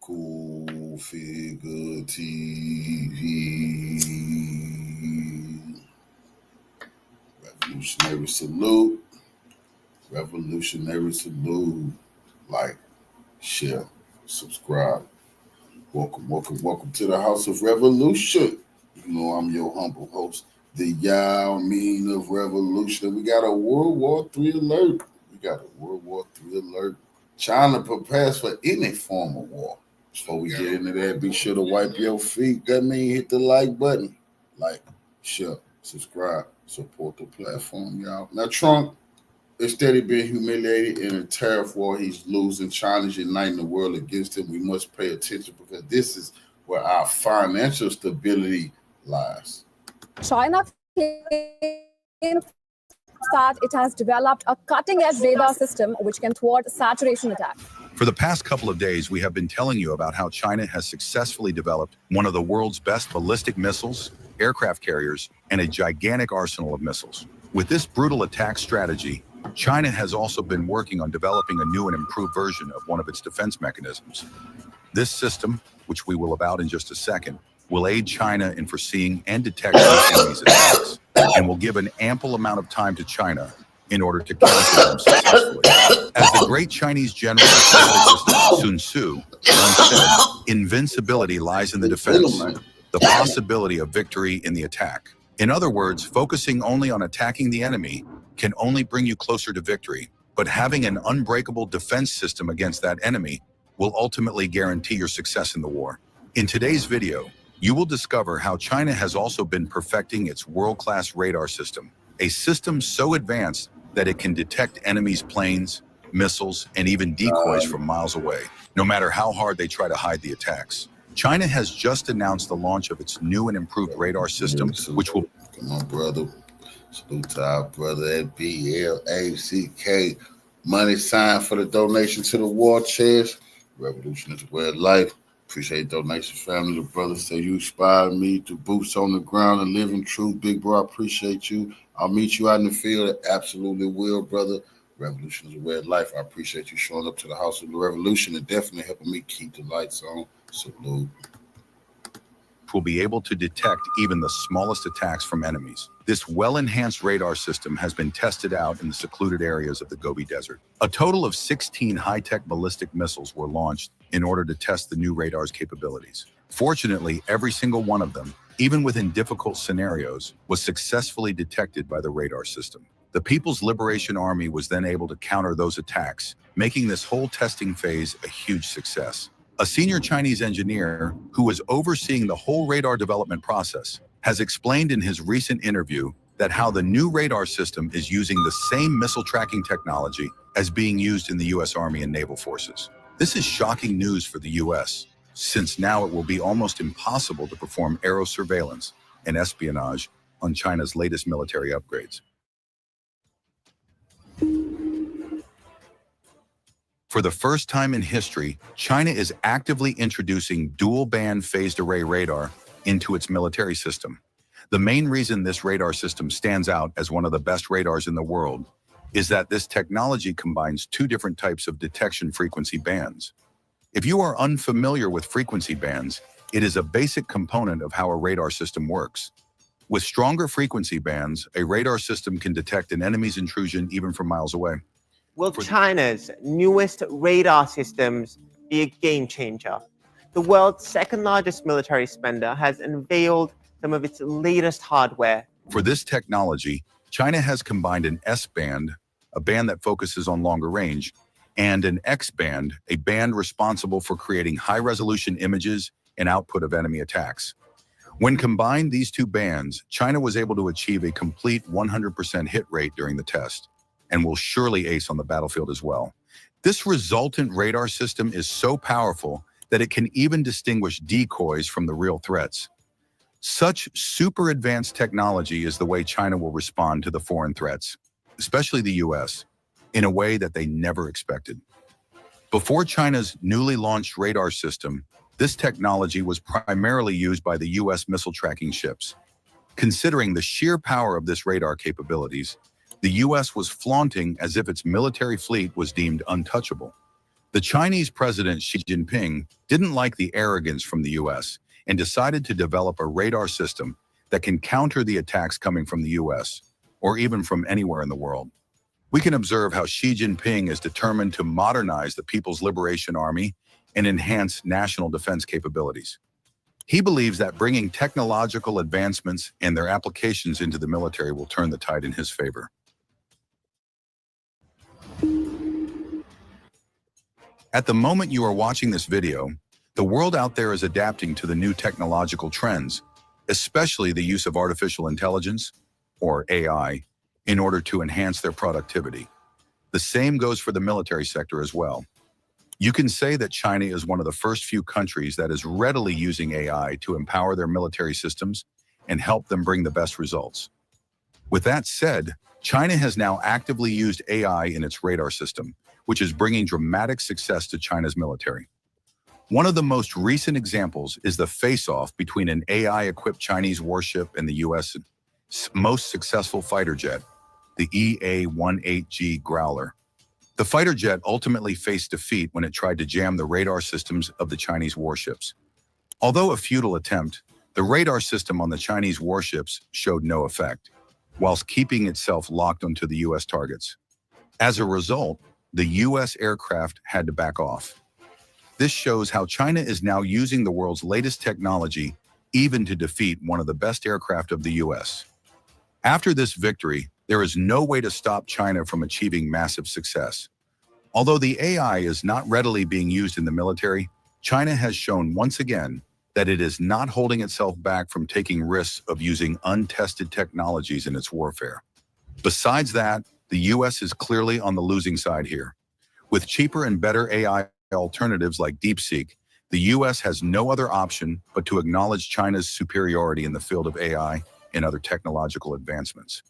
Cool Figure TV. Revolutionary salute. Revolutionary salute. Like, share, subscribe. Welcome to the House of Revolution. You know, I'm your humble host, the Yao Mean of Revolution. We got a World War III alert. China prepares for any form of war. Before we get into that, be sure to wipe your feet. That means hit the like button. Like, share, subscribe, support the platform, y'all. Now, Trump is steady being humiliated in a tariff war. He's losing. China's uniting the world against him. We must pay attention because this is where our financial stability lies. China that it has developed a cutting-edge radar system which can thwart saturation attacks. For the past couple of days, we have been telling you about how China has successfully developed one of the world's best ballistic missiles, aircraft carriers, and a gigantic arsenal of missiles. With this brutal attack strategy, China has also been working on developing a new and improved version of one of its defense mechanisms. This system, which we will about in just a second, will aid China in foreseeing and detecting enemies' attacks, and will give an ample amount of time to China in order to counter them successfully. As the great Chinese general and strategist Sun Tzu once said, invincibility lies in the defense, the possibility of victory in the attack. In other words, focusing only on attacking the enemy can only bring you closer to victory, but having an unbreakable defense system against that enemy will ultimately guarantee your success in the war. In today's video, you will discover how China has also been perfecting its world-class radar system, a system so advanced that it can detect enemies' planes, missiles, and even decoys from miles away, no matter how hard they try to hide the attacks. China has just announced the launch of its new and improved radar system, which will... Come on, brother. Salute to our brother at BLACK. Money sign for the donation to the war chest. Revolution is a way of life. Appreciate donation, family. The brothers say you inspired me to boots on the ground and living truth. Big bro, I appreciate you. I'll meet you out in the field. Absolutely will, brother. Revolution is a way of life. I appreciate you showing up to the House of the Revolution and definitely helping me keep the lights on. Salute. Will be able to detect even the smallest attacks from enemies. This well-enhanced radar system has been tested out in the secluded areas of the Gobi Desert. A total of 16 high-tech ballistic missiles were launched in order to test the new radar's capabilities. Fortunately, every single one of them, even within difficult scenarios, was successfully detected by the radar system. The People's Liberation Army was then able to counter those attacks, making this whole testing phase a huge success. A senior Chinese engineer who was overseeing the whole radar development process has explained in his recent interview that how the new radar system is using the same missile tracking technology as being used in the U.S. Army and Naval forces. This is shocking news for the U.S., since now it will be almost impossible to perform aero surveillance and espionage on China's latest military upgrades. For the first time in history, China is actively introducing dual-band phased array radar into its military system. The main reason this radar system stands out as one of the best radars in the world is that this technology combines two different types of detection frequency bands. If you are unfamiliar with frequency bands, it is a basic component of how a radar system works. With stronger frequency bands, a radar system can detect an enemy's intrusion even from miles away. Will China's newest radar systems be a game changer? The world's second largest military spender has unveiled some of its latest hardware. For this technology, China has combined an S-band, a band that focuses on longer range, and an X-band, a band responsible for creating high-resolution images and output of enemy attacks. When combined, these two bands, China was able to achieve a complete 100% hit rate during the test, and will surely ace on the battlefield as well. This resultant radar system is so powerful that it can even distinguish decoys from the real threats. Such super advanced technology is the way China will respond to the foreign threats, especially the US, in a way that they never expected. Before China's newly launched radar system, this technology was primarily used by the US missile tracking ships. Considering the sheer power of this radar capabilities, the US was flaunting as if its military fleet was deemed untouchable. The Chinese President Xi Jinping didn't like the arrogance from the US and decided to develop a radar system that can counter the attacks coming from the US, or even from anywhere in the world. We can observe how Xi Jinping is determined to modernize the People's Liberation Army and enhance national defense capabilities. He believes that bringing technological advancements and their applications into the military will turn the tide in his favor. At the moment you are watching this video, the world out there is adapting to the new technological trends, especially the use of artificial intelligence, or AI, in order to enhance their productivity. The same goes for the military sector as well. You can say that China is one of the first few countries that is readily using AI to empower their military systems and help them bring the best results. With that said, China has now actively used AI in its radar system, which is bringing dramatic success to China's military. One of the most recent examples is the face-off between an AI-equipped Chinese warship and the U.S.'s most successful fighter jet, the EA-18G Growler. The fighter jet ultimately faced defeat when it tried to jam the radar systems of the Chinese warships. Although a futile attempt, the radar system on the Chinese warships showed no effect, whilst keeping itself locked onto the U.S. targets. As a result, the U.S. aircraft had to back off. This shows how China is now using the world's latest technology even to defeat one of the best aircraft of the U.S. After this victory, there is no way to stop China from achieving massive success. Although the AI is not readily being used in the military, China has shown once again that it is not holding itself back from taking risks of using untested technologies in its warfare. Besides that, the U.S. is clearly on the losing side here. With cheaper and better AI alternatives like DeepSeek, the U.S. has no other option but to acknowledge China's superiority in the field of AI and other technological advancements.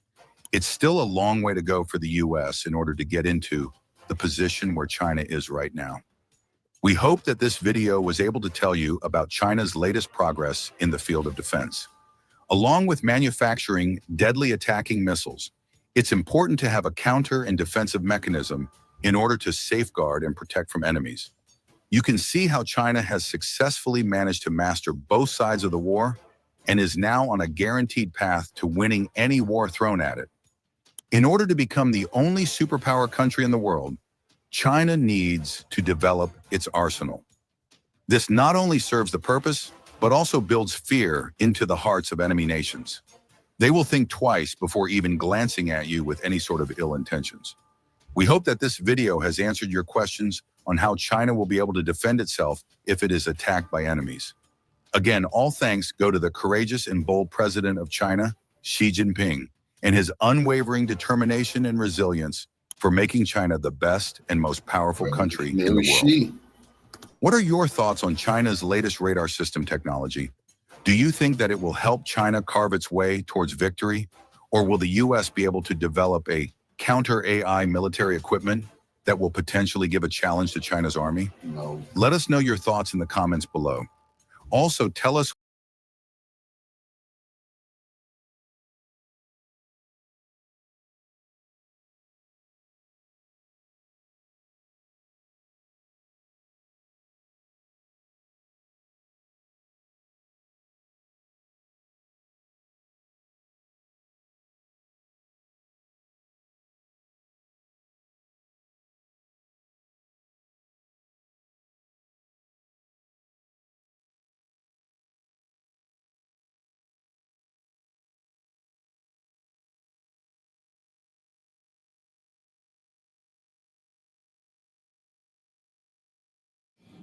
It's still a long way to go for the U.S. in order to get into the position where China is right now. We hope that this video was able to tell you about China's latest progress in the field of defense. Along with manufacturing deadly attacking missiles, it's important to have a counter and defensive mechanism in order to safeguard and protect from enemies. You can see how China has successfully managed to master both sides of the war and is now on a guaranteed path to winning any war thrown at it. In order to become the only superpower country in the world, China needs to develop its arsenal. This not only serves the purpose, but also builds fear into the hearts of enemy nations. They will think twice before even glancing at you with any sort of ill intentions. We hope that this video has answered your questions on how China will be able to defend itself if it is attacked by enemies. Again, all thanks go to the courageous and bold president of China, Xi Jinping, and his unwavering determination and resilience for making China the best and most powerful country in the world. What are your thoughts on China's latest radar system technology? Do you think that it will help China carve its way towards victory? Or will the U.S. be able to develop a counter-AI military equipment that will potentially give a challenge to China's army? No. Let us know your thoughts in the comments below. Also, tell us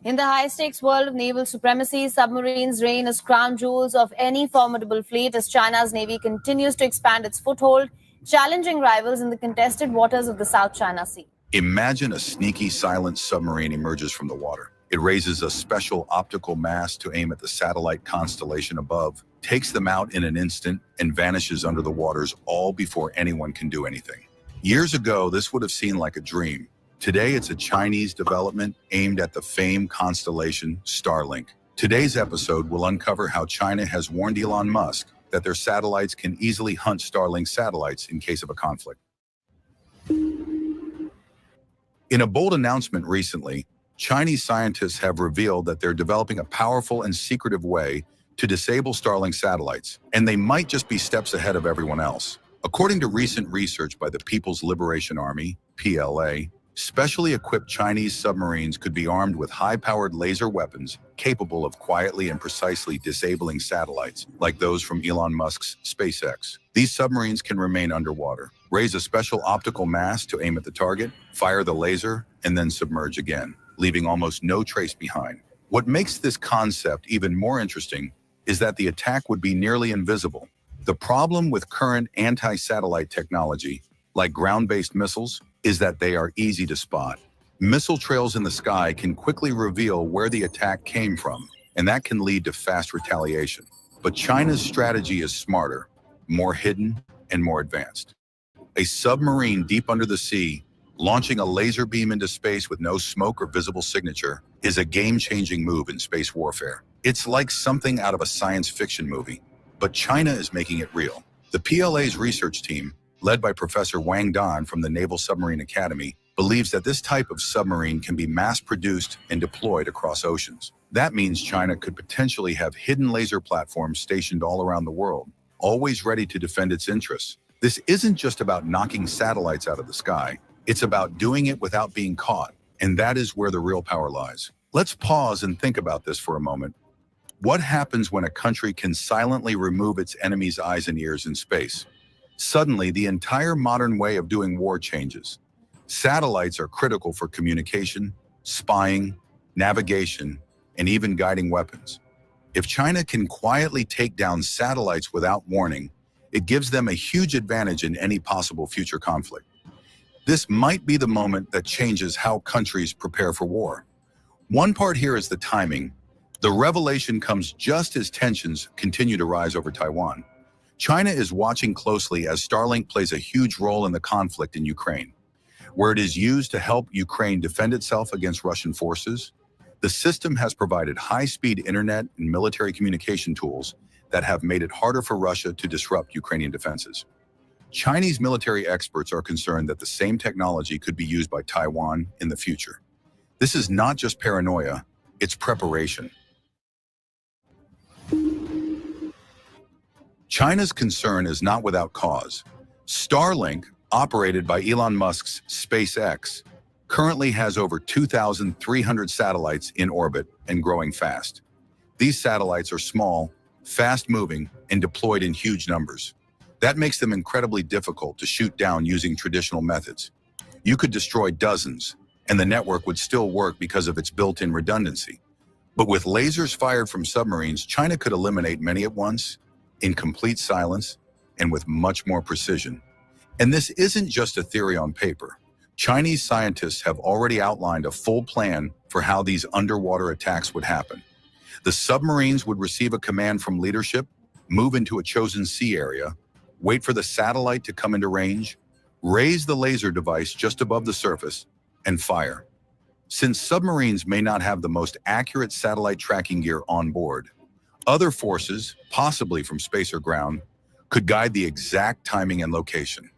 In the high-stakes world of naval supremacy, submarines reign as crown jewels of any formidable fleet as China's navy continues to expand its foothold, challenging rivals in the contested waters of the South China Sea. Imagine a sneaky, silent submarine emerges from the water. It raises a special optical mast to aim at the satellite constellation above, takes them out in an instant, and vanishes under the waters, all before anyone can do anything. Years ago, this would have seemed like a dream. Today, it's a Chinese development aimed at the famed constellation Starlink. Today's episode will uncover how China has warned Elon Musk that their satellites can easily hunt Starlink satellites in case of a conflict. In a bold announcement recently, Chinese scientists have revealed that they're developing a powerful and secretive way to disable Starlink satellites, and they might just be steps ahead of everyone else. According to recent research by the People's Liberation Army, PLA, specially equipped Chinese submarines could be armed with high-powered laser weapons capable of quietly and precisely disabling satellites, like those from Elon Musk's SpaceX. These submarines can remain underwater, raise a special optical mast to aim at the target, fire the laser, and then submerge again, leaving almost no trace behind. What makes this concept even more interesting is that the attack would be nearly invisible. The problem with current anti-satellite technology, like ground-based missiles, is that they are easy to spot. Missile trails in the sky can quickly reveal where the attack came from, and that can lead to fast retaliation. But China's strategy is smarter, more hidden, and more advanced. A submarine deep under the sea, launching a laser beam into space with no smoke or visible signature, is a game-changing move in space warfare. It's like something out of a science fiction movie, but China is making it real. The PLA's research team, led by Professor Wang Dan from the Naval Submarine Academy, believes that this type of submarine can be mass-produced and deployed across oceans. That means China could potentially have hidden laser platforms stationed all around the world, always ready to defend its interests. This isn't just about knocking satellites out of the sky. It's about doing it without being caught, and that is where the real power lies. Let's pause and think about this for a moment. What happens when a country can silently remove its enemy's eyes and ears in space? Suddenly, the entire modern way of doing war changes. Satellites are critical for communication, spying, navigation, and even guiding weapons. If China can quietly take down satellites without warning, it gives them a huge advantage in any possible future conflict. This might be the moment that changes how countries prepare for war. One part here is the timing. The revelation comes just as tensions continue to rise over Taiwan. China is watching closely as Starlink plays a huge role in the conflict in Ukraine, where it is used to help Ukraine defend itself against Russian forces. The system has provided high-speed internet and military communication tools that have made it harder for Russia to disrupt Ukrainian defenses. Chinese military experts are concerned that the same technology could be used by Taiwan in the future. This is not just paranoia, it's preparation. China's concern is not without cause. Starlink, operated by Elon Musk's SpaceX, currently has over 2,300 satellites in orbit and growing fast. These satellites are small, fast-moving, and deployed in huge numbers. That makes them incredibly difficult to shoot down using traditional methods. You could destroy dozens, and the network would still work because of its built-in redundancy. But with lasers fired from submarines, China could eliminate many at once, in complete silence, and with much more precision. And this isn't just a theory on paper. Chinese scientists have already outlined a full plan for how these underwater attacks would happen. The submarines would receive a command from leadership, move into a chosen sea area, wait for the satellite to come into range, raise the laser device just above the surface, and fire. Since submarines may not have the most accurate satellite tracking gear on board, other forces, possibly from space or ground, could guide the exact timing and location.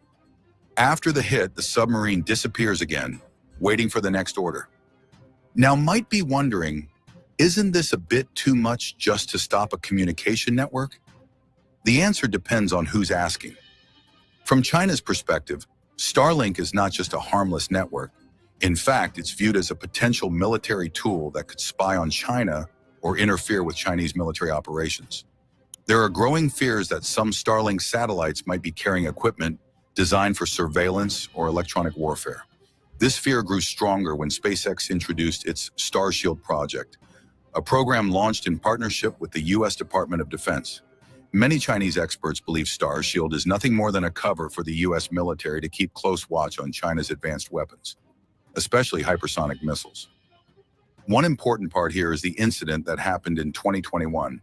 After the hit, the submarine disappears again, waiting for the next order. Now, might be wondering, isn't this a bit too much just to stop a communication network? The answer depends on who's asking. From China's perspective, Starlink is not just a harmless network. In fact, it's viewed as a potential military tool that could spy on China or interfere with Chinese military operations. There are growing fears that some Starlink satellites might be carrying equipment designed for surveillance or electronic warfare. This fear grew stronger when SpaceX introduced its Starshield project, a program launched in partnership with the U.S. Department of Defense. Many Chinese experts believe Starshield is nothing more than a cover for the U.S. military to keep close watch on China's advanced weapons, especially hypersonic missiles. One important part here is the incident that happened in 2021,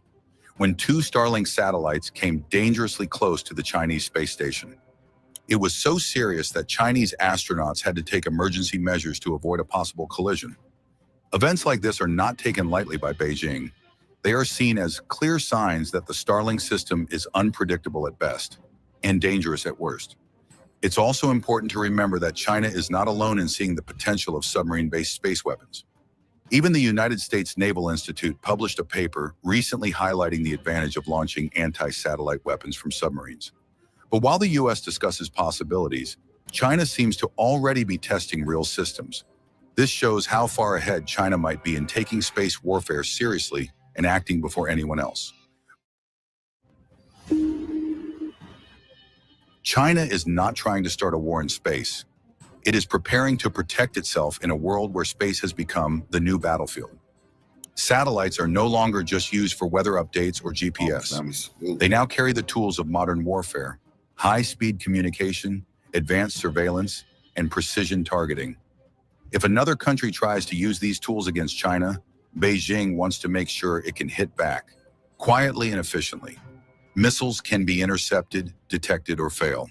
when two Starlink satellites came dangerously close to the Chinese space station. It was so serious that Chinese astronauts had to take emergency measures to avoid a possible collision. Events like this are not taken lightly by Beijing. They are seen as clear signs that the Starlink system is unpredictable at best and dangerous at worst. It's also important to remember that China is not alone in seeing the potential of submarine-based space weapons. Even the United States Naval Institute published a paper recently highlighting the advantage of launching anti-satellite weapons from submarines. But while the US discusses possibilities, China seems to already be testing real systems. This shows how far ahead China might be in taking space warfare seriously and acting before anyone else. China is not trying to start a war in space. It is preparing to protect itself in a world where space has become the new battlefield. Satellites are no longer just used for weather updates or GPS. They now carry the tools of modern warfare: high-speed communication, advanced surveillance, and precision targeting. If another country tries to use these tools against China, Beijing wants to make sure it can hit back, quietly and efficiently. Missiles can be intercepted, detected, or fail.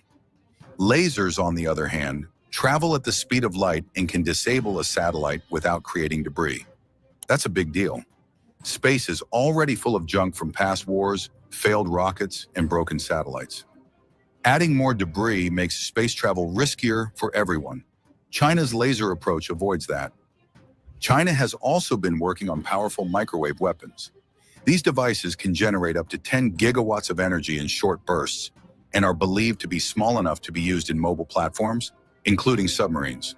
Lasers, on the other hand, travel at the speed of light and can disable a satellite without creating debris. That's a big deal. Space is already full of junk from past wars, failed rockets, and broken satellites. Adding more debris makes space travel riskier for everyone. China's laser approach avoids that. China has also been working on powerful microwave weapons. These devices can generate up to 10 gigawatts of energy in short bursts and are believed to be small enough to be used in mobile platforms, including submarines.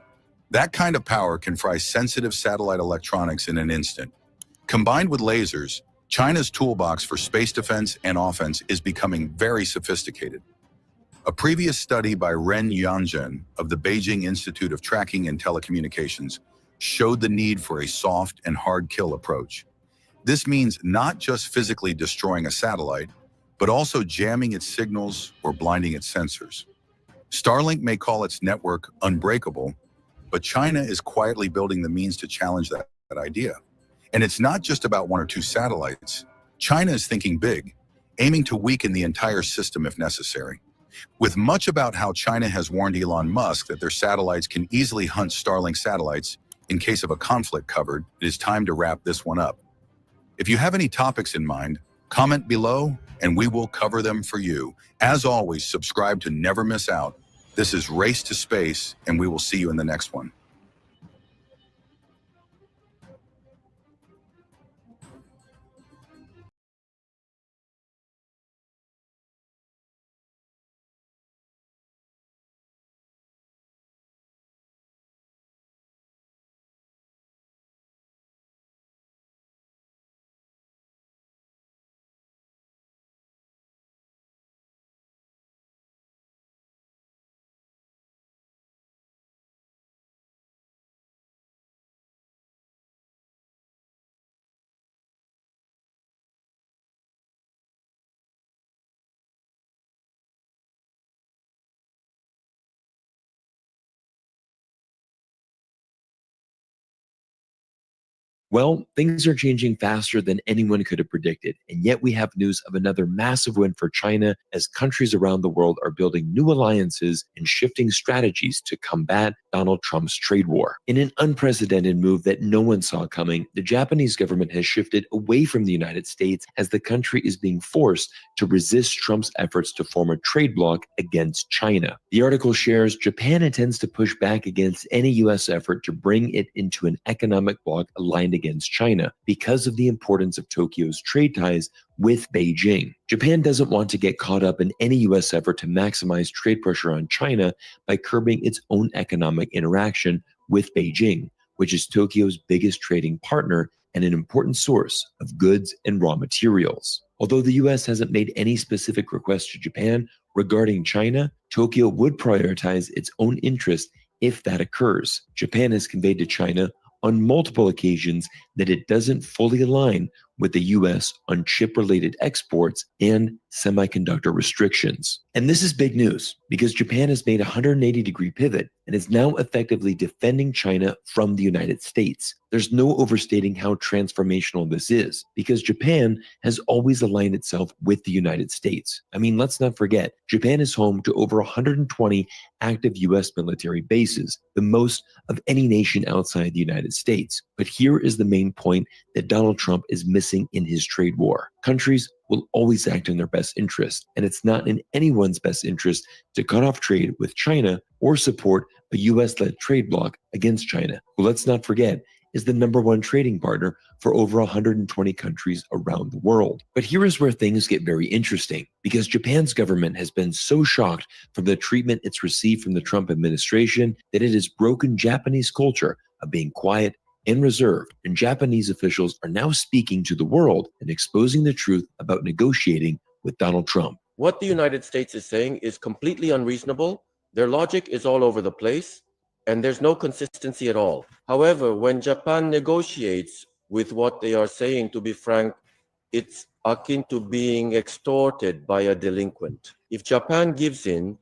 That kind of power can fry sensitive satellite electronics in an instant. Combined with lasers, China's toolbox for space defense and offense is becoming very sophisticated. A previous study by Ren Yanzhen of the Beijing Institute of Tracking and Telecommunications showed the need for a soft and hard kill approach. This means not just physically destroying a satellite, but also jamming its signals or blinding its sensors. Starlink may call its network unbreakable, but China is quietly building the means to challenge that idea. And it's not just about one or two satellites. China is thinking big, aiming to weaken the entire system if necessary. With much about how China has warned Elon Musk that their satellites can easily hunt Starlink satellites in case of a conflict covered, it is time to wrap this one up. If you have any topics in mind, comment below and we will cover them for you. As always, subscribe to never miss out. This is Race to Space, and we will see you in the next one. Well, things are changing faster than anyone could have predicted, and yet we have news of another massive win for China as countries around the world are building new alliances and shifting strategies to combat Donald Trump's trade war. In an unprecedented move that no one saw coming, the Japanese government has shifted away from the United States as the country is being forced to resist Trump's efforts to form a trade bloc against China. The article shares Japan intends to push back against any U.S. effort to bring it into an economic bloc aligned against China because of the importance of Tokyo's trade ties with Beijing. Japan doesn't want to get caught up in any U.S. effort to maximize trade pressure on China by curbing its own economic interaction with Beijing, which is Tokyo's biggest trading partner and an important source of goods and raw materials. Although the U.S. hasn't made any specific requests to Japan regarding China, Tokyo would prioritize its own interest if that occurs. Japan has conveyed to China on multiple occasions that it doesn't fully align with the US on chip-related exports and semiconductor restrictions. And this is big news because Japan has made a 180-degree pivot and is now effectively defending China from the United States. There's no overstating how transformational this is because Japan has always aligned itself with the United States. I mean, let's not forget, Japan is home to over 120 active US military bases, the most of any nation outside the United States. But here is the main point that Donald Trump is missing in his trade war. Countries will always act in their best interest, and it's not in anyone's best interest to cut off trade with China or support a US-led trade bloc against China, who, let's not forget, is the #1 trading partner for over 120 countries around the world. But here is where things get very interesting, because Japan's government has been so shocked from the treatment it's received from the Trump administration that it has broken Japanese culture of being quiet and reserved, and Japanese officials are now speaking to the world and exposing the truth about negotiating with Donald Trump. What the United States is saying is completely unreasonable. Their logic is all over the place, and there's no consistency at all. However, when Japan negotiates with what they are saying, to be frank, it's akin to being extorted by a delinquent. If Japan gives in,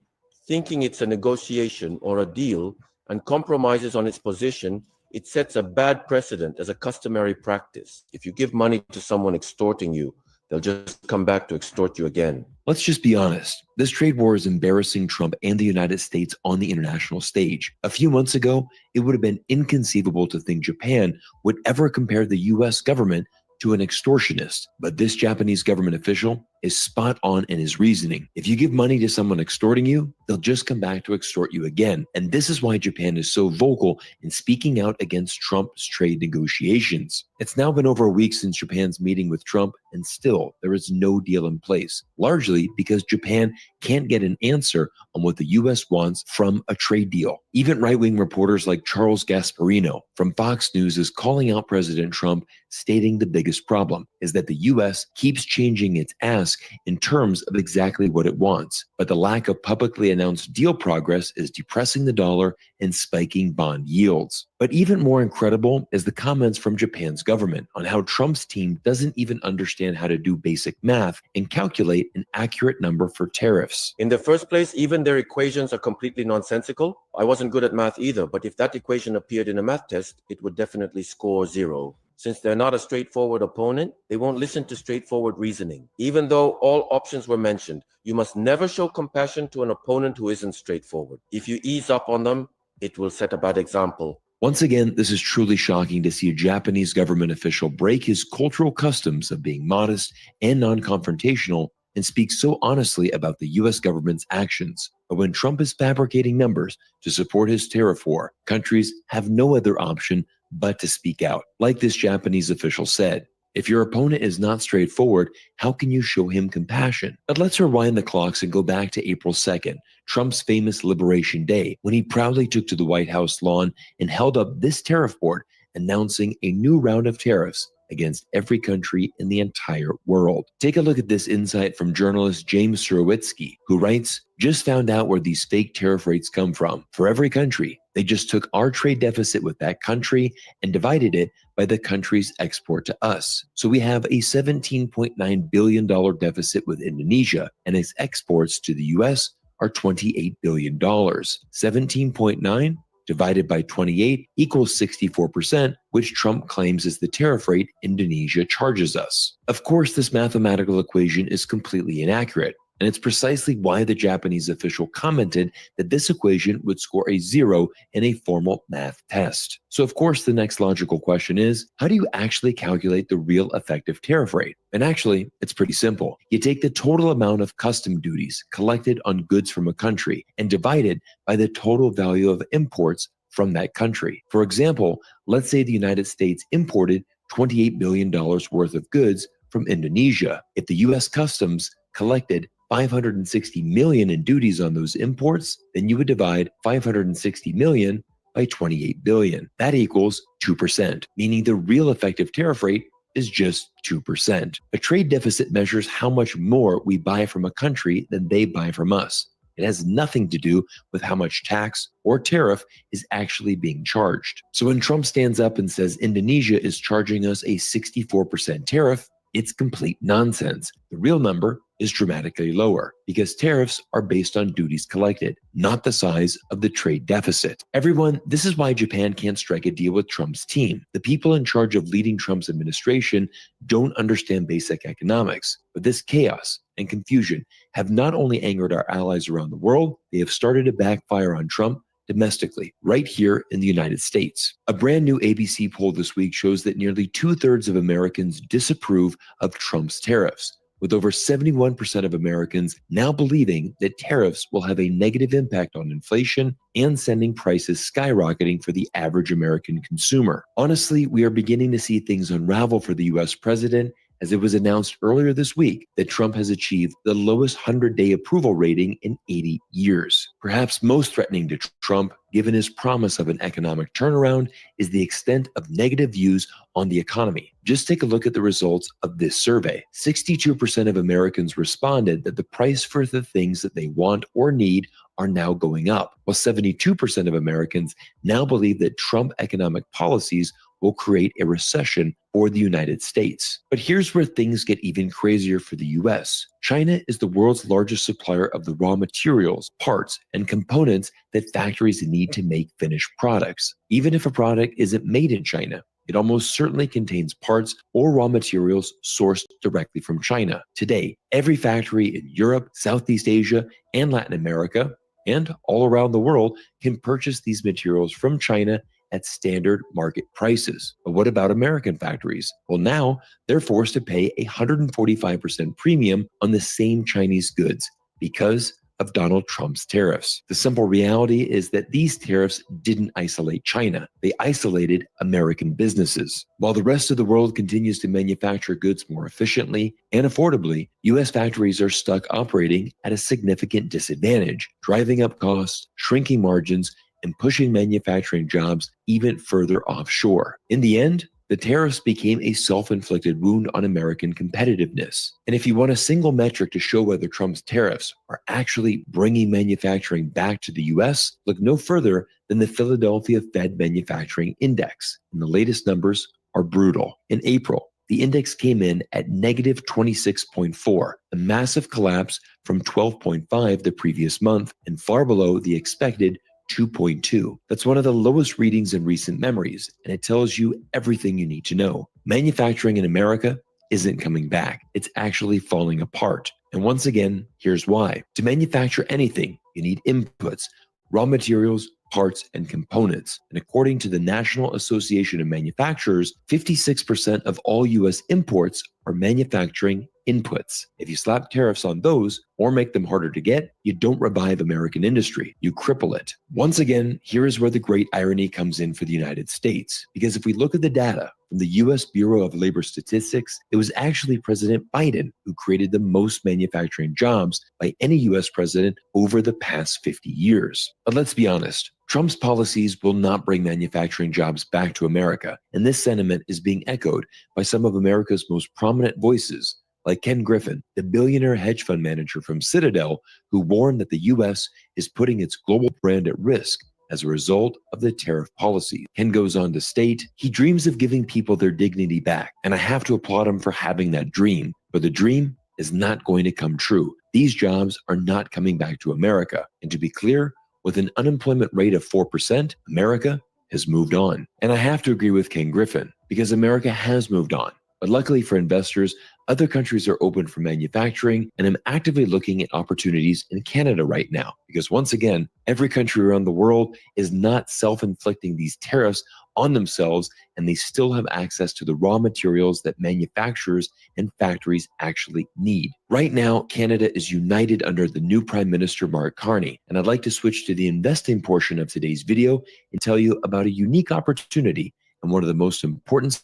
thinking it's a negotiation or a deal, and compromises on its position, it sets a bad precedent as a customary practice. If you give money to someone extorting you, they'll just come back to extort you again. Let's just be honest. This trade war is embarrassing Trump and the United States on the international stage. A few months ago, it would have been inconceivable to think Japan would ever compare the US government to an extortionist. But this Japanese government official is spot on in his reasoning. If you give money to someone extorting you, they'll just come back to extort you again. And this is why Japan is so vocal in speaking out against Trump's trade negotiations. It's now been over a week since Japan's meeting with Trump, and still there is no deal in place, largely because Japan can't get an answer on what the US wants from a trade deal. Even right-wing reporters like Charles Gasparino from Fox News is calling out President Trump, stating the biggest problem is that the US keeps changing its ask in terms of exactly what it wants, but the lack of publicly announced deal progress is depressing the dollar and spiking bond yields. But even more incredible is the comments from Japan's government on how Trump's team doesn't even understand how to do basic math and calculate an accurate number for tariffs. In the first place, even their equations are completely nonsensical. I wasn't good at math either, but if that equation appeared in a math test, it would definitely score 0. Since they're not a straightforward opponent, they won't listen to straightforward reasoning. Even though all options were mentioned, you must never show compassion to an opponent who isn't straightforward. If you ease up on them, it will set a bad example. Once again, this is truly shocking to see a Japanese government official break his cultural customs of being modest and non-confrontational and speak so honestly about the US government's actions. But when Trump is fabricating numbers to support his tariff war, countries have no other option but to speak out. Like this Japanese official said, if your opponent is not straightforward, how can you show him compassion? But let's rewind the clocks and go back to April 2nd, Trump's famous Liberation Day, when he proudly took to the White House lawn and held up this tariff board, announcing a new round of tariffs against every country in the entire world. Take a look at this insight from journalist James Surowitzky, who writes, "Just found out where these fake tariff rates come from. For every country, they just took our trade deficit with that country and divided it by the country's export to us. So we have a $17.9 billion deficit with Indonesia, and its exports to the US are $28 billion. 17.9 divided by 28 equals 64%, which Trump claims is the tariff rate Indonesia charges us. Of course, this mathematical equation is completely inaccurate, and it's precisely why the Japanese official commented that this equation would score a 0 in a formal math test. So of course, the next logical question is, how do you actually calculate the real effective tariff rate? And actually, it's pretty simple. You take the total amount of custom duties collected on goods from a country and divide it by the total value of imports from that country. For example, let's say the United States imported $28 billion worth of goods from Indonesia. If the US Customs collected $560 million in duties on those imports, then you would divide $560 million by $28 billion. That equals 2%, meaning the real effective tariff rate is just 2%. A trade deficit measures how much more we buy from a country than they buy from us. It has nothing to do with how much tax or tariff is actually being charged. So when Trump stands up and says Indonesia is charging us a 64% tariff, it's complete nonsense. The real number is dramatically lower because tariffs are based on duties collected, not the size of the trade deficit. Everyone, this is why Japan can't strike a deal with Trump's team. The people in charge of leading Trump's administration don't understand basic economics, but this chaos and confusion have not only angered our allies around the world, they have started to backfire on Trump domestically, right here in the United States. A brand new ABC poll this week shows that nearly 2/3 of Americans disapprove of Trump's tariffs, with over 71% of Americans now believing that tariffs will have a negative impact on inflation and sending prices skyrocketing for the average American consumer. Honestly, we are beginning to see things unravel for the US president, as it was announced earlier this week that Trump has achieved the lowest 100-day approval rating in 80 years. Perhaps most threatening to Trump, given his promise of an economic turnaround, is the extent of negative views on the economy. Just take a look at the results of this survey. 62% of Americans responded that the price for the things that they want or need are now going up, while 72% of Americans now believe that Trump economic policies will create a recession for the United States. But here's where things get even crazier for the US. China is the world's largest supplier of the raw materials, parts, and components that factories need to make finished products. Even if a product isn't made in China, it almost certainly contains parts or raw materials sourced directly from China. Today, every factory in Europe, Southeast Asia, and Latin America, and all around the world can purchase these materials from China at standard market prices. But what about American factories? Well, now they're forced to pay a 145% premium on the same Chinese goods because of Donald Trump's tariffs. The simple reality is that these tariffs didn't isolate China. They isolated American businesses. While the rest of the world continues to manufacture goods more efficiently and affordably, US factories are stuck operating at a significant disadvantage, driving up costs, shrinking margins, and pushing manufacturing jobs even further offshore. In the end, the tariffs became a self-inflicted wound on American competitiveness. And if you want a single metric to show whether Trump's tariffs are actually bringing manufacturing back to the US, look no further than the Philadelphia Fed Manufacturing Index. And the latest numbers are brutal. In April, the index came in at negative 26.4, a massive collapse from 12.5 the previous month and far below the expected 2.2. That's one of the lowest readings in recent memories, and it tells you everything you need to know. Manufacturing in America isn't coming back. It's actually falling apart. And once again, here's why. To manufacture anything, you need inputs, raw materials, parts, and components. And according to the National Association of Manufacturers, 56% of all US imports are manufacturing inputs. If you slap tariffs on those or make them harder to get, you don't revive American industry, you cripple it. Once again, here is where the great irony comes in for the United States. Because if we look at the data from the US Bureau of Labor Statistics, it was actually President Biden who created the most manufacturing jobs by any US president over the past 50 years. But let's be honest, Trump's policies will not bring manufacturing jobs back to America, and this sentiment is being echoed by some of America's most prominent voices, like Ken Griffin, the billionaire hedge fund manager from Citadel, who warned that the U.S. is putting its global brand at risk as a result of the tariff policy. Ken goes on to state, he dreams of giving people their dignity back, and I have to applaud him for having that dream, but the dream is not going to come true. These jobs are not coming back to America, and to be clear, with an unemployment rate of 4%, America has moved on. And I have to agree with Ken Griffin, because America has moved on. But luckily for investors, other countries are open for manufacturing, and I'm actively looking at opportunities in Canada right now. Because once again, every country around the world is not self-inflicting these tariffs on themselves, and they still have access to the raw materials that manufacturers and factories actually need. Right now, Canada is united under the new Prime Minister Mark Carney, and I'd like to switch to the investing portion of today's video and tell you about a unique opportunity and one of the most important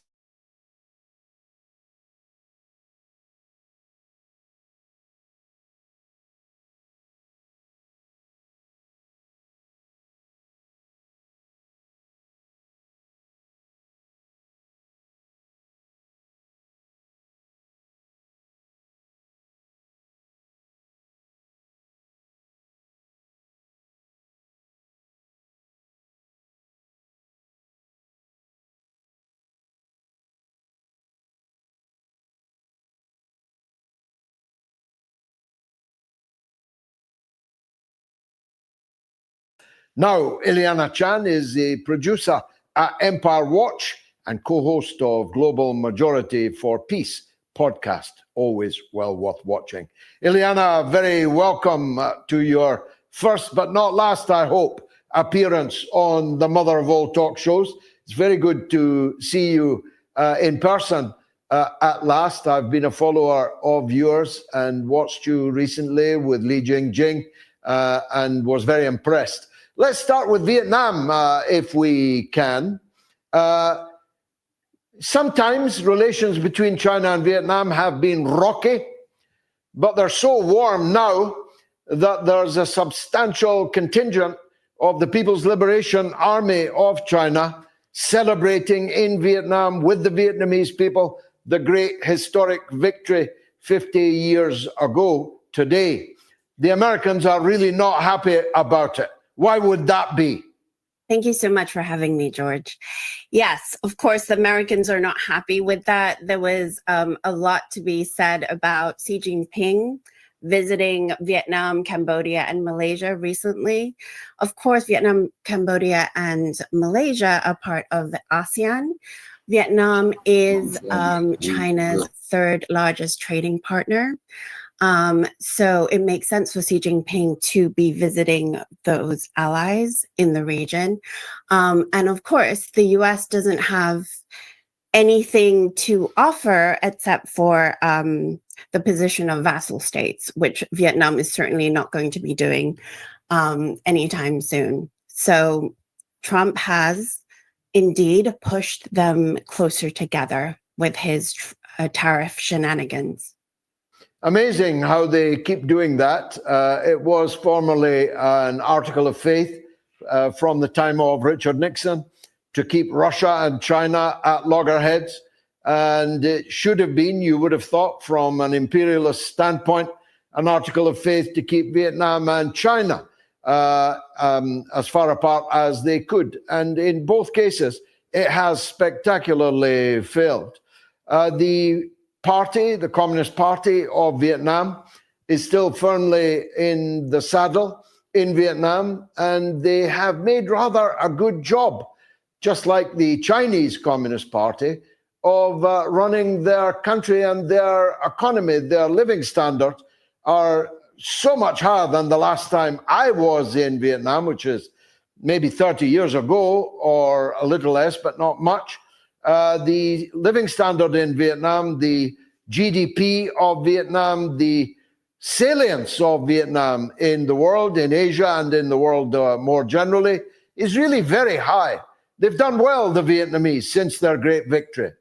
Now, Ileana Chan is a producer at Empire Watch and co-host of Global Majority for Peace podcast, always well worth watching. Ileana, very welcome to your first but not last, I hope, appearance on the mother of all talk shows. It's very good to see you in person. at last. I've been a follower of yours and watched you recently with Li Jingjing and was very impressed. Let's start with Vietnam, if we can. Sometimes relations between China and Vietnam have been rocky, but they're so warm now that there's a substantial contingent of the People's Liberation Army of China celebrating in Vietnam with the Vietnamese people the great historic victory 50 years ago today. The Americans are really not happy about it. Why would that be? Thank you so much for having me, George. Yes, of course, the Americans are not happy with that. There was a lot to be said about Xi Jinping visiting Vietnam, Cambodia, and Malaysia recently. Of course, Vietnam, Cambodia, and Malaysia are part of the ASEAN. Vietnam is China's third largest trading partner. So it makes sense for Xi Jinping to be visiting those allies in the region. And of course, the US doesn't have anything to offer except for the position of vassal states, which Vietnam is certainly not going to be doing anytime soon. So Trump has indeed pushed them closer together with his tariff shenanigans. Amazing how they keep doing that. It was formerly an article of faith from the time of Richard Nixon to keep Russia and China at loggerheads. And it should have been, you would have thought, from an imperialist standpoint, an article of faith to keep Vietnam and China as far apart as they could. And in both cases, it has spectacularly failed. The Communist Party of Vietnam, is still firmly in the saddle in Vietnam, and they have made rather a good job, just like the Chinese Communist Party, of running their country and their economy. Their living standards are so much higher than the last time I was in Vietnam, which is maybe 30 years ago or a little less, but not much. The living standard in Vietnam, the GDP of Vietnam, the salience of Vietnam in the world, in Asia and in the world more generally, is really very high. They've done well, the Vietnamese, since their great victory.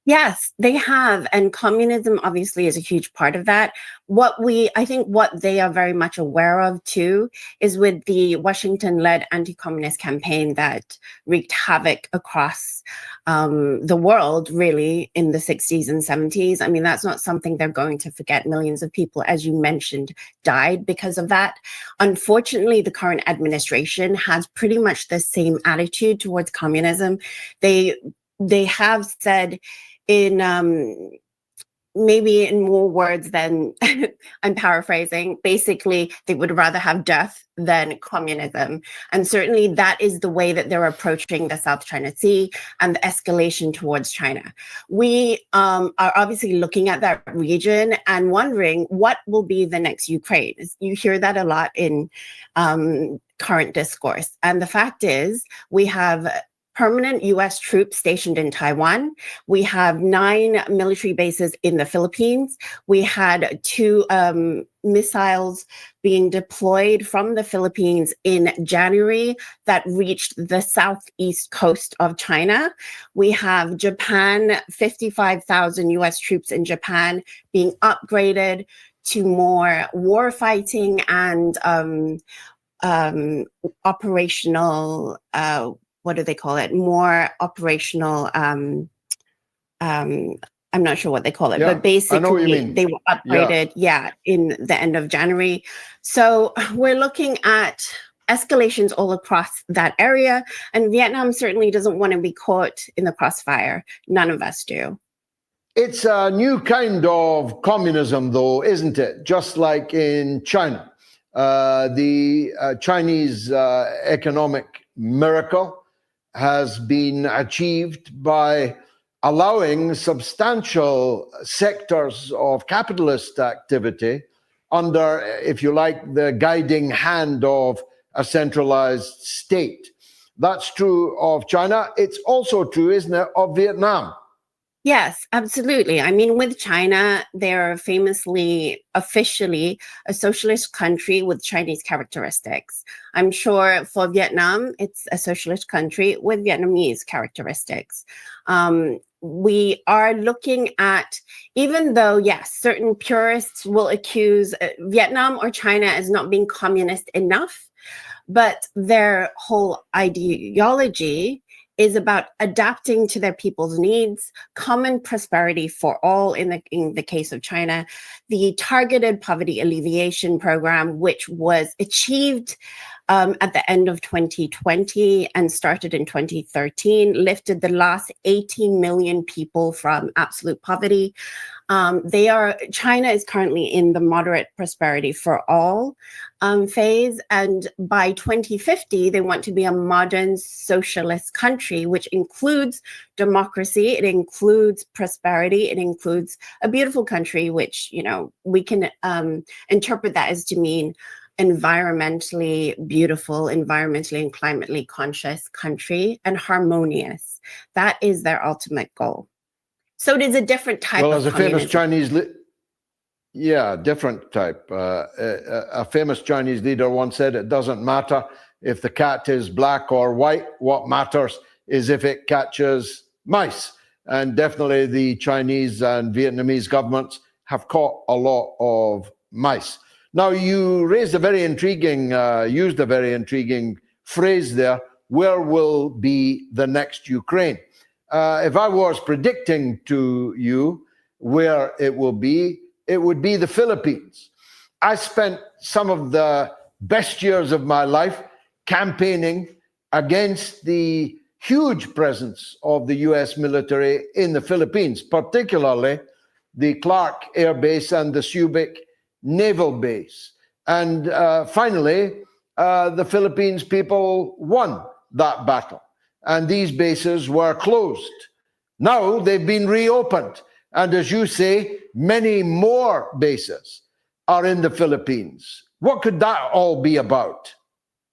Yes, they have. And communism obviously is a huge part of that. I think what they are very much aware of too, is with the Washington-led anti-communist campaign that wreaked havoc across the world, really, in the 60s and 70s. I mean, that's not something they're going to forget. Millions of people, as you mentioned, died because of that. Unfortunately, the current administration has pretty much the same attitude towards communism. They have said, in maybe in more words than I'm paraphrasing, basically they would rather have death than communism. And certainly that is the way that they're approaching the South China Sea and the escalation towards China. We are obviously looking at that region and wondering what will be the next Ukraine. You hear that a lot in current discourse. And the fact is, we have permanent US troops stationed in Taiwan. We have 9 military bases in the Philippines. We had 2 missiles being deployed from the Philippines in January that reached the southeast coast of China. We have Japan, 55,000 US troops in Japan being upgraded to more war fighting and operational, what do they call it? More operational, I'm not sure what they call it, but basically they were upgraded, in the end of January. So we're looking at escalations all across that area, and Vietnam certainly doesn't want to be caught in the crossfire. None of us do. It's a new kind of communism, though, isn't it? Just like in China. The Chinese economic miracle has been achieved by allowing substantial sectors of capitalist activity under, if you like, the guiding hand of a centralized state. That's true of China. It's also true, isn't it, of Vietnam? Yes, absolutely. I mean, with China, they're famously, officially, a socialist country with Chinese characteristics. I'm sure for Vietnam, it's a socialist country with Vietnamese characteristics. We are looking at, even though, yes, certain purists will accuse Vietnam or China as not being communist enough, but their whole ideology is about adapting to their people's needs, common prosperity for all in the case of China, the targeted poverty alleviation program, which was achieved at the end of 2020 and started in 2013, lifted the last 18 million people from absolute poverty. China is currently in the moderate prosperity for all phase. And by 2050, they want to be a modern socialist country, which includes democracy, it includes prosperity, it includes a beautiful country, which, you know, we can interpret that as to mean environmentally beautiful, environmentally and climately conscious country, and harmonious. That is their ultimate goal. So it is a different type well, of as a famous communism. Chinese, yeah, different type. A famous Chinese leader once said, "It doesn't matter if the cat is black or white. What matters is if it catches mice." And definitely, the Chinese and Vietnamese governments have caught a lot of mice. Now, you raised a very intriguing, used a very intriguing phrase there. Where will be the next Ukraine? If I was predicting to you where it will be, it would be the Philippines. I spent some of the best years of my life campaigning against the huge presence of the US military in the Philippines, particularly the Clark Air Base and the Subic Naval Base. And finally, the Philippines people won that battle, and these bases were closed. Now they've been reopened. And as you say, many more bases are in the Philippines. What could that all be about?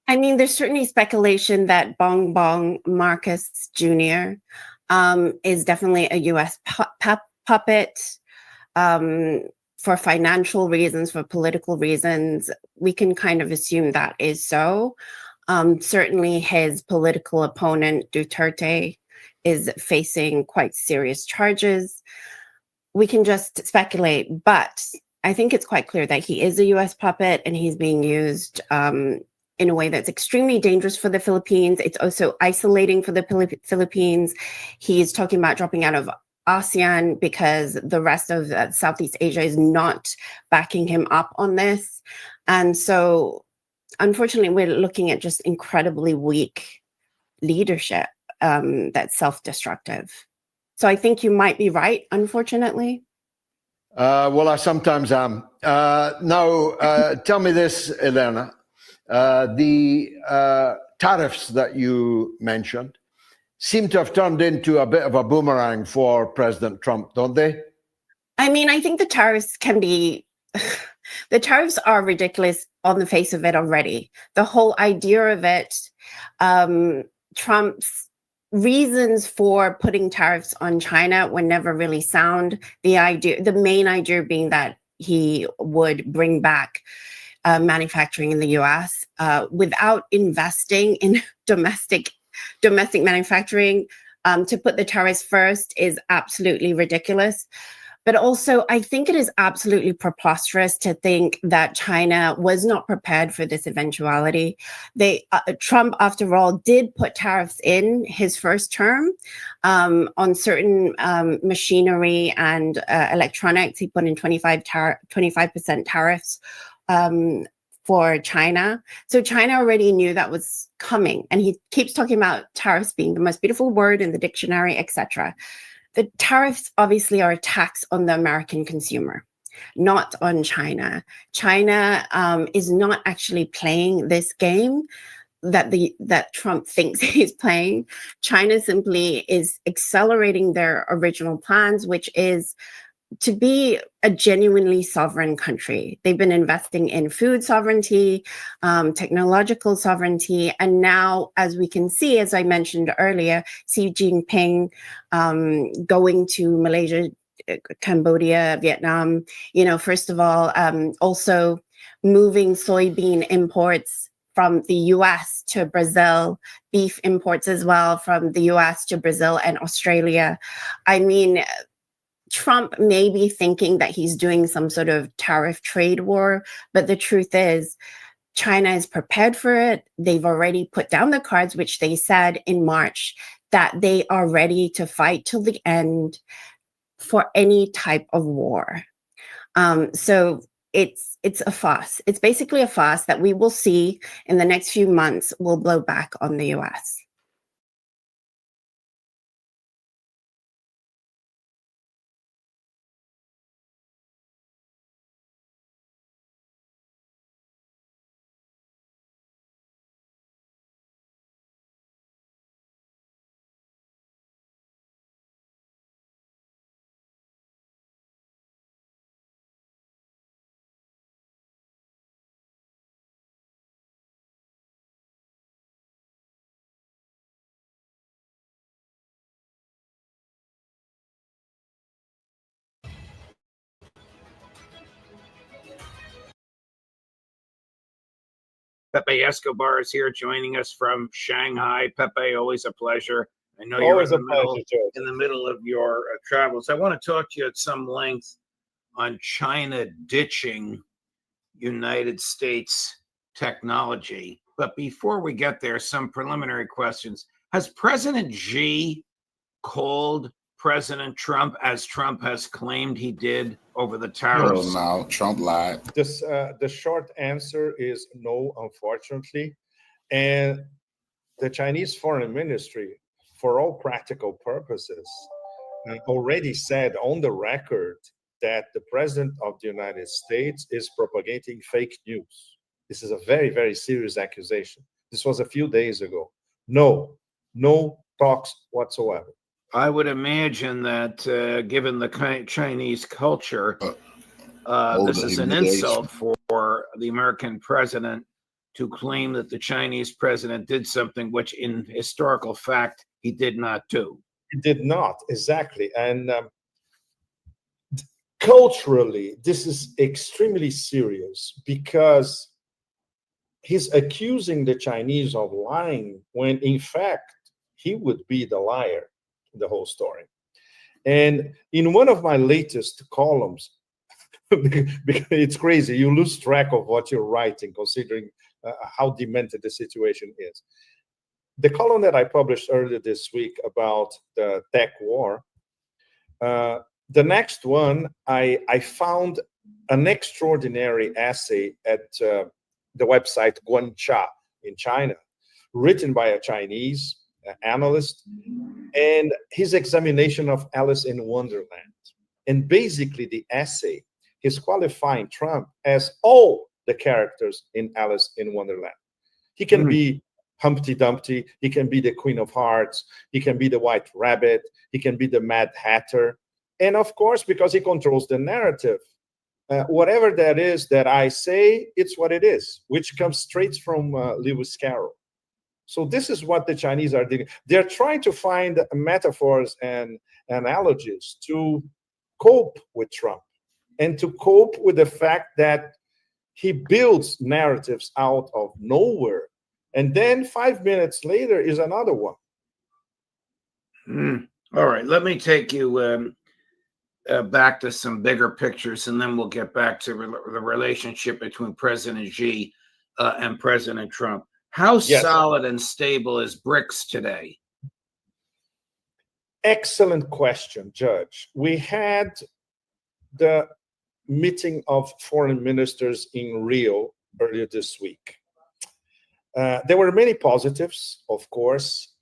I mean, there's certainly speculation that Bong Bong Marcos Jr. Is definitely a US puppet for financial reasons, for political reasons. We can kind of assume that is so. Certainly his political opponent, Duterte, is facing quite serious charges. We can just speculate, but I think it's quite clear that he is a US puppet and he's being used in a way that's extremely dangerous for the Philippines. It's also isolating for the Philippines. He's talking about dropping out of ASEAN because the rest of Southeast Asia is not backing him up on this. And so, unfortunately, we're looking at just incredibly weak leadership that's self-destructive. So I think you might be right, unfortunately. Well, I sometimes am. Now, tell me this, Elena. The tariffs that you mentioned seem to have turned into a bit of a boomerang for President Trump, don't they? I mean, I think the tariffs can be, the tariffs are ridiculous on the face of it already. The whole idea of it, Trump's reasons for putting tariffs on China were never really sound. The main idea being that he would bring back manufacturing in the US without investing in domestic manufacturing. To put the tariffs first is absolutely ridiculous. But also, I think it is absolutely preposterous to think that China was not prepared for this eventuality. Trump, after all, did put tariffs in his first term on certain machinery and electronics. He put in 25% tariffs for China. So China already knew that was coming. And he keeps talking about tariffs being the most beautiful word in the dictionary, etc. The tariffs obviously are a tax on the American consumer, not on China. China is not actually playing this game that Trump thinks he's playing. China simply is accelerating their original plans, which is to be a genuinely sovereign country. They've been investing in food sovereignty, technological sovereignty, and now, as we can see, as I mentioned earlier, Xi Jinping going to Malaysia, Cambodia, Vietnam, first of all, also moving soybean imports from the US to Brazil, beef imports as well from the US to Brazil and Australia. I mean, Trump may be thinking that he's doing some sort of tariff trade war, but the truth is, China is prepared for it. They've already put down the cards, which they said in March that they are ready to fight till the end for any type of war. So it's a fuss. It's basically a fuss that we will see in the next few months will blow back on the US. Pepe Escobar is here joining us from Shanghai. Pepe, always a pleasure. I know you're Always in a pleasure, the middle of your travels. I want to talk to you at some length on China ditching United States technology. But before we get there, some preliminary questions. Has President Xi called President Trump, as Trump has claimed he did, over the tariffs? No, Trump lied. The short answer is no, unfortunately. And the Chinese Foreign Ministry, for all practical purposes, already said on the record that the President of the United States is propagating fake news. This is a very, very serious accusation. This was a few days ago. No talks whatsoever. I would imagine that given the Chinese culture, this is an insult for the American president to claim that the Chinese president did something which, in historical fact, he did not do. He did not, exactly. And culturally, this is extremely serious because he's accusing the Chinese of lying when, in fact, he would be the liar in the whole story. And in one of my latest columns, because it's crazy, you lose track of what you're writing, considering how demented the situation is. The column that I published earlier this week about the tech war, the next one, I found an extraordinary essay at the website Guancha in China, written by a Chinese analyst, and his examination of Alice in Wonderland. And basically the essay, he's qualifying Trump as all the characters in Alice in Wonderland. He can be Humpty Dumpty, he can be the Queen of Hearts, he can be the White Rabbit, he can be the Mad Hatter. And of course, because he controls the narrative, whatever that is that I say, it's what it is, which comes straight from Lewis Carroll. So this is what the Chinese are doing. They're trying to find metaphors and analogies to cope with Trump and to cope with the fact that he builds narratives out of nowhere. And then 5 minutes later is another one. All right, let me take you back to some bigger pictures, and then we'll get back to the relationship between President Xi and President Trump. How solid and stable is BRICS today? Excellent question, Judge. We had the meeting of foreign ministers in Rio earlier this week. There were many positives, of course.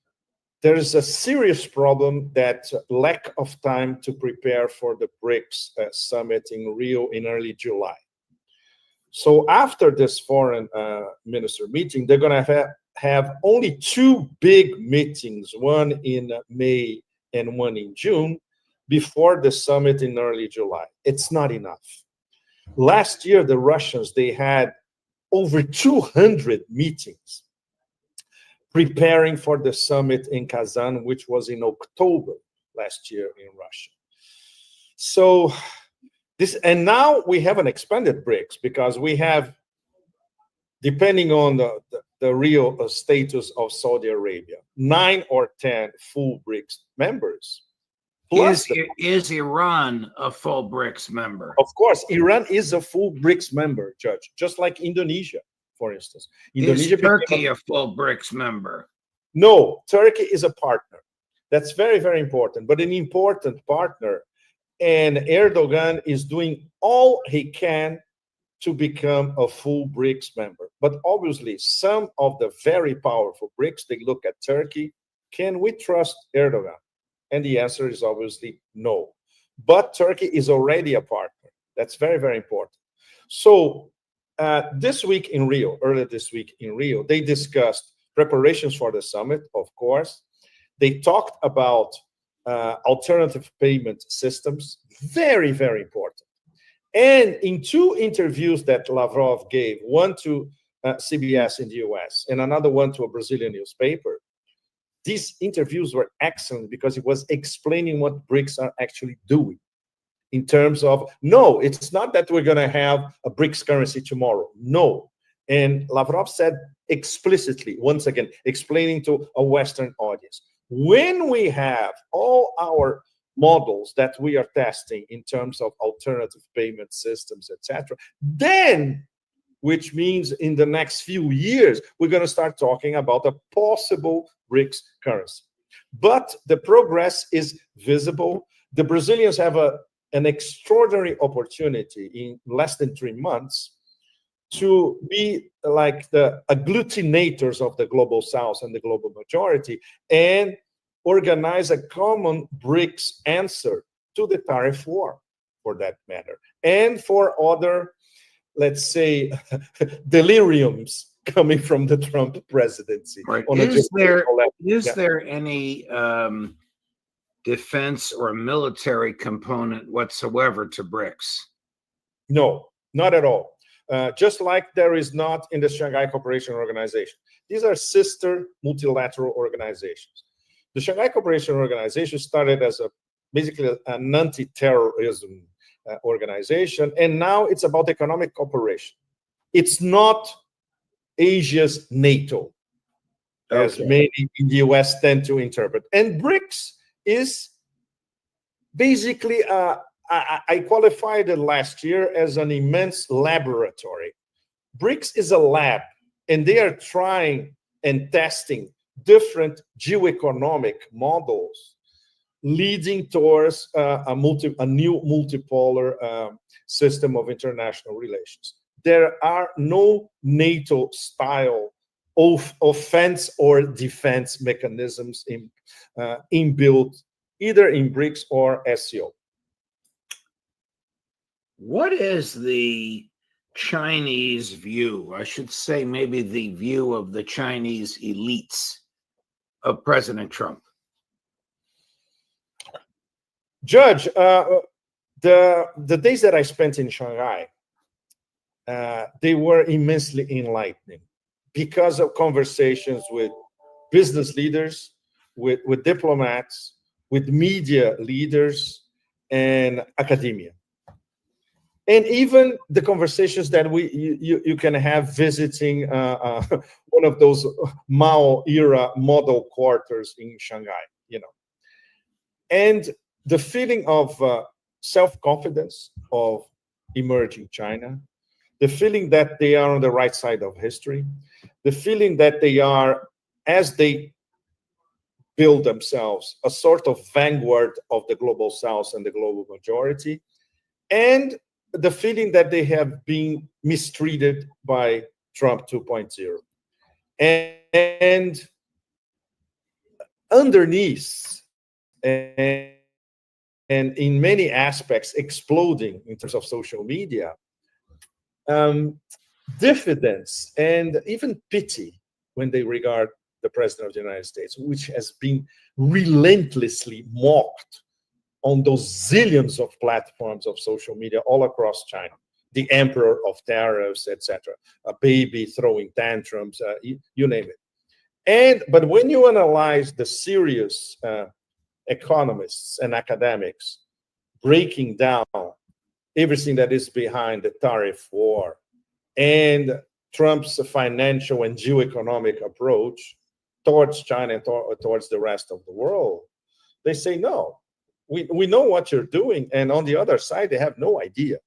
There is a serious problem that lack of time to prepare for the BRICS summit in Rio in early July. So after this foreign minister meeting, they're going to have only two big meetings, one in May and one in June, before the summit in early July. It's not enough. Last year, the Russians, they had over 200 meetings preparing for the summit in Kazan, which was in October last year in Russia. So this, and now we have an expanded BRICS because we have, depending on the real status of Saudi Arabia, 9 or 10 full BRICS members. Plus is Iran a full BRICS member? Of course, Iran is a full BRICS member, Judge, just like Indonesia, for instance. Indonesia is Turkey a full BRICS member? No, Turkey is a partner. That's very, very important, but an important partner. And Erdogan is doing all he can to become a full BRICS member. But obviously, some of the very powerful BRICS, they look at Turkey. Can we trust Erdogan? And the answer is obviously no. But Turkey is already a partner. That's very, very important. So this week in Rio, earlier this week in Rio, they discussed preparations for the summit, of course. They talked about alternative payment systems, very, very important. And in 2 interviews that Lavrov gave, one to CBS in the US and another one to a Brazilian newspaper, these interviews were excellent because it was explaining what BRICS are actually doing in terms of, no, it's not that we're going to have a BRICS currency tomorrow. No. And Lavrov said explicitly, once again, explaining to a Western audience, when we have all our models that we are testing in terms of alternative payment systems, etc., then, which means in the next few years, we're going to start talking about a possible BRICS currency. But the progress is visible. The Brazilians have an extraordinary opportunity in less than 3 months to be like the agglutinators of the global South and the global majority and organize a common BRICS answer to the tariff war, for that matter, and for other, let's say, deliriums coming from the Trump presidency. Right. On Is yeah. there any defense or military component whatsoever to BRICS? No, not at all. Just like there is not in the Shanghai Cooperation Organization. These are sister multilateral organizations. The Shanghai Cooperation Organization started as basically an anti-terrorism organization, and now it's about economic cooperation. It's not Asia's NATO, as many in the US tend to interpret. And BRICS is basically, I qualified it last year as an immense laboratory. BRICS is a lab, and they are trying and testing different geoeconomic models leading towards a new multipolar system of international relations. There are no NATO-style offense or defense mechanisms inbuilt either in BRICS or SCO. What is the Chinese view? I should say maybe the view of the Chinese elites of President Trump? Judge, the days that I spent in Shanghai, they were immensely enlightening because of conversations with business leaders, with diplomats, with media leaders, and academia. And even the conversations that you can have visiting one of those Mao era model quarters in Shanghai, you know. And the feeling of self-confidence of emerging China, the feeling that they are on the right side of history, the feeling that they are, as they build themselves, a sort of vanguard of the global South and the global majority, and the feeling that they have been mistreated by Trump 2.0. And underneath, and in many aspects exploding in terms of social media, diffidence and even pity when they regard the President of the United States, which has been relentlessly mocked on those zillions of platforms of social media all across China. The emperor of tariffs, etc. A baby throwing tantrums, you name it. But when you analyze the serious economists and academics breaking down everything that is behind the tariff war and Trump's financial and geoeconomic approach towards China and towards the rest of the world, they say, no, we know what you're doing. And on the other side, they have no idea.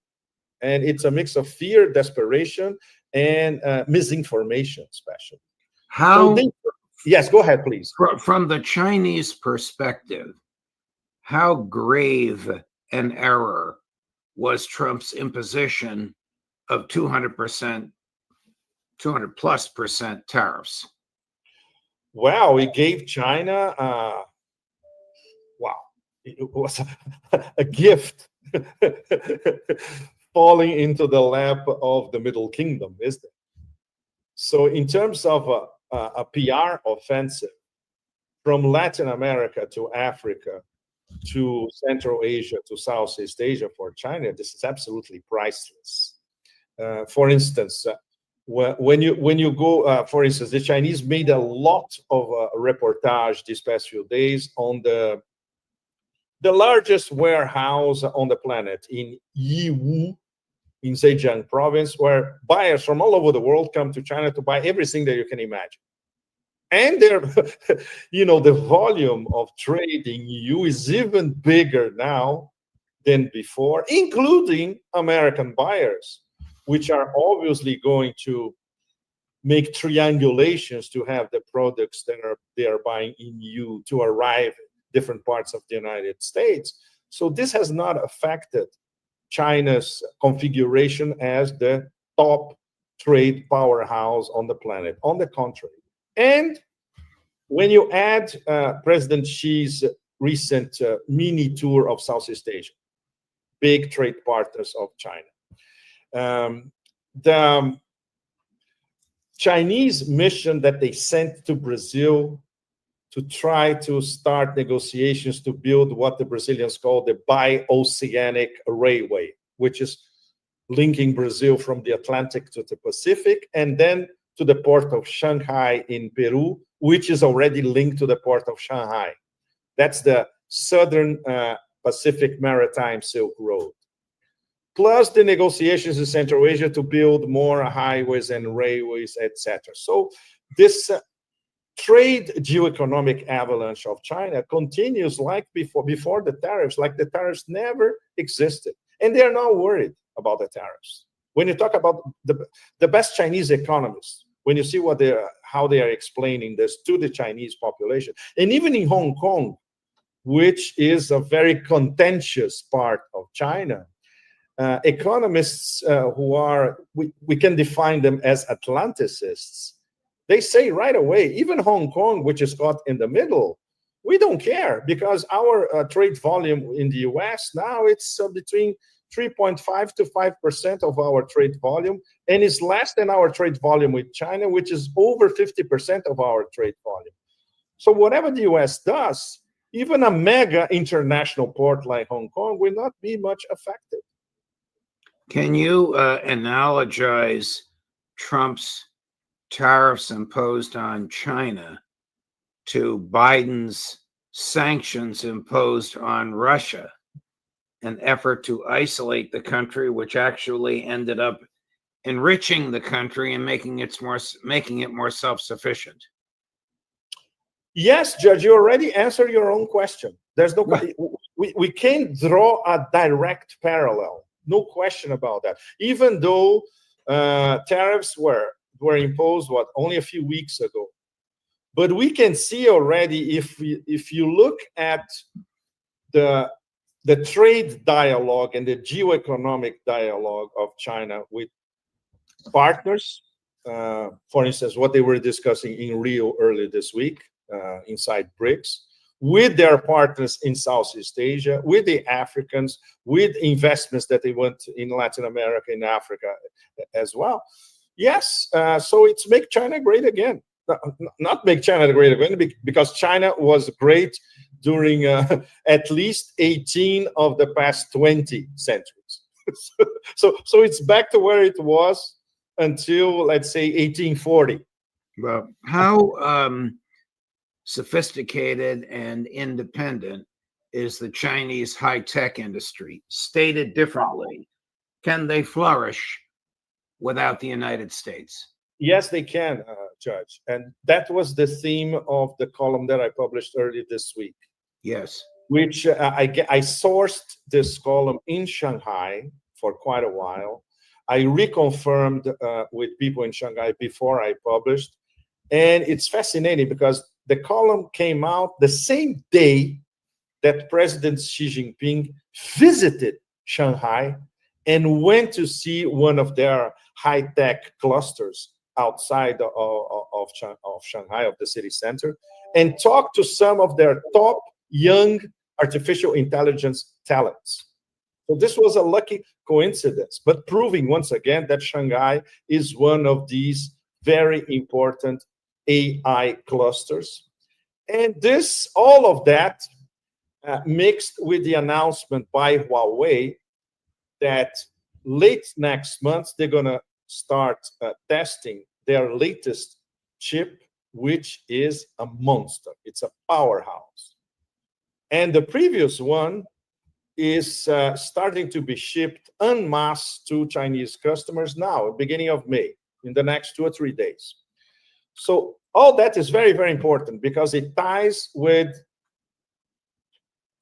And it's a mix of fear, desperation, and misinformation, especially. How? Yes, go ahead, please. From the Chinese perspective, how grave an error was Trump's imposition of 200%, 200+% tariffs? Wow, he gave China, wow, it was a gift falling into the lap of the Middle Kingdom, isn't it? So in terms of a PR offensive from Latin America to Africa to Central Asia to Southeast Asia for China, this is absolutely priceless. For instance, when you go, for instance, the Chinese made a lot of reportage these past few days on the largest warehouse on the planet in Yiwu, in Zhejiang province, where buyers from all over the world come to China to buy everything that you can imagine. And they're, the volume of trade in EU is even bigger now than before, including American buyers, which are obviously going to make triangulations to have the products that they are buying in EU to arrive in different parts of the United States. So this has not affected China's configuration as the top trade powerhouse on the planet. On the contrary. And when you add President Xi's recent mini tour of Southeast Asia, big trade partners of China, the Chinese mission that they sent to Brazil to try to start negotiations to build what the Brazilians call the bi-oceanic railway, which is linking Brazil from the Atlantic to the Pacific, and then to the port of Shanghai in Peru, which is already linked to the port of Shanghai. That's the Southern Pacific Maritime Silk Road. Plus the negotiations in Central Asia to build more highways and railways, etc. So this trade geoeconomic avalanche of China continues like before the tariffs, like the tariffs never existed. And they're not worried about the tariffs. When you talk about the best Chinese economists, when you see how they are explaining this to the Chinese population, and even in Hong Kong, which is a very contentious part of China, economists who are, we can define them as Atlanticists, they say right away, even Hong Kong, which is caught in the middle, we don't care because our trade volume in the US now, it's between 3.5 to 5% of our trade volume, and it's less than our trade volume with China, which is over 50% of our trade volume. So whatever the US does, even a mega international port like Hong Kong will not be much affected. Can you analogize Trump's tariffs imposed on China to Biden's sanctions imposed on Russia, an effort to isolate the country, which actually ended up enriching the country and making it more self-sufficient? Yes, Judge, you already answered your own question. There's no we can't draw a direct parallel. No question about that. Even though tariffs were imposed only a few weeks ago, but we can see already if you look at the trade dialogue and the geoeconomic dialogue of China with partners, for instance, what they were discussing in Rio earlier this week inside BRICS, with their partners in Southeast Asia, with the Africans, with investments that they want in Latin America, in Africa as well. Yes, so it's make China great again. Not make China great again, because China was great during at least 18 of the past 20 centuries. So it's back to where it was until, let's say, 1840. Well, how sophisticated and independent is the Chinese high-tech industry? Stated differently, can they flourish without the United States? Yes, they can, Judge. And that was the theme of the column that I published earlier this week. Yes. Which I sourced this column in Shanghai for quite a while. I reconfirmed with people in Shanghai before I published. And it's fascinating because the column came out the same day that President Xi Jinping visited Shanghai and went to see one of their high-tech clusters outside of Shanghai, of the city center, and talked to some of their top young artificial intelligence talents. So this was a lucky coincidence, but proving once again that Shanghai is one of these very important AI clusters. And this, all of that, mixed with the announcement by Huawei that late next month, they're going to start testing their latest chip, which is a monster. It's a powerhouse. And the previous one is starting to be shipped en masse to Chinese customers now, beginning of May, in the next 2 or 3 days. So all that is very, very important because it ties with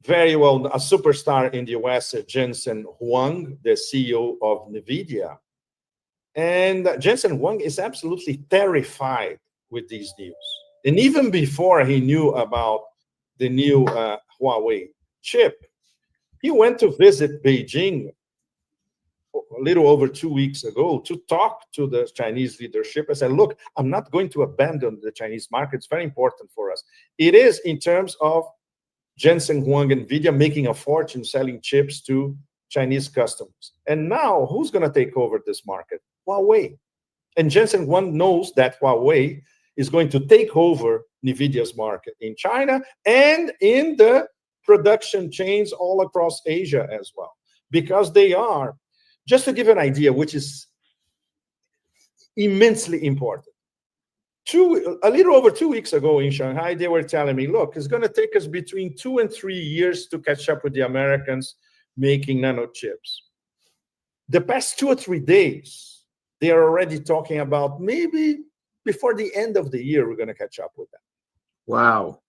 very well a superstar in the US, Jensen Huang, the CEO of NVIDIA. And Jensen Huang is absolutely terrified with these news. And even before he knew about the new Huawei chip, he went to visit Beijing a little over 2 weeks ago to talk to the Chinese leadership and said, look, I'm not going to abandon the Chinese market. It's very important for us. It is in terms of Jensen Huang and NVIDIA making a fortune selling chips to Chinese customers. And now who's going to take over this market? Huawei. And Jensen Huang knows that Huawei is going to take over NVIDIA's market in China and in the production chains all across Asia as well. Because they are, just to give an idea, which is immensely important. A little over 2 weeks ago in Shanghai, they were telling me, look, it's going to take us between 2 and 3 years to catch up with the Americans making nano chips. The past 2 or 3 days, they are already talking about maybe before the end of the year, we're going to catch up with them. Wow.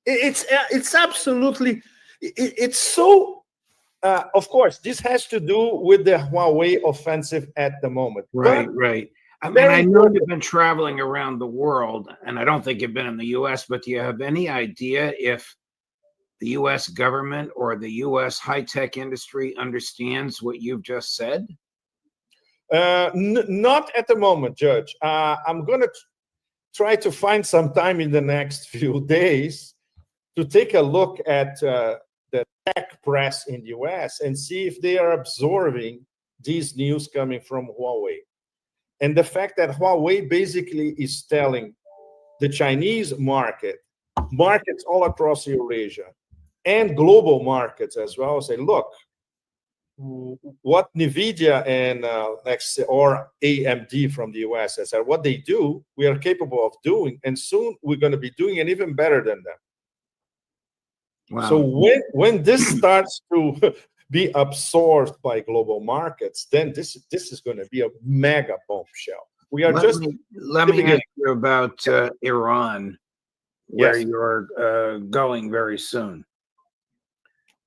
It's absolutely, it's so, of course, this has to do with the Huawei offensive at the moment. Right, right. I mean, I know you've been traveling around the world, and I don't think you've been in the U.S., but do you have any idea if the U.S. government or the U.S. high-tech industry understands what you've just said? Not at the moment, Judge. I'm going to try to find some time in the next few days to take a look at the tech press in the U.S. and see if they are absorbing these news coming from Huawei. And the fact that Huawei basically is telling the Chinese markets all across Eurasia and global markets as well, say, look, what NVIDIA and or AMD from the US has said, what they do, we are capable of doing, and soon we're going to be doing it even better than them. Wow. So when this starts to be absorbed by global markets, then this is going to be a mega bombshell. We are let me ask you about Iran, where Yes. you're going very soon.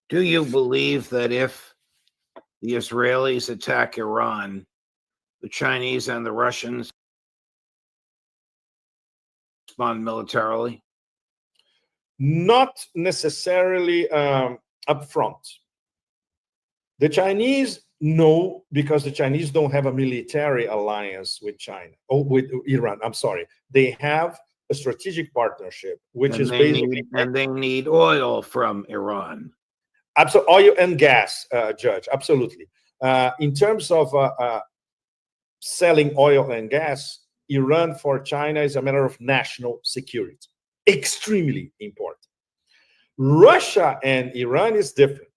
Do you believe that if the Israelis attack Iran, the Chinese and the Russians respond militarily? Not necessarily up front. The Chinese know, because the Chinese don't have a military alliance with China, or with Iran, I'm sorry. They have a strategic partnership, which is basically... And they need oil from Iran. Absolutely, oil and gas, Judge, absolutely. In terms of selling oil and gas, Iran for China is a matter of national security. Extremely important. Russia and Iran is different.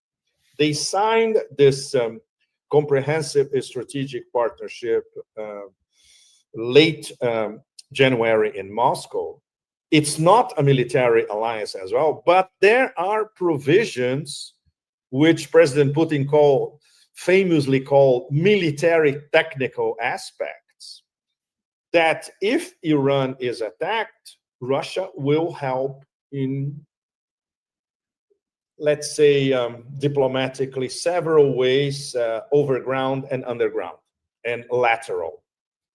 They signed this comprehensive strategic partnership late January in Moscow. It's not a military alliance as well, but there are provisions which President Putin famously called military technical aspects, that if Iran is attacked, Russia will help in, let's say, diplomatically, several ways, overground and underground and lateral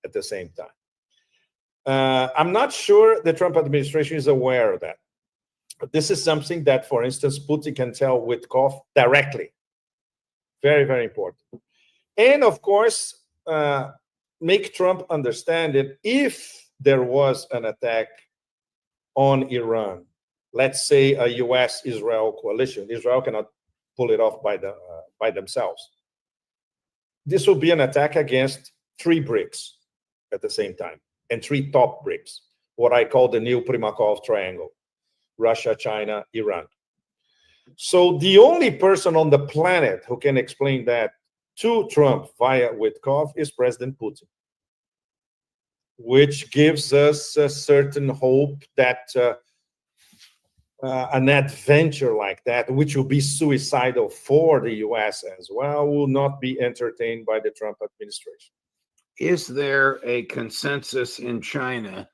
at the same time. I'm not sure the Trump administration is aware of that. But this is something that, for instance, Putin can tell Witkoff directly. Very, very important. And of course, make Trump understand that if there was an attack on Iran, let's say a US-Israel coalition, Israel cannot pull it off by themselves. This will be an attack against 3 BRICS at the same time, and 3 top BRICS, what I call the new Primakov triangle: Russia, China, Iran. So the only person on the planet who can explain that to Trump via Witkoff is President Putin, which gives us a certain hope that an adventure like that, which will be suicidal for the US as well, will not be entertained by the Trump administration. Is there a consensus in China,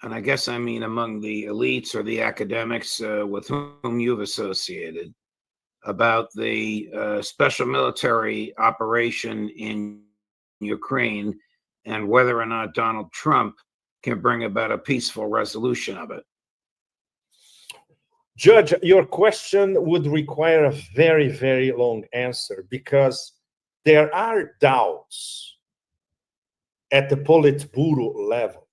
and I guess I mean among the elites or the academics with whom you've associated, about the special military operation in Ukraine and whether or not Donald Trump can bring about a peaceful resolution of it? Judge, your question would require a very, very long answer, because there are doubts at the Politburo level.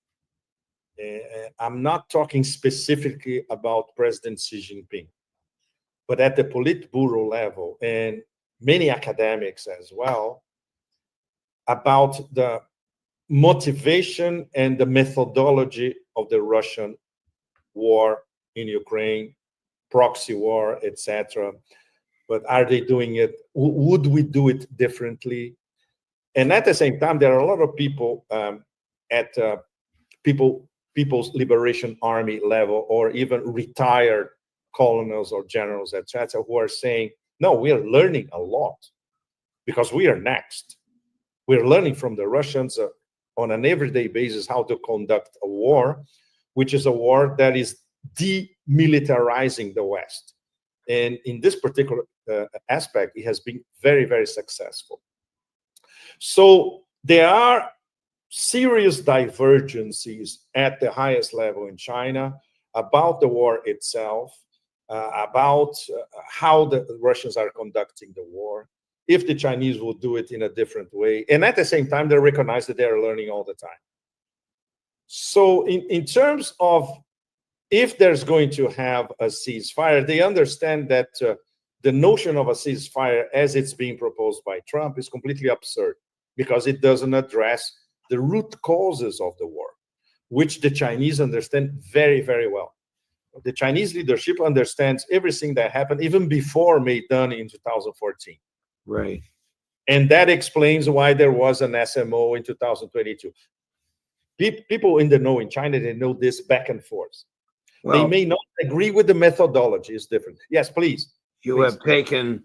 I'm not talking specifically about President Xi Jinping, but at the Politburo level, and many academics as well, about the motivation and the methodology of the Russian war in Ukraine, proxy war, etc. But are they doing it? Would we do it differently? And at the same time, there are a lot of people at People's Liberation Army level, or even retired colonels or generals, etc., who are saying, no, we are learning a lot because we are next. We're learning from the Russians on an everyday basis how to conduct a war, which is a war that is demilitarizing the West. And in this particular aspect, it has been very, very successful. So there are serious divergences at the highest level in China about the war itself, about how the Russians are conducting the war, if the Chinese will do it in a different way. And at the same time, they recognize that they're learning all the time. So in terms of if there's going to have a ceasefire, they understand that the notion of a ceasefire as it's being proposed by Trump is completely absurd, because it doesn't address the root causes of the war, which the Chinese understand very, very well. The Chinese leadership understands everything that happened even before Maidan in 2014. Right. And that explains why there was an SMO in 2022. People in the know in China, they know this back and forth. Well, they may not agree with the methodology, it's different. Yes, please. You have taken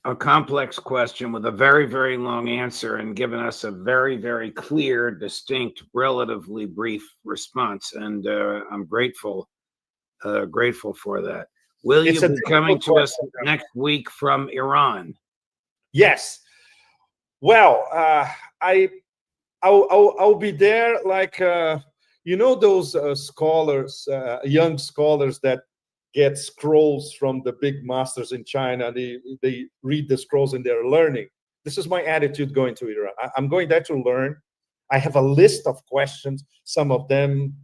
a complex question with a very, very long answer and given us a very, very clear, distinct, relatively brief response. And I'm grateful for that. Will you be coming to us next week from Iran? Yes. Well, I'll be there, like, you know, those scholars, young scholars that get scrolls from the big masters in China. They read the scrolls and they're learning. This is my attitude going to Iran. I'm going there to learn. I have a list of questions. Some of them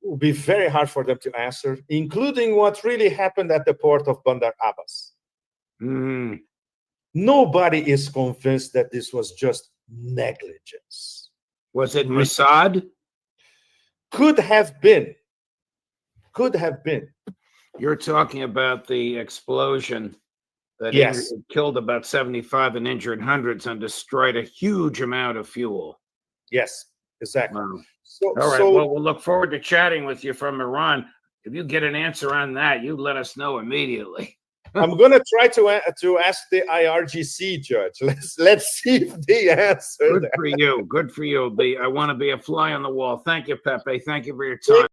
will be very hard for them to answer, including what really happened at the port of Bandar Abbas. Nobody is convinced that this was just negligence. Was it Mossad? Could have been. Could have been. You're talking about the explosion that Yes. killed about 75 and injured hundreds and destroyed a huge amount of fuel. Yes, exactly. Wow. So, All right. so Well, we'll look forward to chatting with you from Iran. If you get an answer on that, you let us know immediately. I'm gonna try to ask the IRGC judge. Let's see if they answer. Good that. for you. Good for you. I want to be a fly on the wall. Thank you, Pepe. Thank you for your time.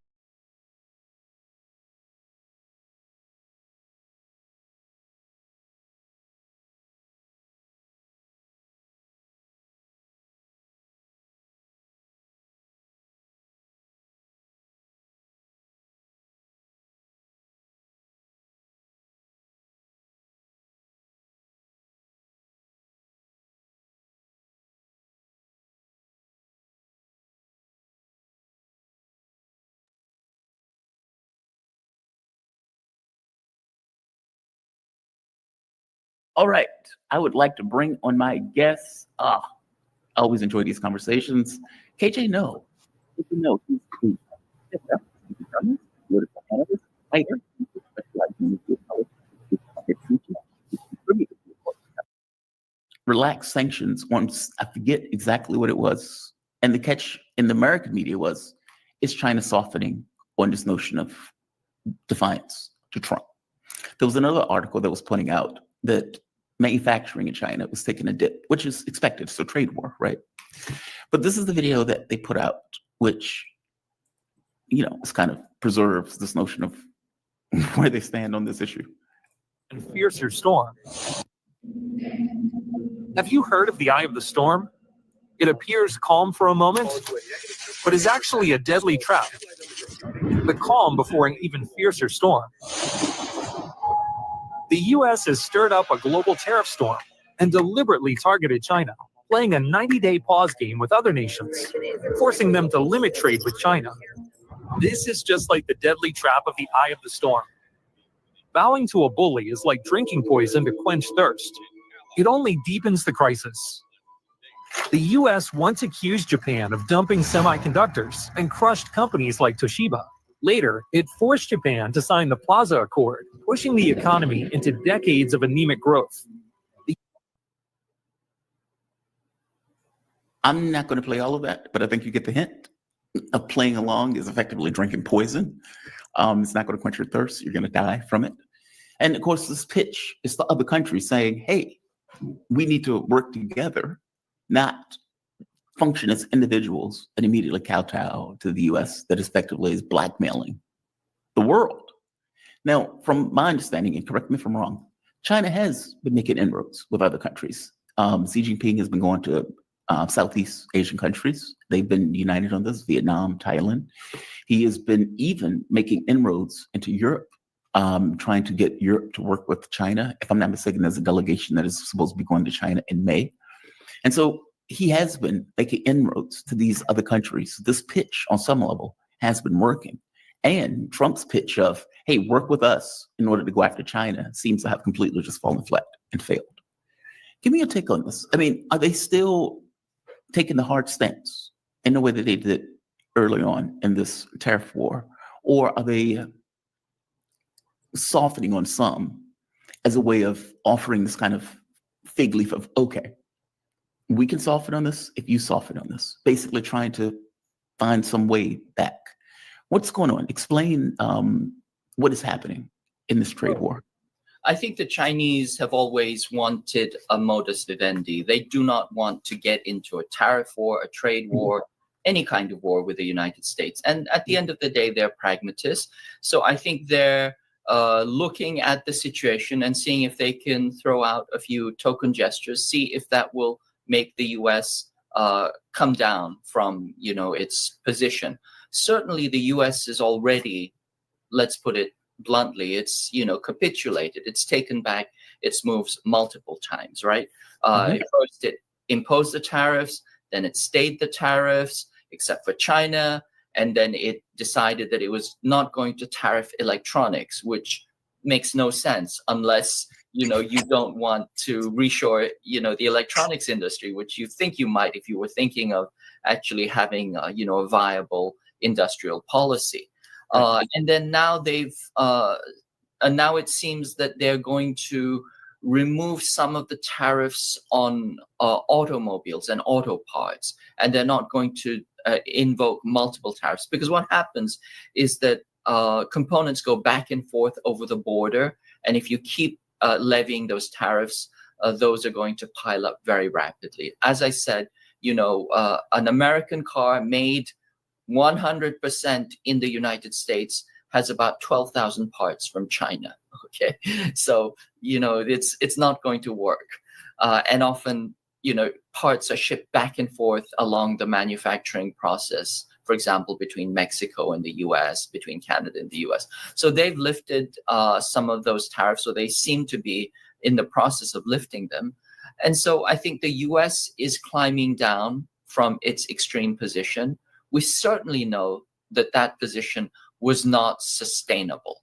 All right. I would like to bring on my guests. I always enjoy these conversations. KJ No. No, he's relaxed sanctions once I forget exactly what it was. And the catch in the American media was, is China softening on this notion of defiance to Trump? There was another article that was pointing out that manufacturing in China was taking a dip, which is expected. So trade war, right? But this is the video that they put out, which, you know, this kind of preserves this notion of where they stand on this issue. And fiercer storm. Have you heard of the eye of the storm? It appears calm for a moment, but is actually a deadly trap. The calm before an even fiercer storm. The U.S. has stirred up a global tariff storm and deliberately targeted China, playing a 90-day pause game with other nations, forcing them to limit trade with China. This is just like the deadly trap of the eye of the storm. Bowing to a bully is like drinking poison to quench thirst. It only deepens the crisis. The U.S. once accused Japan of dumping semiconductors and crushed companies like Toshiba. Later, it forced Japan to sign the Plaza Accord, pushing the economy into decades of anemic growth. I'm not going to play all of that, but I think you get the hint. Of playing along is effectively drinking poison. It's not going to quench your thirst. You're going to die from it. And of course, this pitch is the other countries saying, hey, we need to work together, not function as individuals and immediately kowtow to the US that effectively is blackmailing the world. Now, from my understanding, and correct me if I'm wrong, China has been making inroads with other countries. Xi Jinping has been going to Southeast Asian countries. They've been united on this, Vietnam, Thailand. He has been even making inroads into Europe, trying to get Europe to work with China. If I'm not mistaken, there's a delegation that is supposed to be going to China in May. And so he has been making inroads to these other countries. This pitch on some level has been working. And Trump's pitch of, hey, work with us in order to go after China seems to have completely just fallen flat and failed. Give me your take on this. I mean, are they still taking the hard stance in the way that they did early on in this tariff war? Or are they softening on some as a way of offering this kind of fig leaf of, okay, we can soften on this if you soften on this, basically trying to find some way back. What's going on? Explain what is happening in this trade war. I think the Chinese have always wanted a modus vivendi. They do not want to get into a tariff war, a trade war, any kind of war with the United States. And at the end of the day, they're pragmatists. So I think they're looking at the situation and seeing if they can throw out a few token gestures, see if that will make the U.S. Come down from, you know, its position. Certainly, the U.S. is already, let's put it bluntly, it's, you know, capitulated. It's taken back its moves multiple times, right? First, it imposed the tariffs, then it stayed the tariffs, except for China, and then it decided that it was not going to tariff electronics, which makes no sense unless, you know, you don't want to reshore, you know, the electronics industry, which you think you might if you were thinking of actually having, you know, a viable industrial policy. And then now they've now it seems that they're going to remove some of the tariffs on automobiles and auto parts, and they're not going to invoke multiple tariffs, because what happens is that components go back and forth over the border, and if you keep levying those tariffs, those are going to pile up very rapidly. As I said, an American car made 100% in the United States has about 12,000 parts from China. Okay, so it's not going to work, and often parts are shipped back and forth along the manufacturing process. For example, between Mexico and the U.S., between Canada and the U.S. So they've lifted some of those tariffs, so they seem to be in the process of lifting them. And so I think the U.S. is climbing down from its extreme position. We certainly know that that position was not sustainable.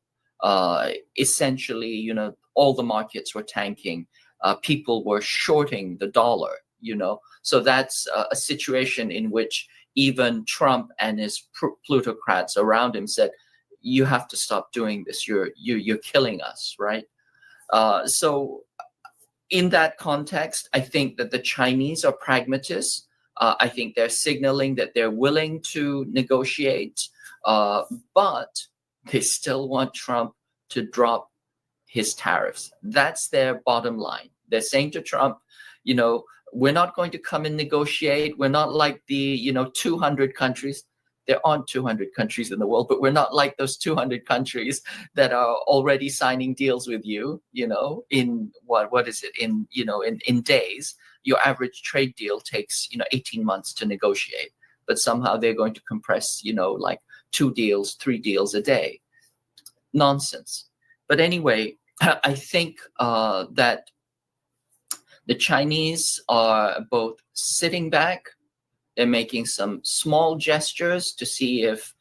Essentially, all the markets were tanking. People were shorting the dollar, So that's a situation in which even Trump and his plutocrats around him said, you have to stop doing this. You're killing us, right? So in that context, I think that the Chinese are pragmatists. I think they're signaling that they're willing to negotiate, but they still want Trump to drop his tariffs. That's their bottom line. They're saying to Trump, we're not going to come and negotiate. We're not like the, 200 countries. There aren't 200 countries in the world, but we're not like those 200 countries that are already signing deals with you, in what is it? In days. Your average trade deal takes, 18 months to negotiate, but somehow they're going to compress, like 2 deals, 3 deals a day. Nonsense. But anyway, I think that the Chinese are both sitting back. They're making some small gestures to see if,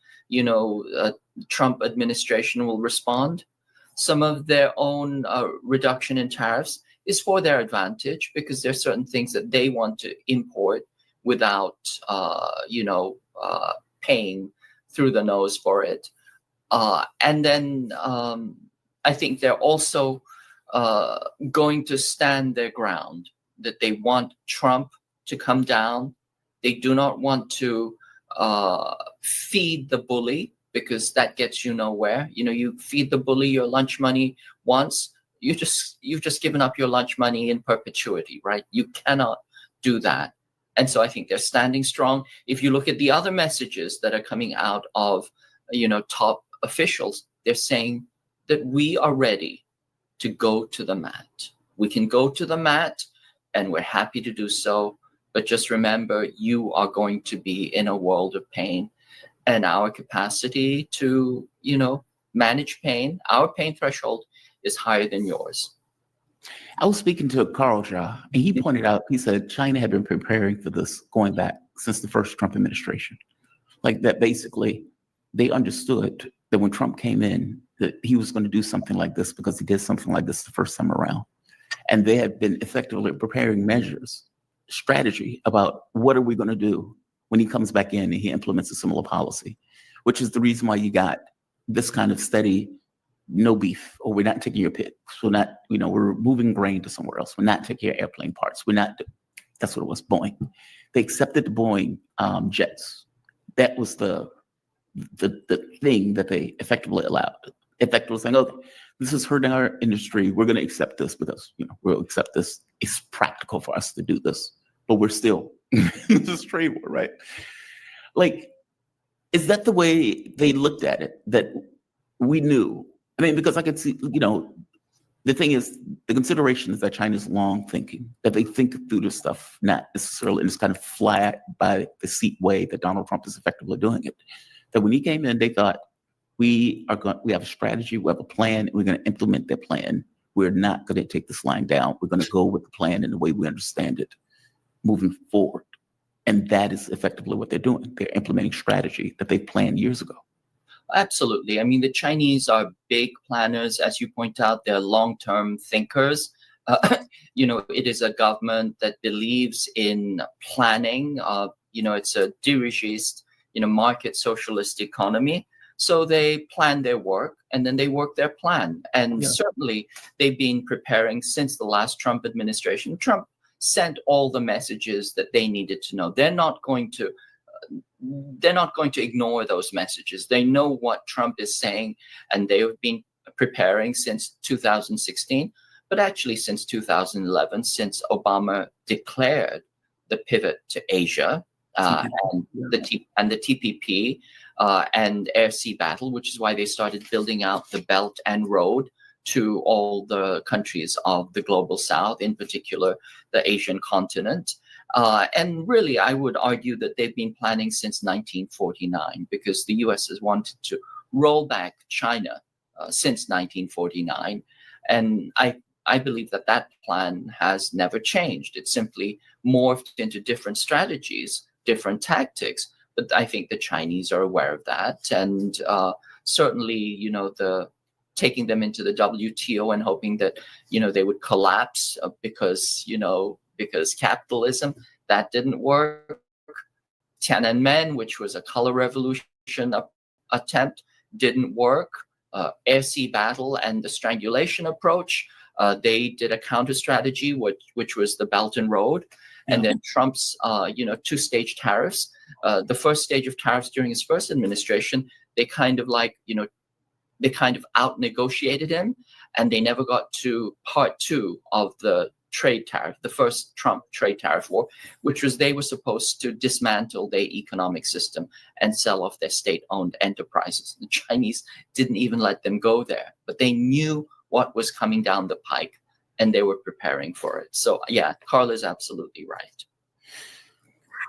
Trump administration will respond. Some of their own reduction in tariffs is for their advantage, because there are certain things that they want to import without, paying through the nose for it. And then I think they're also going to stand their ground, that they want Trump to come down. They do not want to feed the bully, because that gets you nowhere. You feed the bully your lunch money once, you've just given up your lunch money in perpetuity, right? You cannot do that. And so I think they're standing strong. If you look at the other messages that are coming out of, top officials, they're saying that we are ready to go to the mat. We can go to the mat, and we're happy to do so. But just remember, you are going to be in a world of pain, and our capacity to, manage pain, our pain threshold is higher than yours. I was speaking to Carl Jha, and he pointed out, he said China had been preparing for this going back since the first Trump administration. Like that, basically, they understood that when Trump came in, that he was going to do something like this because he did something like this the first time around. And they had been effectively preparing measures, strategy about what are we going to do when he comes back in and he implements a similar policy, which is the reason why you got this kind of steady, no beef, or we're not taking your pit. We're not, we're moving grain to somewhere else. We're not taking your airplane parts. That's what it was, Boeing. They accepted the Boeing jets. That was the thing that they effectively allowed. Effectively saying, okay, this is hurting our industry. We're going to accept this because, we'll accept this. It's practical for us to do this, but we're still in this trade war, right? Like, is that the way they looked at it? That we knew? I mean, because I could see, the thing is, the consideration is that China's long thinking, that they think through this stuff, not necessarily in this kind of flat by the seat way that Donald Trump is effectively doing it. That when he came in, they thought, we have a strategy, we have a plan, and we're going to implement that plan. We're not going to take this line down. We're going to go with the plan in the way we understand it moving forward. And that is effectively what they're doing. They're implementing strategy that they planned years ago. Absolutely. I mean, the Chinese are big planners, as you point out. They're long-term thinkers. It is a government that believes in planning. It's a dirigist, market socialist economy. So they plan their work and then they work their plan. And certainly they've been preparing since the last Trump administration. Trump sent all the messages that they needed to know. They're not going to ignore those messages. They know what Trump is saying, and they have been preparing since 2016, but actually since 2011, since Obama declared the pivot to Asia and the TPP and air-sea battle, which is why they started building out the Belt and Road to all the countries of the global South, in particular the Asian continent. And really, I would argue that they've been planning since 1949, because the US has wanted to roll back China since 1949. And I believe that that plan has never changed. It simply morphed into different strategies, different tactics. But I think the Chinese are aware of that. And certainly, the taking them into the WTO and hoping that, they would collapse because capitalism, that didn't work. Tiananmen, which was a color revolution attempt, didn't work. Air-sea battle and the strangulation approach, they did a counter strategy, which was the Belt and Road. And then Trump's, two-stage tariffs. The first stage of tariffs during his first administration, they kind of out-negotiated him, and they never got to part two of the trade tariff, the first Trump trade tariff war, which was they were supposed to dismantle their economic system and sell off their state-owned enterprises. The Chinese didn't even let them go there, but they knew what was coming down the pike, and they were preparing for it. So, yeah, Carl is absolutely right.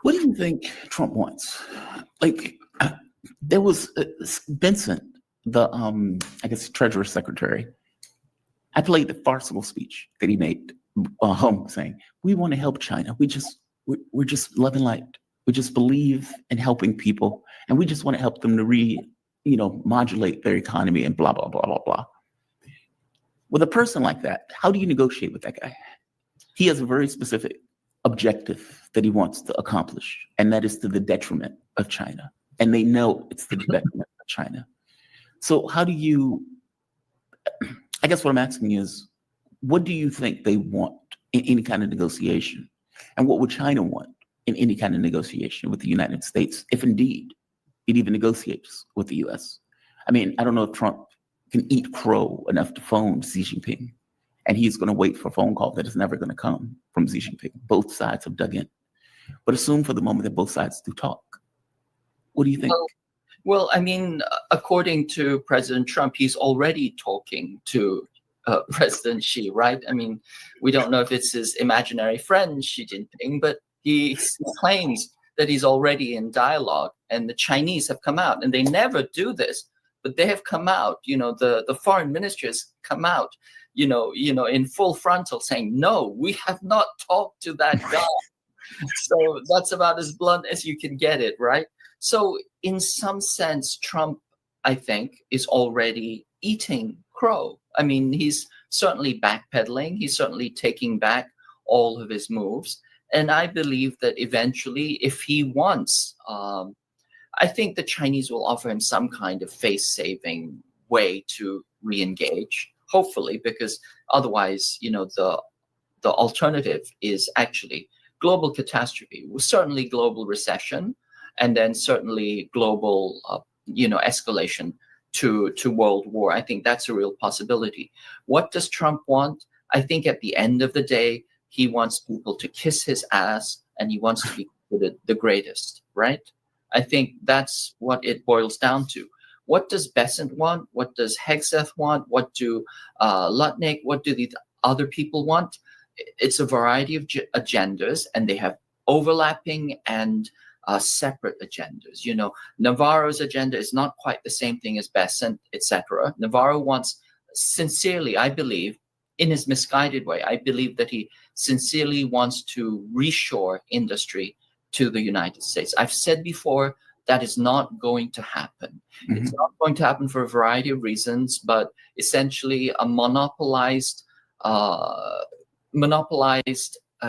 What do you think Trump wants? There was Vincent, the Treasury Secretary. I played the farcical speech that he made, saying, "We want to help China. We're just love and light. We just believe in helping people, and we just want to help them to modulate their economy and blah blah blah blah blah." With a person like that, how do you negotiate with that guy? He has a very specific objective that he wants to accomplish, and that is to the detriment of China. And they know it's to the detriment of China. So how do you, I guess what I'm asking is, what do you think they want in any kind of negotiation? And what would China want in any kind of negotiation with the United States, if indeed it even negotiates with the US? I mean, I don't know if Trump can eat crow enough to phone Xi Jinping, and he's going to wait for a phone call that is never going to come from Xi Jinping. Both sides have dug in. But assume for the moment that both sides do talk. What do you think? Well, I mean, according to President Trump, he's already talking to President Xi, right? I mean, we don't know if it's his imaginary friend, Xi Jinping, but he claims that he's already in dialogue. And the Chinese have come out, and they never do this, but they have come out, the foreign ministers come out, in full frontal saying, no, we have not talked to that guy. So that's about as blunt as you can get it, right? So in some sense, Trump, I think, is already eating crow. I mean, he's certainly backpedaling. He's certainly taking back all of his moves. And I believe that eventually, if he wants, I think the Chinese will offer him some kind of face-saving way to re-engage, hopefully, because otherwise, the alternative is actually global catastrophe, certainly global recession, and then certainly global, escalation to world war. I think that's a real possibility. What does Trump want? I think at the end of the day, he wants people to kiss his ass, and he wants to be the greatest, right? I think that's what it boils down to. What does Besant want? What does Hegseth want? What do Lutnick, what do the other people want? It's a variety of agendas, and they have overlapping and separate agendas. Navarro's agenda is not quite the same thing as Besant, etc. Navarro wants, sincerely, I believe, in his misguided way, I believe that he sincerely wants to reshore industry to the United States. I've said before, that is not going to happen. Mm-hmm. It's not going to happen for a variety of reasons, but essentially a monopolized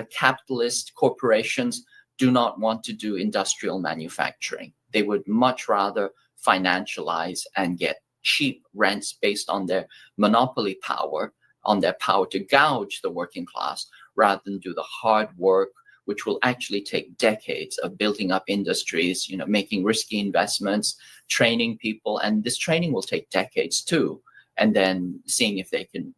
capitalist corporations do not want to do industrial manufacturing. They would much rather financialize and get cheap rents based on their monopoly power, on their power to gouge the working class, rather than do the hard work, which will actually take decades of building up industries, making risky investments, training people, and this training will take decades too, and then seeing if they can,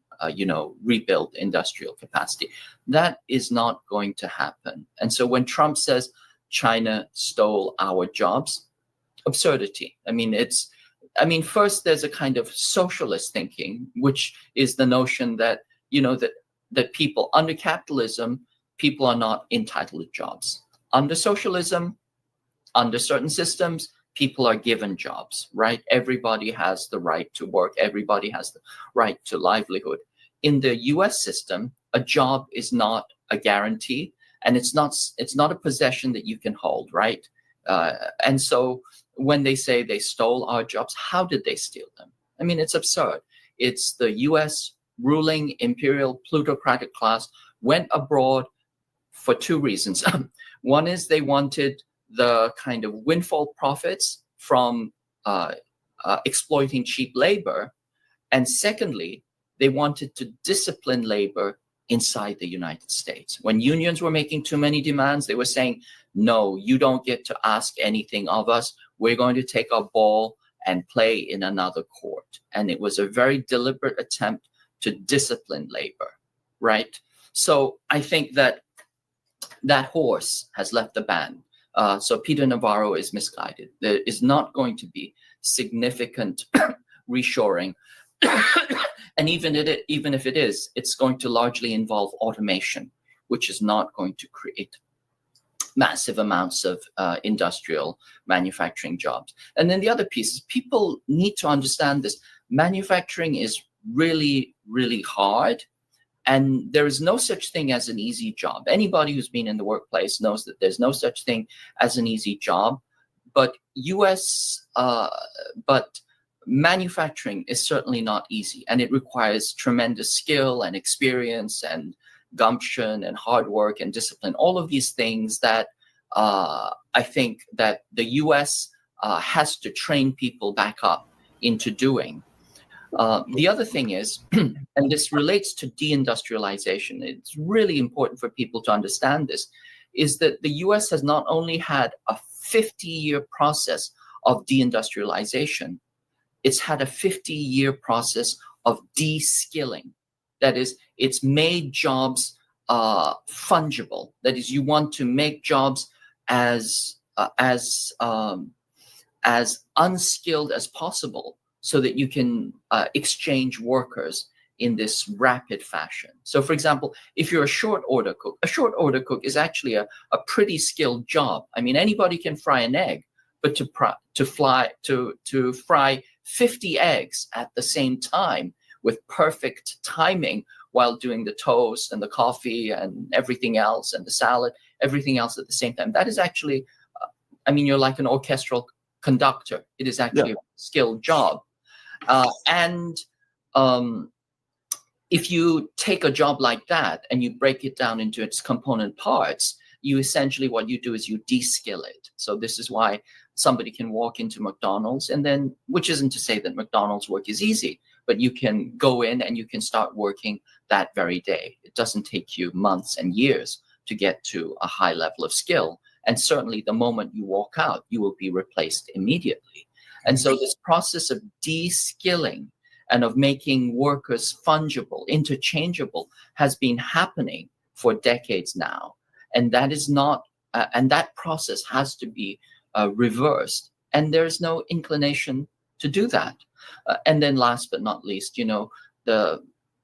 rebuild industrial capacity. That is not going to happen. And so when Trump says China stole our jobs, absurdity. First there's a kind of socialist thinking, which is the notion that, that people under capitalism, people are not entitled to jobs. Under socialism, under certain systems, people are given jobs, right? Everybody has the right to work. Everybody has the right to livelihood. In the US system, a job is not a guarantee, and it's not a possession that you can hold, right? And so when they say they stole our jobs, how did they steal them? It's absurd. It's the US ruling imperial plutocratic class went abroad for two reasons. One is they wanted the kind of windfall profits from exploiting cheap labor. And secondly, they wanted to discipline labor inside the United States. When unions were making too many demands, they were saying, no, you don't get to ask anything of us. We're going to take our ball and play in another court. And it was a very deliberate attempt to discipline labor, right? So I think that horse has left the band. So Peter Navarro is misguided. There is not going to be significant reshoring. And even if it is, it's going to largely involve automation, which is not going to create massive amounts of industrial manufacturing jobs. And then the other piece is people need to understand this. Manufacturing is really, really hard. And there is no such thing as an easy job. Anybody who's been in the workplace knows that there's no such thing as an easy job. But manufacturing is certainly not easy, and it requires tremendous skill and experience and gumption and hard work and discipline, all of these things that I think that the US has to train people back up into doing. The other thing is, and this relates to deindustrialization, it's really important for people to understand this, is that the US has not only had a 50-year process of deindustrialization, it's had a 50-year process of de-skilling. That is, it's made jobs fungible. That is, you want to make jobs as unskilled as possible so that you can exchange workers in this rapid fashion. So, for example, if you're a short order cook is actually a pretty skilled job. Anybody can fry an egg, but to fry 50 eggs at the same time with perfect timing while doing the toast and the coffee and everything else and the salad, everything else at the same time. That is actually, you're like an orchestral conductor. It is actually a skilled job. If you take a job like that and you break it down into its component parts, you essentially, what you do is you de-skill it. So this is why somebody can walk into McDonald's and then, which isn't to say that McDonald's work is easy, but you can go in and you can start working that very day. It doesn't take you months and years to get to a high level of skill. And certainly the moment you walk out, you will be replaced immediately. And so this process of de-skilling and of making workers fungible, interchangeable, has been happening for decades now. And that is not, and that process has to be reversed. And there's no inclination to do that. And then last but not least, the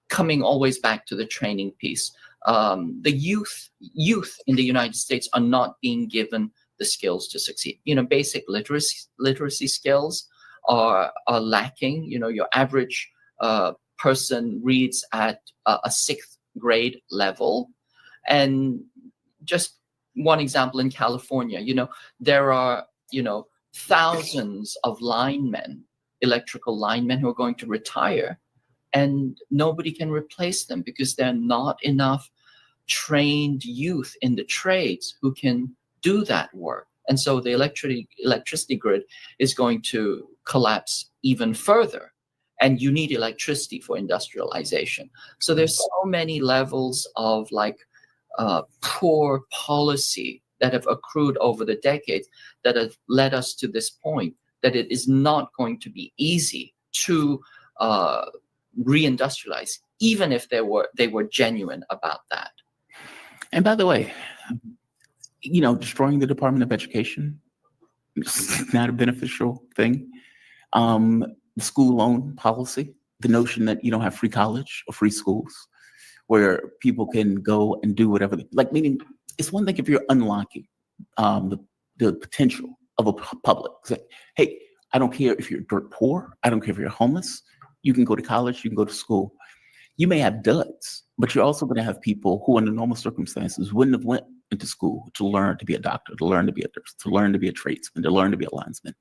coming always back to the training piece, the youth in the United States are not being given the skills to succeed. Basic literacy skills are lacking. Your average person reads at a 6th grade level. And just one example in California, there are, thousands of linemen, electrical linemen who are going to retire, and nobody can replace them because there are not enough trained youth in the trades who can do that work. And so the electricity grid is going to collapse even further. And you need electricity for industrialization. So there's so many levels of like poor policy that have accrued over the decades that have led us to this point that it is not going to be easy to reindustrialize, even if they were genuine about that. And by the way, destroying the Department of Education is not a beneficial thing. The school loan policy, the notion that you don't have free college or free schools where people can go and do whatever, meaning it's one thing if you're unlocking the potential of a public. Say, hey, I don't care if you're dirt poor. I don't care if you're homeless. You can go to college. You can go to school. You may have duds, but you're also going to have people who, under normal circumstances, wouldn't have went into school to learn to be a doctor, to learn to be a nurse, to learn to be a tradesman, to learn to be a linesman.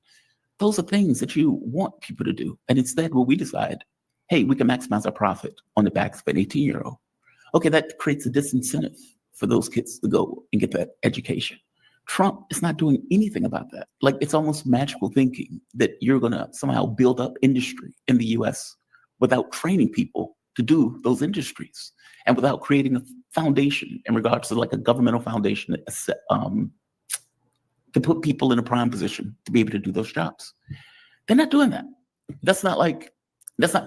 Those are things that you want people to do. And instead, what we decide, hey, we can maximize our profit on the backs of an 18-year-old. Okay, that creates a disincentive for those kids to go and get that education. Trump is not doing anything about that. It's almost magical thinking that you're going to somehow build up industry in the US without training people to do those industries and without creating a foundation in regards to a governmental foundation to put people in a prime position to be able to do those jobs. They're not doing that. That's not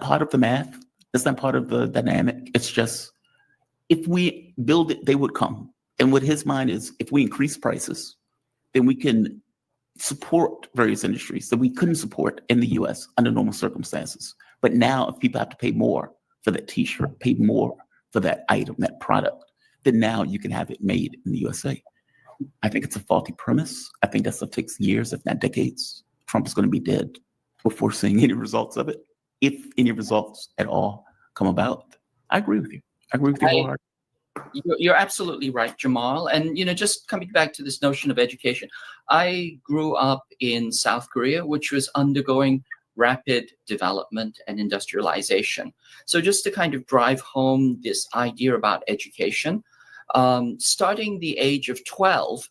part of the math. That's not part of the dynamic. It's just, if we build it, they would come. And what his mind is, if we increase prices, then we can support various industries that we couldn't support in the US under normal circumstances. But now if people have to pay more for that t-shirt, pay more for that item, that product, then now you can have it made in the USA. I think it's a faulty premise. I think that stuff takes years, if not decades. Trump is going to be dead before seeing any results of it, if any results at all come about. I agree with you. I agree with you wholeheartedly. You're absolutely right, Jamal. And, just coming back to this notion of education, I grew up in South Korea, which was undergoing rapid development and industrialization. So just to kind of drive home this idea about education, starting the age of 12,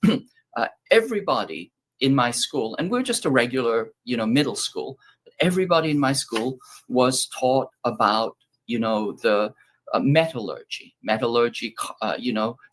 everybody in my school, and we're just a regular, middle school, but everybody in my school was taught about, the metallurgy,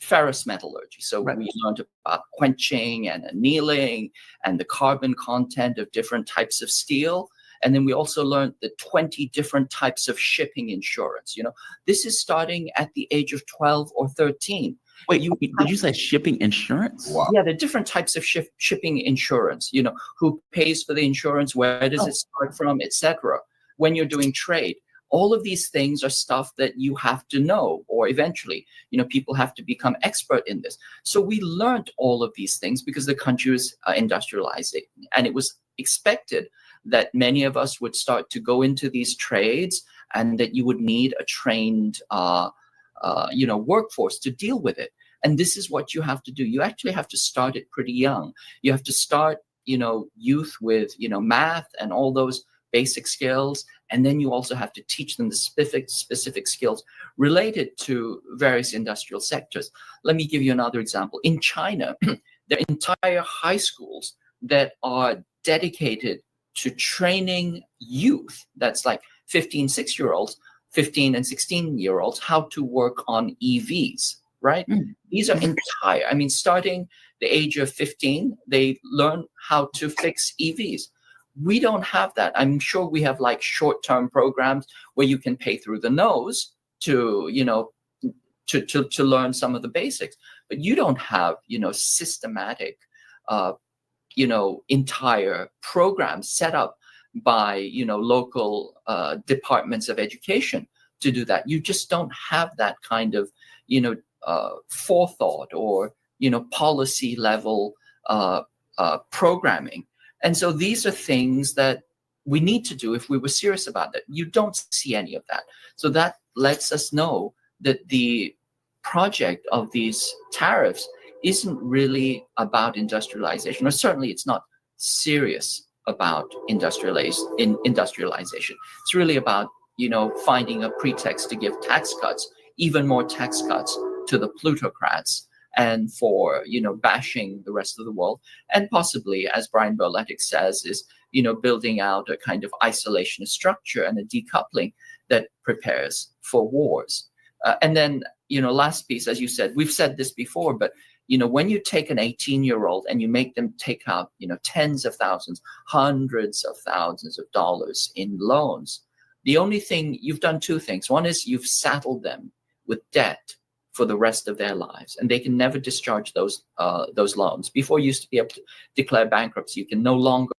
ferrous metallurgy. So we learned about quenching and annealing and the carbon content of different types of steel. And then we also learned the 20 different types of shipping insurance. This is starting at the age of 12 or 13. Wait, did you say shipping insurance? Wow. Yeah, the different types of shipping insurance, who pays for the insurance, where does it start from, etc. When you're doing trade. All of these things are stuff that you have to know, or eventually, people have to become expert in this. So we learned all of these things because the country was industrializing, and it was expected that many of us would start to go into these trades, and that you would need a trained, workforce to deal with it. And this is what you have to do. You actually have to start it pretty young. You have to start, youth with, math and all those basic skills. And then you also have to teach them the specific skills related to various industrial sectors. Let me give you another example. In China, there are entire high schools that are dedicated to training youth, that's like 15 and 16-year-olds, how to work on EVs, right? These are entire, starting the age of 15, they learn how to fix EVs. We don't have that. I'm sure we have short-term programs where you can pay through the nose to, to learn some of the basics, but you don't have, systematic, entire programs set up by, local departments of education to do that. You just don't have that kind of, forethought or, policy level programming. And so these are things that we need to do if we were serious about that. You don't see any of that. So that lets us know that the project of these tariffs isn't really about industrialization, or certainly it's not serious about industrialization. It's really about, finding a pretext to give tax cuts, even more tax cuts to the plutocrats and for, bashing the rest of the world. And possibly, as Brian Berletic says, is, building out a kind of isolationist structure and a decoupling that prepares for wars. And then, last piece, as you said, we've said this before, but when you take an 18-year-old and you make them take out, tens of thousands, hundreds of thousands of dollars in loans, the only thing you've done, two things. One is you've saddled them with debt for the rest of their lives, and they can never discharge those loans. Before, you used to be able to declare bankruptcy. You can no longer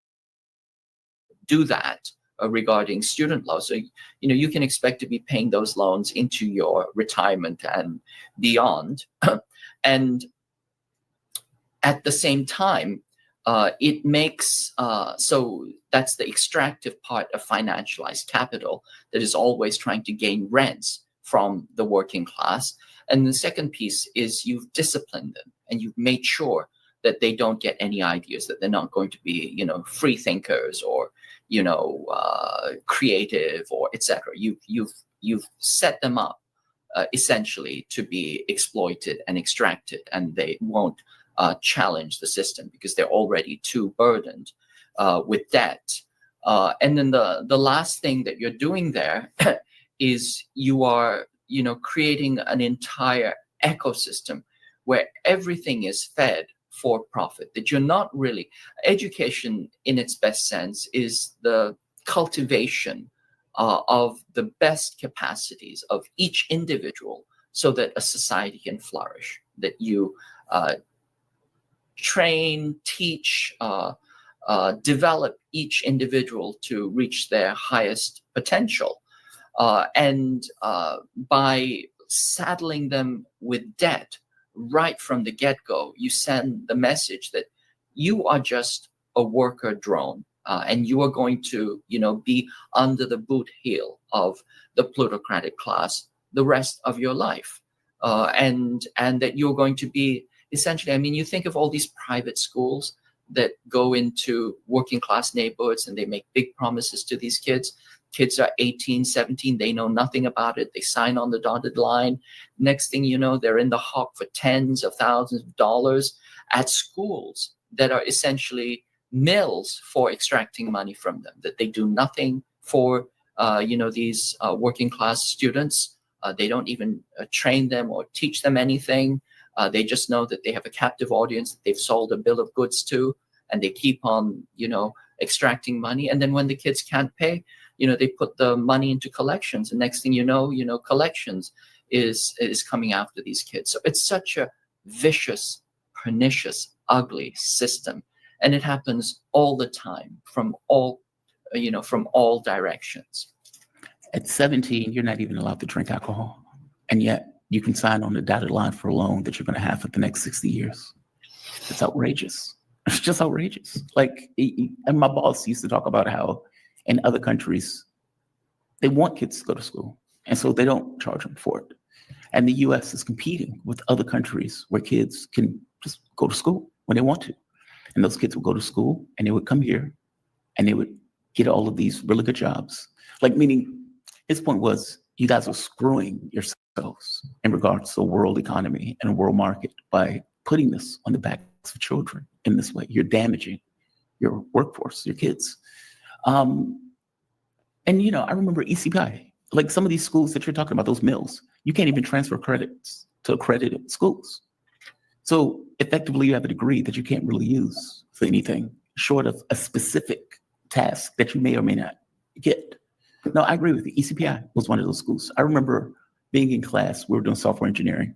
do that regarding student loans. So, you can expect to be paying those loans into your retirement and beyond. And at the same time, it makes, so that's the extractive part of financialized capital that is always trying to gain rents from the working class. And the second piece is you've disciplined them and you've made sure that they don't get any ideas, that they're not going to be, free thinkers or, creative or etc. You've set them up essentially to be exploited and extracted, and they won't challenge the system because they're already too burdened with debt. And then the last thing that you're doing there is you are, creating an entire ecosystem where everything is fed for profit, that you're not really, education in its best sense is the cultivation of the best capacities of each individual so that a society can flourish, that you train, teach, develop each individual to reach their highest potential. And by saddling them with debt right from the get-go, you send the message that you are just a worker drone, and you are going to, be under the boot heel of the plutocratic class the rest of your life, and that you're going to be essentially, you think of all these private schools that go into working class neighborhoods and they make big promises to these kids. Kids are 18, 17, they know nothing about it. They sign on the dotted line. Next thing you know, they're in the hawk for tens of thousands of dollars at schools that are essentially mills for extracting money from them, that they do nothing for, these working class students. They don't even train them or teach them anything. They just know that they have a captive audience that they've sold a bill of goods to, and they keep on, extracting money. And then when the kids can't pay, they put the money into collections. And next thing you know, collections is coming after these kids. So it's such a vicious, pernicious, ugly system. And it happens all the time from all directions. At 17, you're not even allowed to drink alcohol. And yet you can sign on the dotted line for a loan that you're going to have for the next 60 years. It's outrageous. It's just outrageous. And my boss used to talk about how in other countries, they want kids to go to school. And so they don't charge them for it. And the US is competing with other countries where kids can just go to school when they want to. And those kids would go to school and they would come here and they would get all of these really good jobs. Meaning his point was, you guys are screwing yourselves in regards to the world economy and the world market by putting this on the backs of children in this way. You're damaging your workforce, your kids. And I remember ECPI, some of these schools that you're talking about, those mills, you can't even transfer credits to accredited schools. So effectively, you have a degree that you can't really use for anything short of a specific task that you may or may not get. No, I agree with you. ECPI was one of those schools. I remember being in class, we were doing software engineering,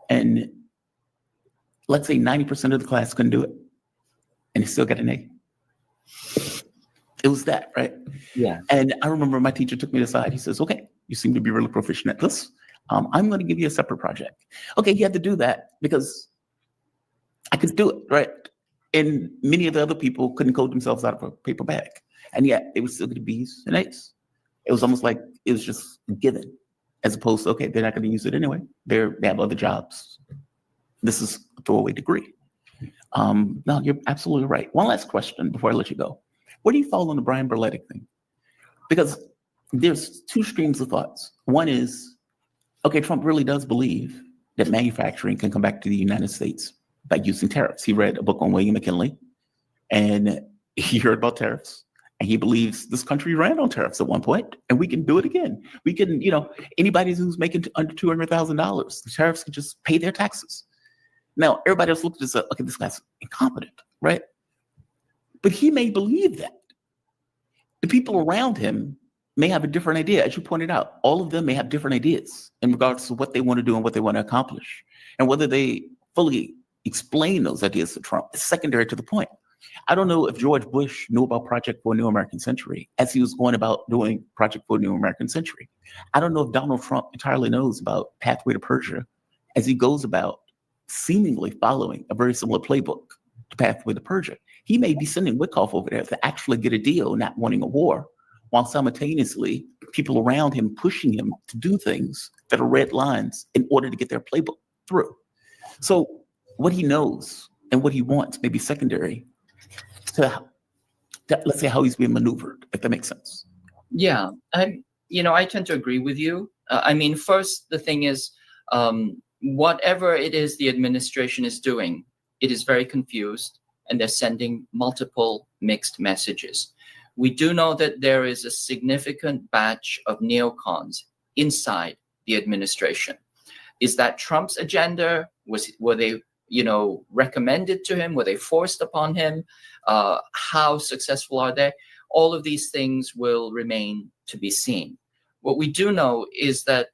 and let's say 90% of the class couldn't do it, and they still got an A. It was that, right? Yeah. And I remember my teacher took me aside. He says, okay, you seem to be really proficient at this. I'm going to give you a separate project. Okay, he had to do that because I could do it, right? And many of the other people couldn't code themselves out of a paper bag. And yet they would still get B's and A's. It was almost like it was just given, as opposed to, okay, they're not going to use it anyway. They have other jobs. This is a throwaway degree. No, you're absolutely right. One last question before I let you go. Where do you fall on the Brian Berletic thing? Because there's two streams of thoughts. One is, okay, Trump really does believe that manufacturing can come back to the United States by using tariffs. He read a book on William McKinley, and he heard about tariffs. And he believes this country ran on tariffs at one point, and we can do it again. We can, anybody who's making under $200,000, the tariffs can just pay their taxes. Now, everybody else looked at this, look at this guy's incompetent, right? But he may believe that. The people around him may have a different idea. As you pointed out, all of them may have different ideas in regards to what they want to do and what they want to accomplish. And whether they fully explain those ideas to Trump is secondary to the point. I don't know if George Bush knew about Project for a New American Century as he was going about doing Project for a New American Century. I don't know if Donald Trump entirely knows about Pathway to Persia as he goes about seemingly following a very similar playbook to Pathway to Persia. He may be sending Wickoff over there to actually get a deal, not wanting a war, while simultaneously people around him pushing him to do things that are red lines in order to get their playbook through. So what he knows and what he wants may be secondary to let's say how he's being maneuvered, if that makes sense. Yeah, I tend to agree with you. First, the thing is, whatever it is the administration is doing, it is very confused, and they're sending multiple mixed messages. We do know that there is a significant batch of neocons inside the administration. Is that Trump's agenda? Were they recommended to him? Were they forced upon him? How successful are they? All of these things will remain to be seen. What we do know is that,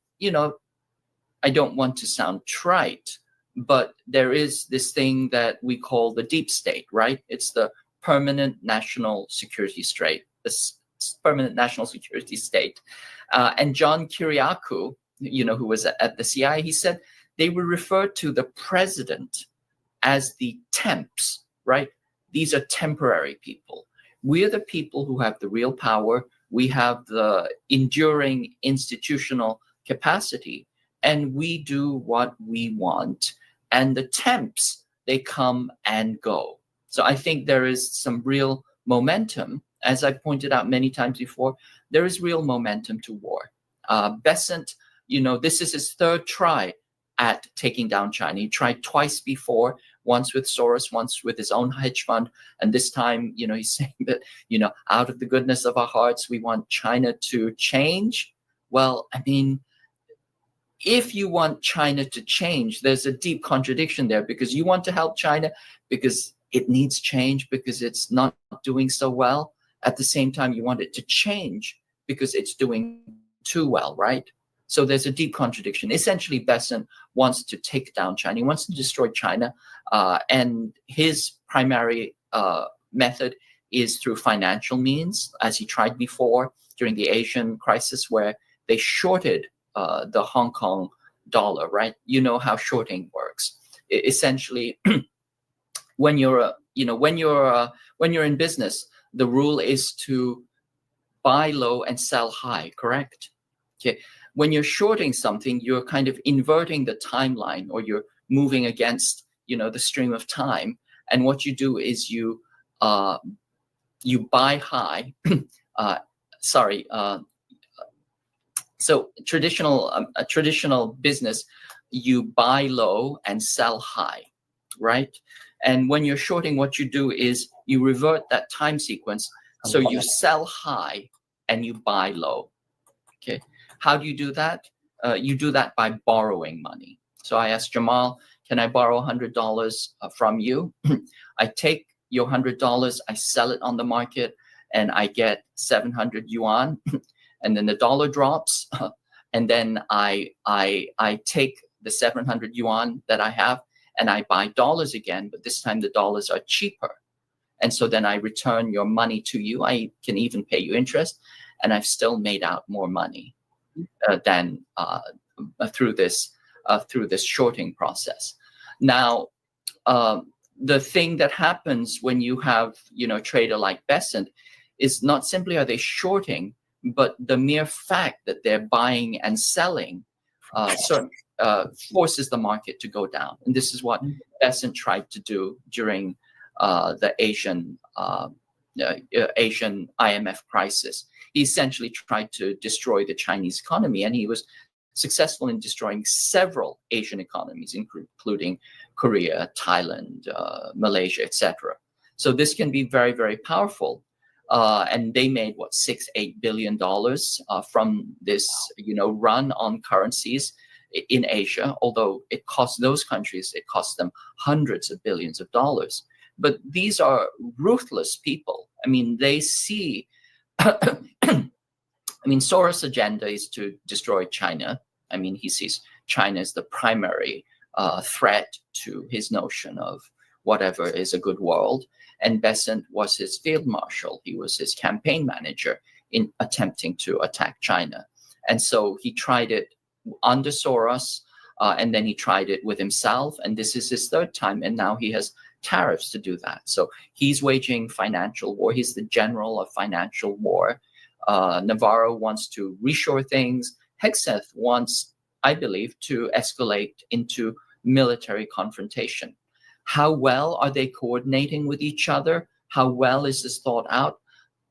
I don't want to sound trite, but there is this thing that we call the deep state, right? It's the permanent national security state, and John Kiriakou, who was at the CIA, he said they would refer to the president as the temps, right? These are temporary people. We are the people who have the real power. We have the enduring institutional capacity, and we do what we want. And the temps, they come and go. So I think there is some real momentum. As I pointed out many times before, there is real momentum to war. Bessent, this is his third try at taking down China. He tried twice before, once with Soros, once with his own hedge fund. And this time, he's saying that, out of the goodness of our hearts, we want China to change. Well, if you want China to change, there's a deep contradiction there, because you want to help China because it needs change, because it's not doing so well. At the same time, you want it to change because it's doing too well, right? So there's a deep contradiction. Essentially, Bessent wants to take down China. He wants to destroy China. And his primary method is through financial means, as he tried before during the Asian crisis, where they shorted the Hong Kong dollar, right? You know how shorting works. Essentially, when you're in business, the rule is to buy low and sell high, correct? Okay. When you're shorting something, you're kind of inverting the timeline, or you're moving against, the stream of time. And what you do is you buy high. So a traditional business, you buy low and sell high, right? And when you're shorting, what you do is you revert that time sequence. So you sell high and you buy low. Okay. How do you do that? You do that by borrowing money. So I asked Jamal, can I borrow $100 from you? I take your $100, I sell it on the market, and I get 700 yuan. And then the dollar drops, and then I take the 700 yuan that I have, and I buy dollars again, but this time the dollars are cheaper. And so then I return your money to you. I can even pay you interest, and I've still made out more money than through this shorting process. Now, the thing that happens when you have a trader like Bessent is not simply are they shorting, but the mere fact that they're buying and selling forces the market to go down. And this is what Bessent tried to do during the Asian IMF crisis. He essentially tried to destroy the Chinese economy, and he was successful in destroying several Asian economies, including Korea, Thailand, Malaysia, etc. So this can be very, very powerful. And they made what, $6-8 billion from this, run on currencies in Asia. Although it cost those countries, it cost them hundreds of billions of dollars. But these are ruthless people. I mean, they see. I mean, Soros' agenda is to destroy China. I mean, he sees China as the primary threat to his notion of whatever is a good world. And Besant was his field marshal. He was his campaign manager in attempting to attack China. And so he tried it under Soros, and then he tried it with himself. And this is his third time. And now he has tariffs to do that. So he's waging financial war. He's the general of financial war. Navarro wants to reshore things. Hegseth wants, I believe, to escalate into military confrontation. How well are they coordinating with each other? How well is this thought out?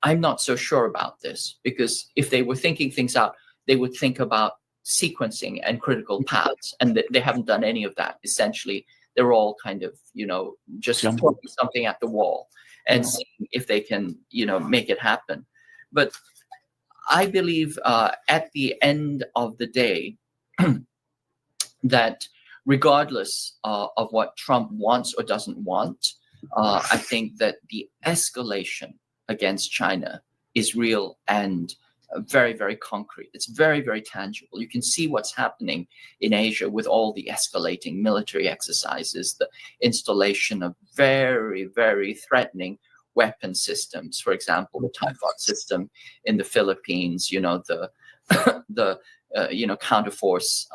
I'm not so sure about this, because if they were thinking things out, they would think about sequencing and critical paths, and they haven't done any of that. Essentially, they're all kind of, just throwing something at the wall and seeing if they can, make it happen. But I believe at the end of the day that regardless of what Trump wants or doesn't want, I think that the escalation against China is real and very, very concrete. It's very, very tangible. You can see what's happening in Asia with all the escalating military exercises, the installation of very, very threatening weapon systems. For example, the Typhoon system in the Philippines, the counterforce,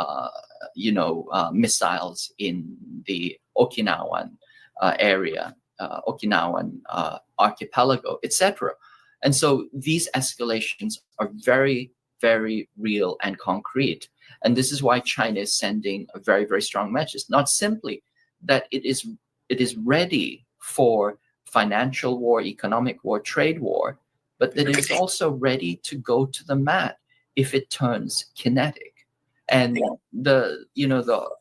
missiles in the Okinawan area, Okinawan archipelago, etc. And so these escalations are very, very real and concrete. And this is why China is sending a very, very strong message. Not simply that it is ready for financial war, economic war, trade war, but that it is also ready to go to the mat if it turns kinetic. And the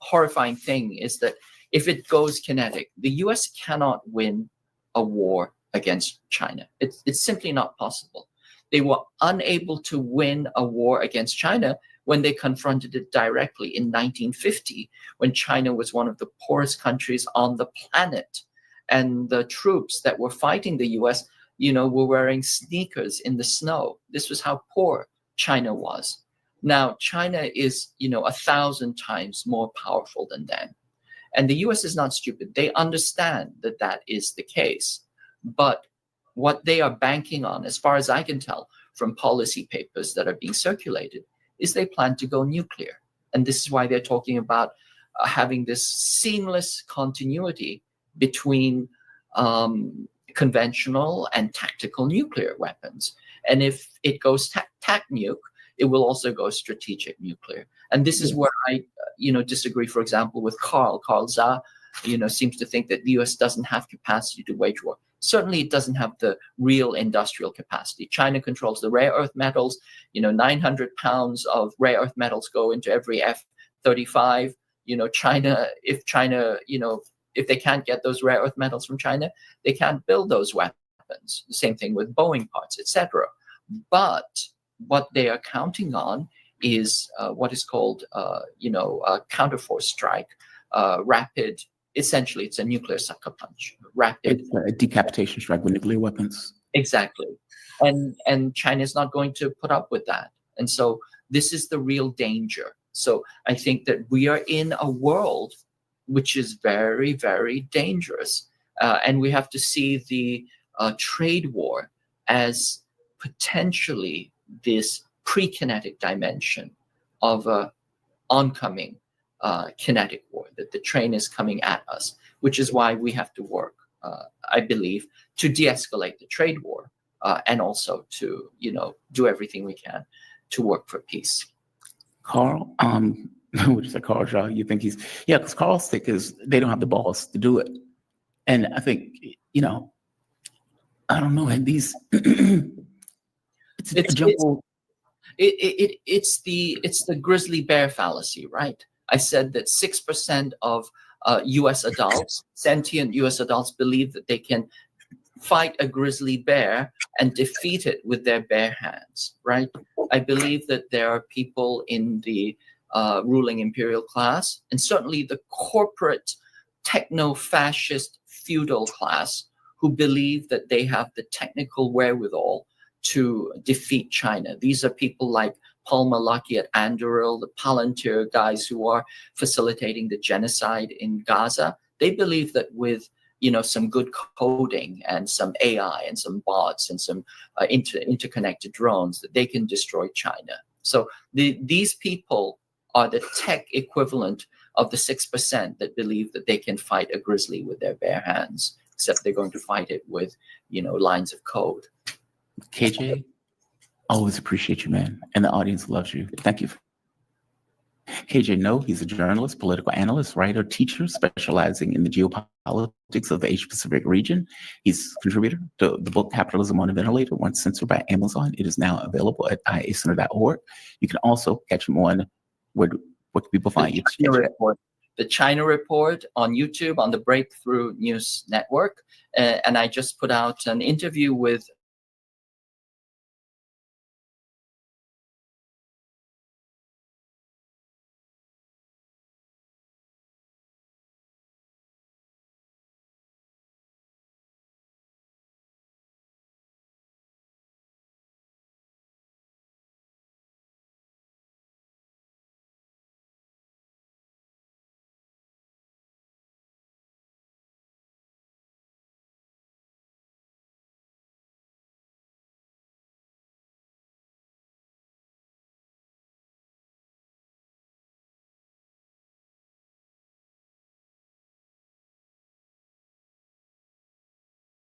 horrifying thing is that if it goes kinetic, the US cannot win a war against China. It's simply not possible. They were unable to win a war against China when they confronted it directly in 1950, when China was one of the poorest countries on the planet. And the troops that were fighting the US, were wearing sneakers in the snow. This was how poor China was. Now, China is, 1,000 times more powerful than them. And the US is not stupid. They understand that that is the case. But what they are banking on, as far as I can tell from policy papers that are being circulated, is they plan to go nuclear. And this is why they're talking about having this seamless continuity between conventional and tactical nuclear weapons. And if it goes tac nuke, it will also go strategic nuclear. And this is where I, disagree, for example, with Carl. Carl Zah, seems to think that the US doesn't have capacity to wage war. Certainly, it doesn't have the real industrial capacity. China controls the rare earth metals. 900 pounds of rare earth metals go into every F-35. If they can't get those rare earth metals from China, they can't build those weapons. The same thing with Boeing parts, etc. But what they are counting on is what is called, a counterforce strike, rapid. Essentially, it's a nuclear sucker punch. Rapid. It's a decapitation strike with nuclear weapons. Exactly. And China is not going to put up with that. And so this is the real danger. So I think that we are in a world which is very, very dangerous. And we have to see the trade war as potentially this pre-kinetic dimension of a oncoming kinetic war, that the train is coming at us, which is why we have to work, I believe, to de-escalate the trade war and also to, do everything we can to work for peace. Carl, what is it, Carl Shaw? You think because Carl's thick is they don't have the balls to do it. And I think, I don't know, and these, It's the grizzly bear fallacy, right? I said that 6% of U.S. adults, sentient U.S. adults, believe that they can fight a grizzly bear and defeat it with their bare hands, right? I believe that there are people in the ruling imperial class, and certainly the corporate techno-fascist feudal class, who believe that they have the technical wherewithal to defeat China. These are people like Paul Malaki at Anduril, the Palantir guys who are facilitating the genocide in Gaza. They believe that with some good coding and some AI and some bots and some interconnected drones, that they can destroy China. So these people are the tech equivalent of the 6% that believe that they can fight a grizzly with their bare hands, except they're going to fight it with, lines of code. KJ, always appreciate you, man. And the audience loves you. Thank you. KJ No, he's a journalist, political analyst, writer, teacher, specializing in the geopolitics of the Asia-Pacific region. He's a contributor to the book Capitalism on a Ventilator, once censored by Amazon. It is now available at iacenter.org. You can also catch him on, what can people find you? The China Report on YouTube, on the Breakthrough News Network. And I just put out an interview with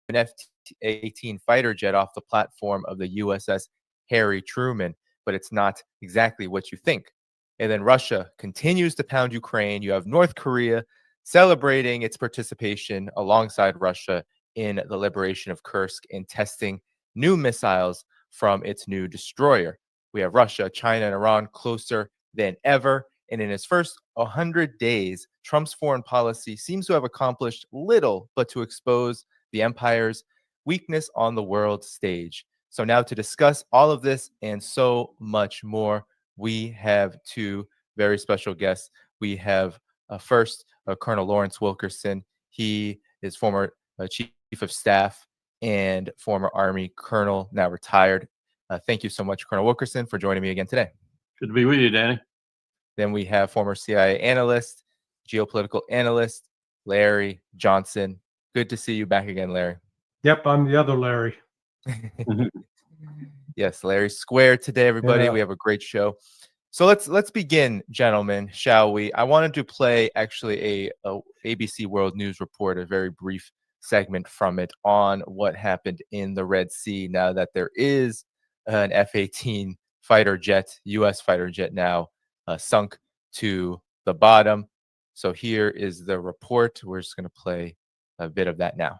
an F-18 fighter jet off the platform of the USS Harry Truman, but it's not exactly what you think. And then Russia continues to pound Ukraine. You have North Korea celebrating its participation alongside Russia in the liberation of Kursk and testing new missiles from its new destroyer. We have Russia, China, and Iran closer than ever. And in his first 100 days, Trump's foreign policy seems to have accomplished little but to expose the empire's weakness on the world stage. So now to discuss all of this and so much more, we have two very special guests. We have first Colonel Lawrence Wilkerson. He is former Chief of Staff and former Army Colonel, now retired. Thank you so much, Colonel Wilkerson, for joining me again today. Good to be with you, Danny. Then we have former CIA analyst, geopolitical analyst, Larry Johnson. Good to see you back again, Larry. Yep, I'm the other Larry. Yes, Larry Square today, everybody. Yeah. We have a great show. So let's begin, gentlemen, shall we? I wanted to play actually a ABC World News report, a very brief segment from it on what happened in the Red Sea now that there is an F-18 fighter jet, U.S. fighter jet now sunk to the bottom. So here is the report. We're just going to play a bit of that now.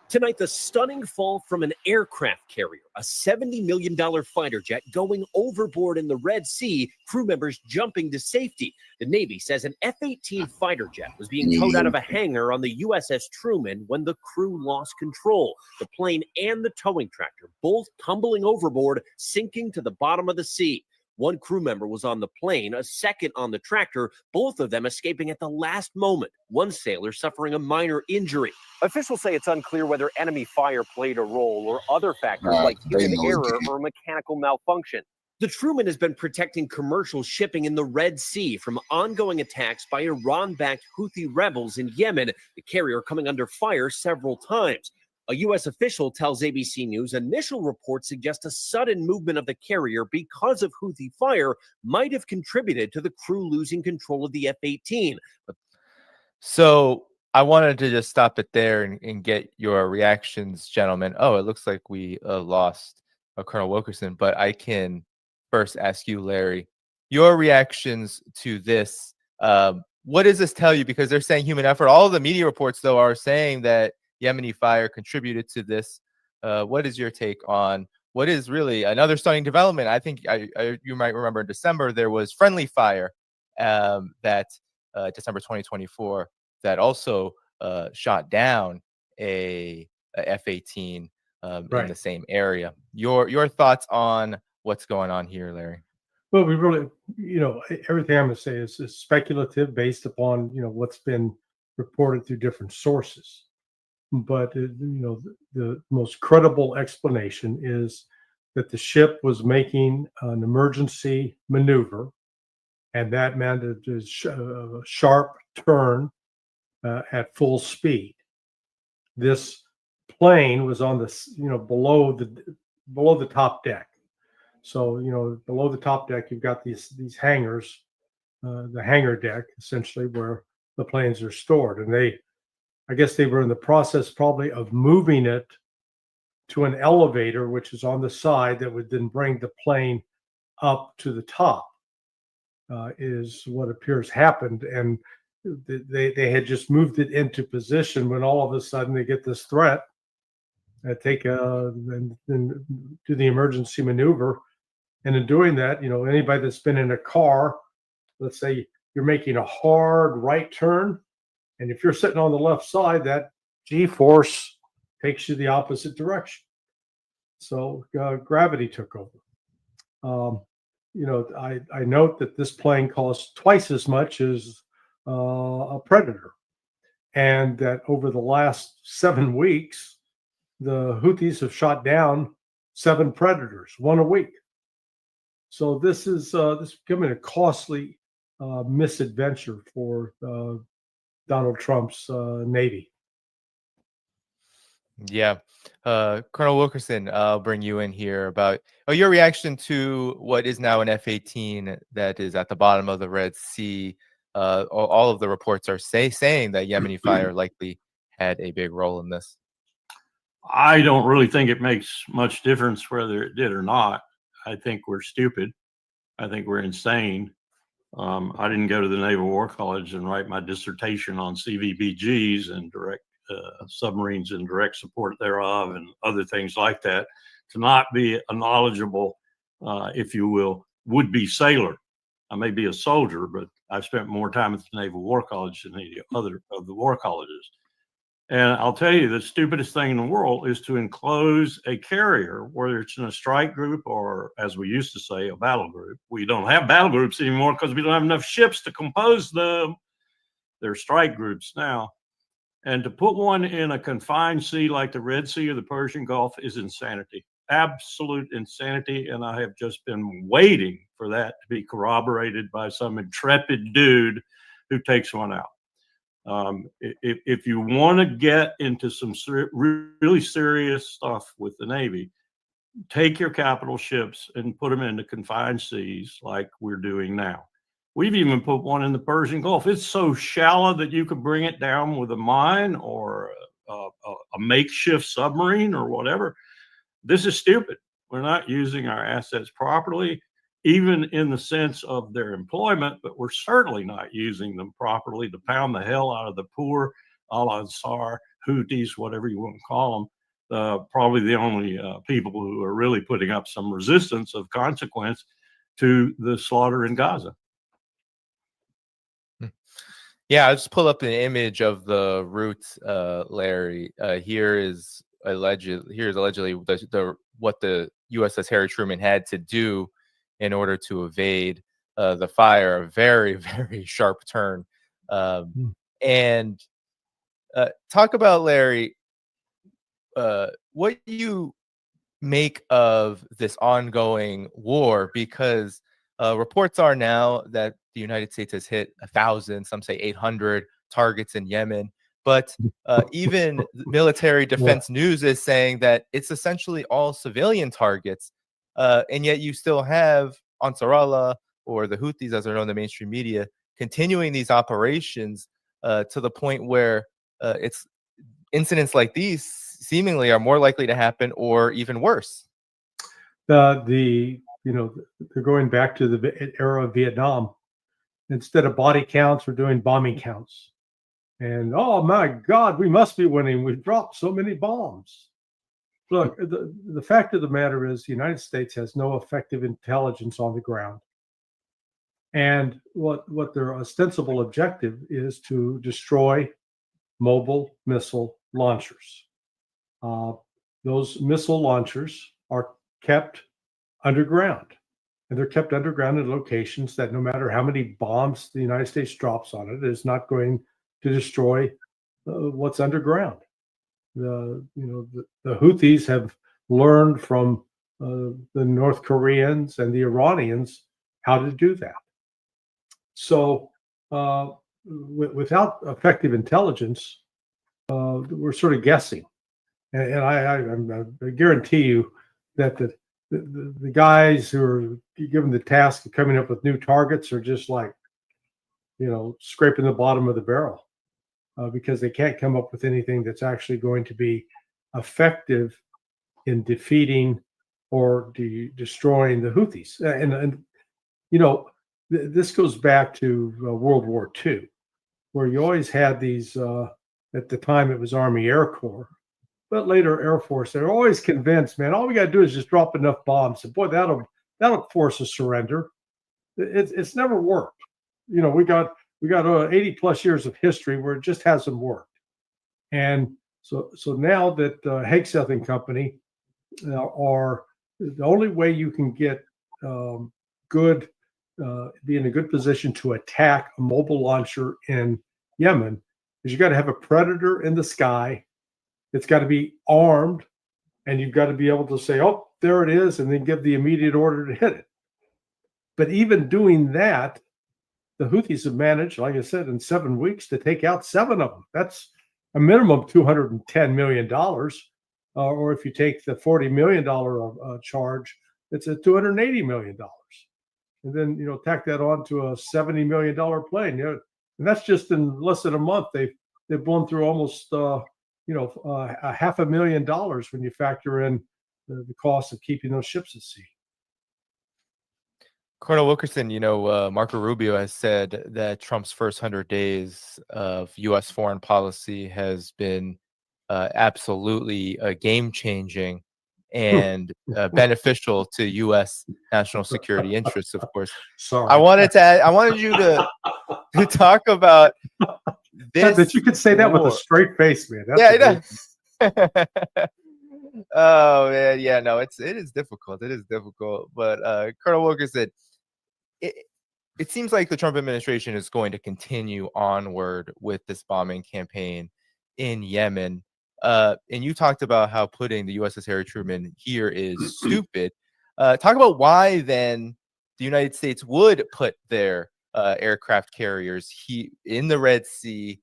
Tonight, the stunning fall from an aircraft carrier, a $70 million fighter jet going overboard in the Red Sea, crew members jumping to safety. The Navy says an F-18 fighter jet was being towed out of a hangar on the USS Truman when the crew lost control. The plane and the towing tractor both tumbling overboard, sinking to the bottom of the sea. One crew member was on the plane, a second on the tractor, both of them escaping at the last moment. One sailor suffering a minor injury. Officials say it's unclear whether enemy fire played a role or other factors like human error or mechanical malfunction. The Truman has been protecting commercial shipping in the Red Sea from ongoing attacks by Iran-backed Houthi rebels in Yemen, the carrier coming under fire several times. A U.S. official tells ABC News initial reports suggest a sudden movement of the carrier because of Houthi fire might have contributed to the crew losing control of the F-18. So I wanted to just stop it there and get your reactions, gentlemen. Oh, it looks like we lost Colonel Wilkerson, but I can first ask you, Larry, your reactions to this. What does this tell you? Because they're saying human effort. All of the media reports, though, are saying that Yemeni fire contributed to this. What is your take on what is really another stunning development. I think you might remember in December there was friendly fire that December 2024 that also shot down a F-18 in the same area. Your thoughts on what's going on here, Larry? Well, we really, everything I'm going to say is speculative based upon, what's been reported through different sources. But, the most credible explanation is that the ship was making an emergency maneuver, and that meant a sharp turn at full speed. This plane was on the, below the top deck. So, below the top deck, you've got these hangars, the hangar deck, essentially, where the planes are stored. And I guess they were in the process probably of moving it to an elevator, which is on the side that would then bring the plane up to the top, is what appears happened. And they had just moved it into position when all of a sudden they get this threat, and do the emergency maneuver. And in doing that, anybody that's been in a car, let's say you're making a hard right turn, and if you're sitting on the left side, that G-force takes you the opposite direction. So gravity took over. I note that this plane costs twice as much as a Predator, and that over the last 7 weeks, the Houthis have shot down 7 Predators, 1 a week. So this is becoming a costly misadventure for Donald Trump's Navy. Yeah. Colonel Wilkerson, I'll bring you in here about your reaction to what is now an F-18 that is at the bottom of the Red Sea. All of the reports are saying that Yemeni fire likely had a big role in this. I don't really think it makes much difference whether it did or not. I think we're stupid. I think we're insane. I didn't go to the Naval War College and write my dissertation on CVBGs and direct submarines and direct support thereof and other things like that to not be a knowledgeable, if you will, would-be sailor. I may be a soldier, but I've spent more time at the Naval War College than any other of the war colleges. And I'll tell you, the stupidest thing in the world is to enclose a carrier, whether it's in a strike group or, as we used to say, a battle group. We don't have battle groups anymore because we don't have enough ships to compose them. They're strike groups now. And to put one in a confined sea like the Red Sea or the Persian Gulf is insanity, absolute insanity. And I have just been waiting for that to be corroborated by some intrepid dude who takes one out. If you want to get into some really serious stuff with the Navy, take your capital ships and put them into confined seas like we're doing now. We've even put one in the Persian Gulf. It's so shallow that you could bring it down with a mine or a makeshift submarine or whatever. This is stupid. We're not using our assets properly, even in the sense of their employment, but we're certainly not using them properly to pound the hell out of the poor Al-Ansar, Houthis, whatever you want to call them. Probably the only people who are really putting up some resistance of consequence to the slaughter in Gaza. Yeah, I'll just pull up an image of the route, Larry. Here's allegedly what the USS Harry Truman had to do in order to evade the fire. A very, very sharp turn. And talk about, Larry, what you make of this ongoing war, because reports are now that the United States has hit 1,000, some say 800 targets in Yemen. But even military defense news is saying that it's essentially all civilian targets. And yet you still have Ansar Allah, or the Houthis, as they're known in the mainstream media, continuing these operations to the point where it's incidents like these seemingly are more likely to happen or even worse. They're going back to the era of Vietnam. Instead of body counts, we're doing bombing counts. And oh my God, we must be winning. We've dropped so many bombs. Look, the fact of the matter is the United States has no effective intelligence on the ground. And what their ostensible objective is to destroy mobile missile launchers. Those missile launchers are kept underground. And they're kept underground in locations that no matter how many bombs the United States drops on it, is not going to destroy what's underground. The Houthis have learned from the North Koreans and the Iranians how to do that. So without effective intelligence, we're sort of guessing. And I guarantee you that the guys who are given the task of coming up with new targets are just like, scraping the bottom of the barrel because they can't come up with anything that's actually going to be effective in defeating or destroying the Houthis. And this goes back to World War II, where you always had these, at the time it was Army Air Corps, but later Air Force. They're always convinced, man, all we got to do is just drop enough bombs. And boy, that'll force a surrender. It's never worked. We got 80 plus years of history where it just hasn't worked. And so now that Hegseth and Company are the only way you can get be in a good position to attack a mobile launcher in Yemen is you got to have a predator in the sky. It's got to be armed, and you've got to be able to say, oh, there it is, and then give the immediate order to hit it. But even doing that, the Houthis have managed, like I said, in 7 weeks to take out 7 of them. That's a minimum of $210 million. Or if you take the $40 million charge, it's a $280 million. And then, tack that on to a $70 million plane. And that's just in less than a month. They've blown through almost $500,000 when you factor in the cost of keeping those ships at sea. Colonel Wilkerson, Marco Rubio has said that Trump's first 100 days of U.S. foreign policy has been absolutely game-changing and beneficial to U.S. national security interests, of course. Sorry. I wanted you to talk about this. That you could say that with a straight face, man. That's oh man, yeah, no, it is difficult. It is difficult. But Colonel Wilkerson, it seems like the Trump administration is going to continue onward with this bombing campaign in Yemen. And you talked about how putting the USS Harry Truman here is stupid. Talk about why then the United States would put their aircraft carriers in the Red Sea,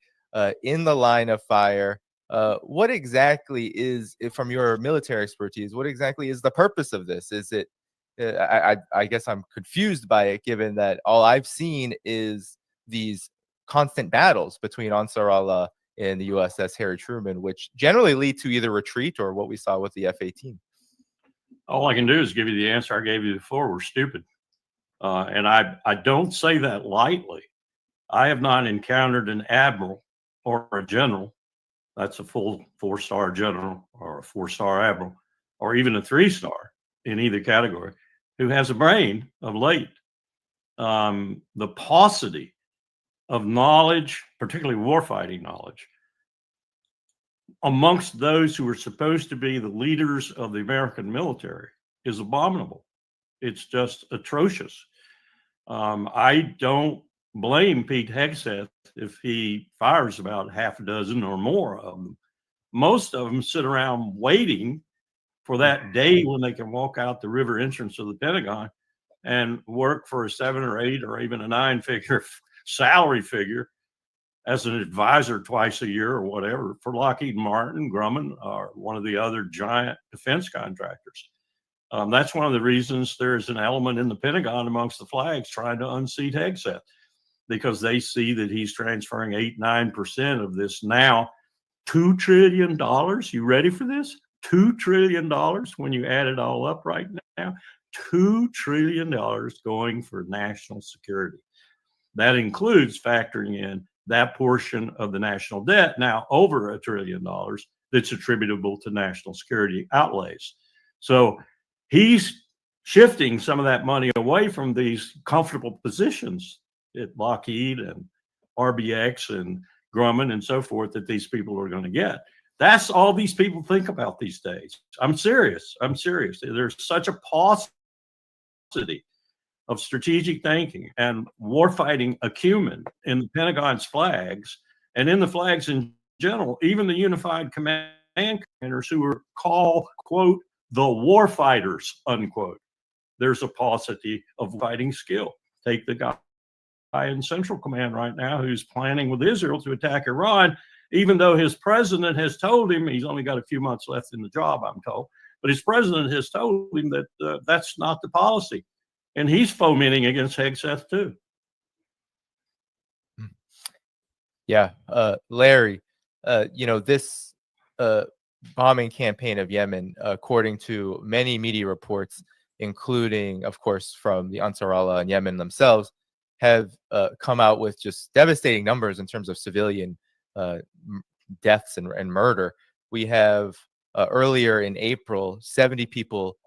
in the line of fire. What exactly is, from your military expertise, what exactly is the purpose of this? Is it, I guess I'm confused by it, given that all I've seen is these constant battles between Ansar Allah and the USS Harry Truman, which generally lead to either retreat or what we saw with the F-18. All I can do is give you the answer I gave you before. We're stupid. And I don't say that lightly. I have not encountered an admiral or a general, that's a full 4-star general or a 4-star admiral, or even a 3-star in either category, who has a brain of late. The paucity of knowledge, particularly warfighting knowledge, amongst those who are supposed to be the leaders of the American military is abominable. It's just atrocious. I don't blame Pete Hegseth if he fires about half a dozen or more of them. Most of them sit around waiting for that day when they can walk out the river entrance of the Pentagon and work for a 7 or 8 or even a 9-figure salary figure as an advisor twice a year or whatever for Lockheed Martin, Grumman, or one of the other giant defense contractors. That's one of the reasons there's an element in the Pentagon amongst the flags trying to unseat Hegseth, because they see that he's transferring 8-9% of this now $2 trillion. You ready for this? $2 trillion when you add it all up right now. $2 trillion going for national security. That includes factoring in that portion of the national debt, now over $1 trillion, that's attributable to national security outlays. So he's shifting some of that money away from these comfortable positions at Lockheed and RBX and Grumman and so forth that these people are going to get. That's all these people think about these days. I'm serious. I'm serious. There's such a paucity of strategic thinking and warfighting acumen in the Pentagon's flags and in the flags in general, even the unified command commanders who are called, quote, the warfighters, unquote. There's a paucity of fighting skill. Take the guy in Central Command right now who's planning with Israel to attack Iran, even though his president has told him, he's only got a few months left in the job, I'm told, but his president has told him that that's not the policy. And he's fomenting against Hegseth too. Yeah, Larry, this bombing campaign of Yemen, according to many media reports, including, of course, from the Ansar Allah and Yemen themselves, have come out with just devastating numbers in terms of civilian deaths and murder. We have earlier in April, 70 people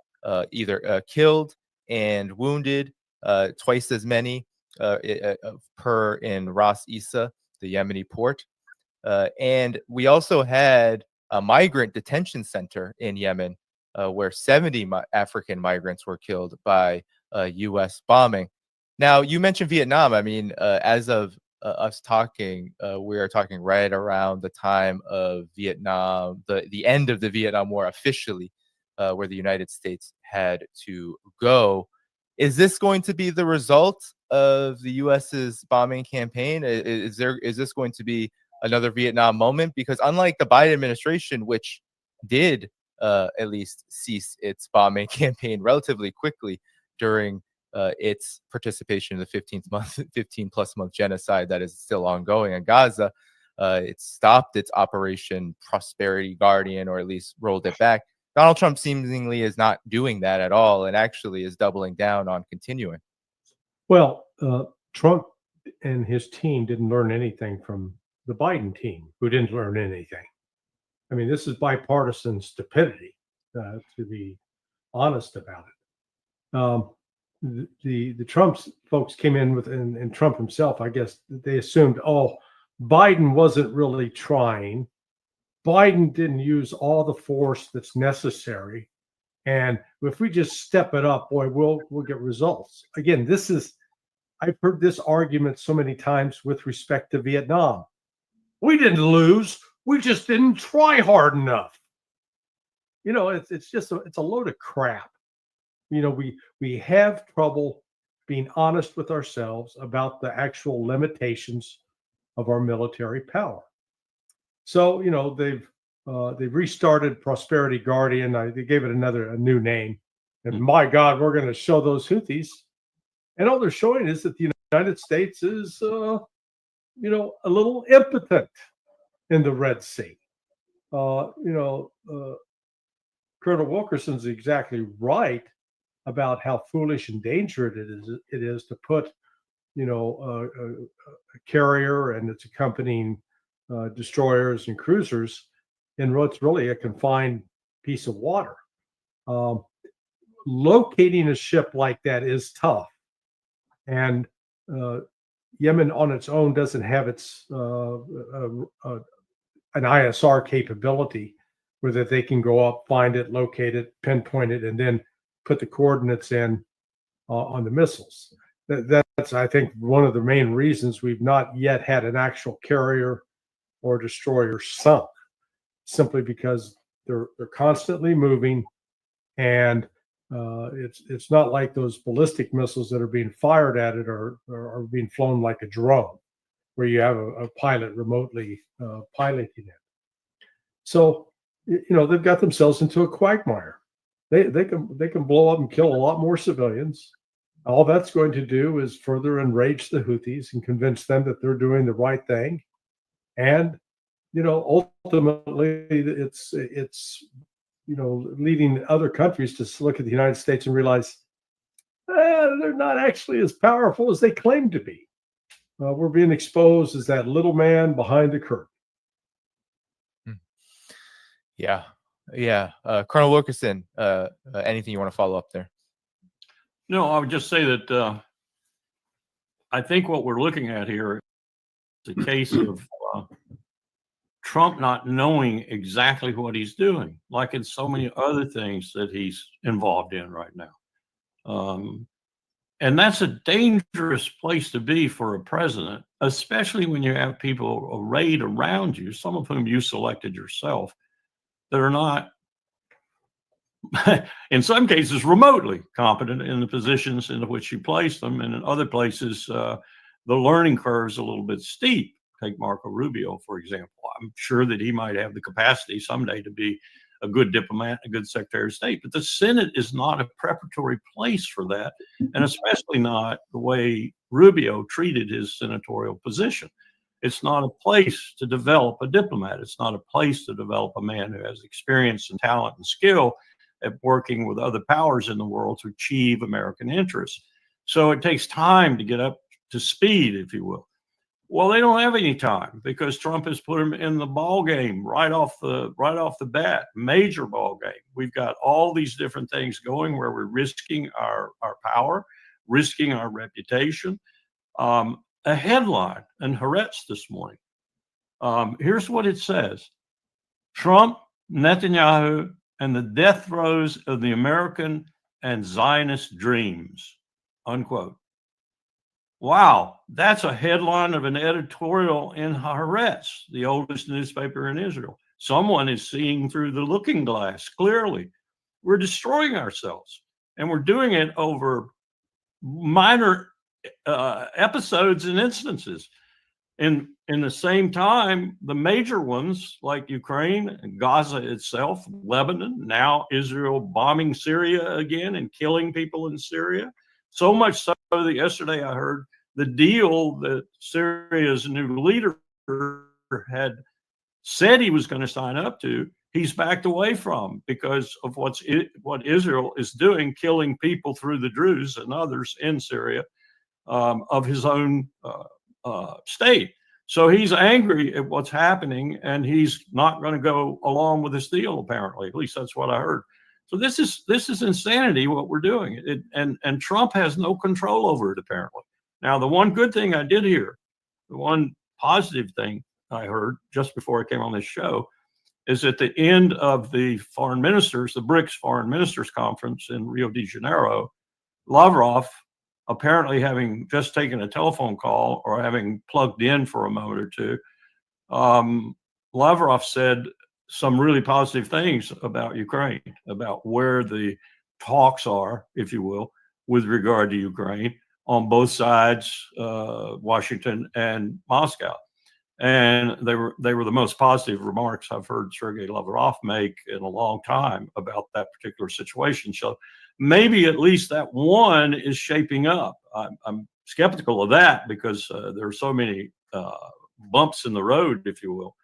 either killed and wounded, twice as many per in Ras Isa, the Yemeni port. And we also had a migrant detention center in Yemen where 70 African migrants were killed by U.S. bombing. Now, you mentioned Vietnam. I mean, as of us talking, we are talking right around the time of Vietnam, the end of the Vietnam War officially, where the United States had to go. Is this going to be the result of the U.S.'s bombing campaign? Is this going to be another Vietnam moment? Because unlike the Biden administration, which did at least cease its bombing campaign relatively quickly during its participation in the 15-plus month genocide that is still ongoing in Gaza, it stopped its Operation Prosperity Guardian, or at least rolled it back. Donald Trump seemingly is not doing that at all, and actually is doubling down on continuing. Well, Trump and his team didn't learn anything from the Biden team, who didn't learn anything. I mean, this is bipartisan stupidity, to be honest about it. The Trump's folks came in with, and Trump himself, I guess, they assumed, oh, Biden wasn't really trying. Biden didn't use all the force that's necessary. And if we just step it up, boy, we'll get results. Again, I've heard this argument so many times with respect to Vietnam. We didn't lose. We just didn't try hard enough. It's a load of crap. We have trouble being honest with ourselves about the actual limitations of our military power. So, they've restarted Prosperity Guardian. They gave it a new name. And my God, we're going to show those Houthis. And all they're showing is that the United States is, a little impotent in the Red Sea. Colonel Wilkerson's exactly right about how foolish and dangerous it is to put, a carrier and its accompanying destroyers and cruisers in what's really a confined piece of water. Locating a ship like that is tough, and Yemen on its own doesn't have its an ISR capability where that they can go up, find it, locate it, pinpoint it, and then put the coordinates in on the missiles. That's, I think, one of the main reasons we've not yet had an actual carrier or destroyer sunk, simply because they're constantly moving, and it's not like those ballistic missiles that are being fired at it are being flown like a drone, where you have a pilot remotely piloting it. So they've got themselves into a quagmire. They can blow up and kill a lot more civilians. All that's going to do is further enrage the Houthis and convince them that they're doing the right thing. And ultimately, it's leading other countries to look at the United States and realize they're not actually as powerful as they claim to be. We're being exposed as that little man behind the curtain. Yeah. Yeah. Colonel Wilkerson, anything you want to follow up there? No, I would just say that I think what we're looking at here is a case of Trump not knowing exactly what he's doing, like in so many other things that he's involved in right now. And that's a dangerous place to be for a president, especially when you have people arrayed around you, some of whom you selected yourself, that are not, in some cases, remotely competent in the positions in which you place them. And in other places, the learning curve is a little bit steep. Take Marco Rubio, for example. I'm sure that he might have the capacity someday to be a good diplomat, a good Secretary of State, but the Senate is not a preparatory place for that, and especially not the way Rubio treated his senatorial position. It's not a place to develop a diplomat. It's not a place to develop a man who has experience and talent and skill at working with other powers in the world to achieve American interests. So it takes time to get up to speed, if you will. Well, they don't have any time because Trump has put them in the ball game right off the bat, major ball game. We've got all these different things going where we're risking our power, risking our reputation. A headline in Haaretz this morning. Here's what it says: Trump, Netanyahu, and the death throes of the American and Zionist dreams, unquote. Wow, that's a headline of an editorial in Haaretz, the oldest newspaper in Israel. Someone is seeing through the looking glass clearly. We're destroying ourselves, and we're doing it over minor episodes and instances. In the same time, the major ones like Ukraine and Gaza itself, Lebanon, now Israel bombing Syria again and killing people in Syria. So much so that yesterday I heard the deal that Syria's new leader had said he was going to sign up to, he's backed away from because of what Israel is doing, killing people through the Druze and others in Syria of his own state. So he's angry at what's happening, and he's not going to go along with this deal. Apparently, at least that's what I heard. So this is insanity what we're doing, and Trump has no control over it apparently. Now, the one good thing I did hear, the one positive thing I heard just before I came on this show, is at the end of the foreign ministers, the BRICS foreign ministers conference in Rio de Janeiro, Lavrov, apparently having just taken a telephone call or having plugged in for a moment or two, Lavrov said some really positive things about Ukraine, about where the talks are, if you will, with regard to Ukraine on both sides, Washington and Moscow. And they were the most positive remarks I've heard Sergei Lavrov make in a long time about that particular situation. So maybe at least that one is shaping up. I'm skeptical of that because there are so many bumps in the road, if you will.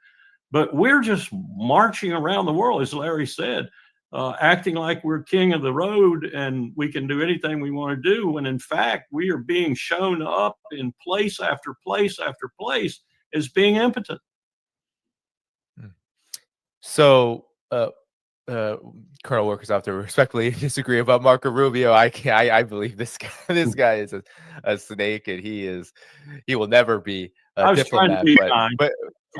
But we're just marching around the world, as Larry said, acting like we're king of the road and we can do anything we want to do, when in fact we are being shown up in place after place after place as being impotent. So, Colonel Workers out there respectfully disagree about Marco Rubio. I believe this guy is a snake, and he will never be a diplomat.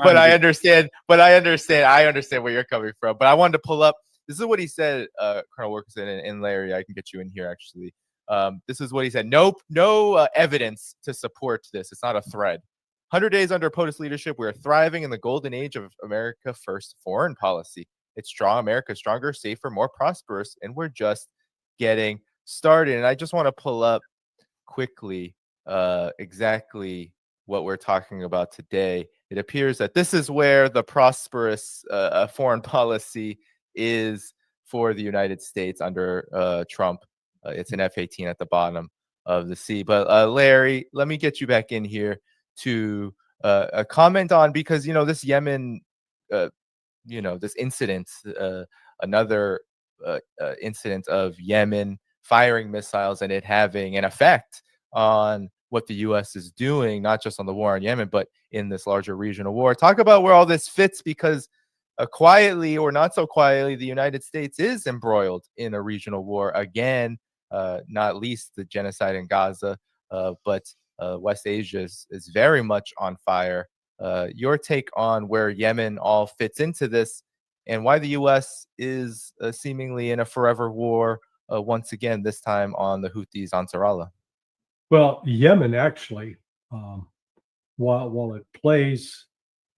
But I understand where you're coming from. But I wanted to pull up. This is what he said, Colonel Wilkerson and Larry. I can get you in here actually. This is what he said. No evidence to support this. It's not a thread. 100 days under POTUS leadership, we are thriving in the golden age of America First foreign policy. It's strong, America stronger, safer, more prosperous, and we're just getting started. And I just want to pull up quickly exactly what we're talking about today. It appears that this is where the prosperous foreign policy is for the United States under Trump. It's an F-18 at the bottom of the sea. But Larry, let me get you back in here to comment on, because this Yemen, this incident, another incident of Yemen firing missiles and it having an effect on what the U.S. is doing, not just on the war in Yemen, but in this larger regional war. Talk about where all this fits, because quietly or not so quietly, the United States is embroiled in a regional war again, not least the genocide in Gaza, but West Asia is very much on fire. Your take on where Yemen all fits into this and why the U.S. is seemingly in a forever war once again, this time on the Houthis on Sarala. Well, Yemen actually, while it plays,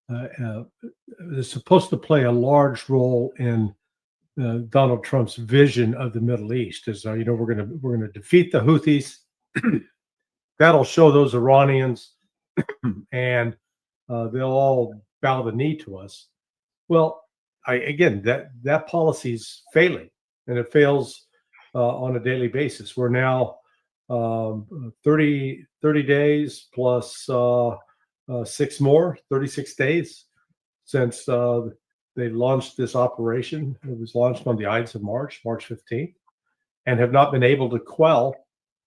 is supposed to play a large role in Donald Trump's vision of the Middle East. Is we're gonna defeat the Houthis. That'll show those Iranians, and they'll all bow the knee to us. Well, again, that policy's failing, and it fails on a daily basis. We're now 30 days plus 6 more, 36 days since they launched this operation. It was launched on the Ides of March 15th, and have not been able to quell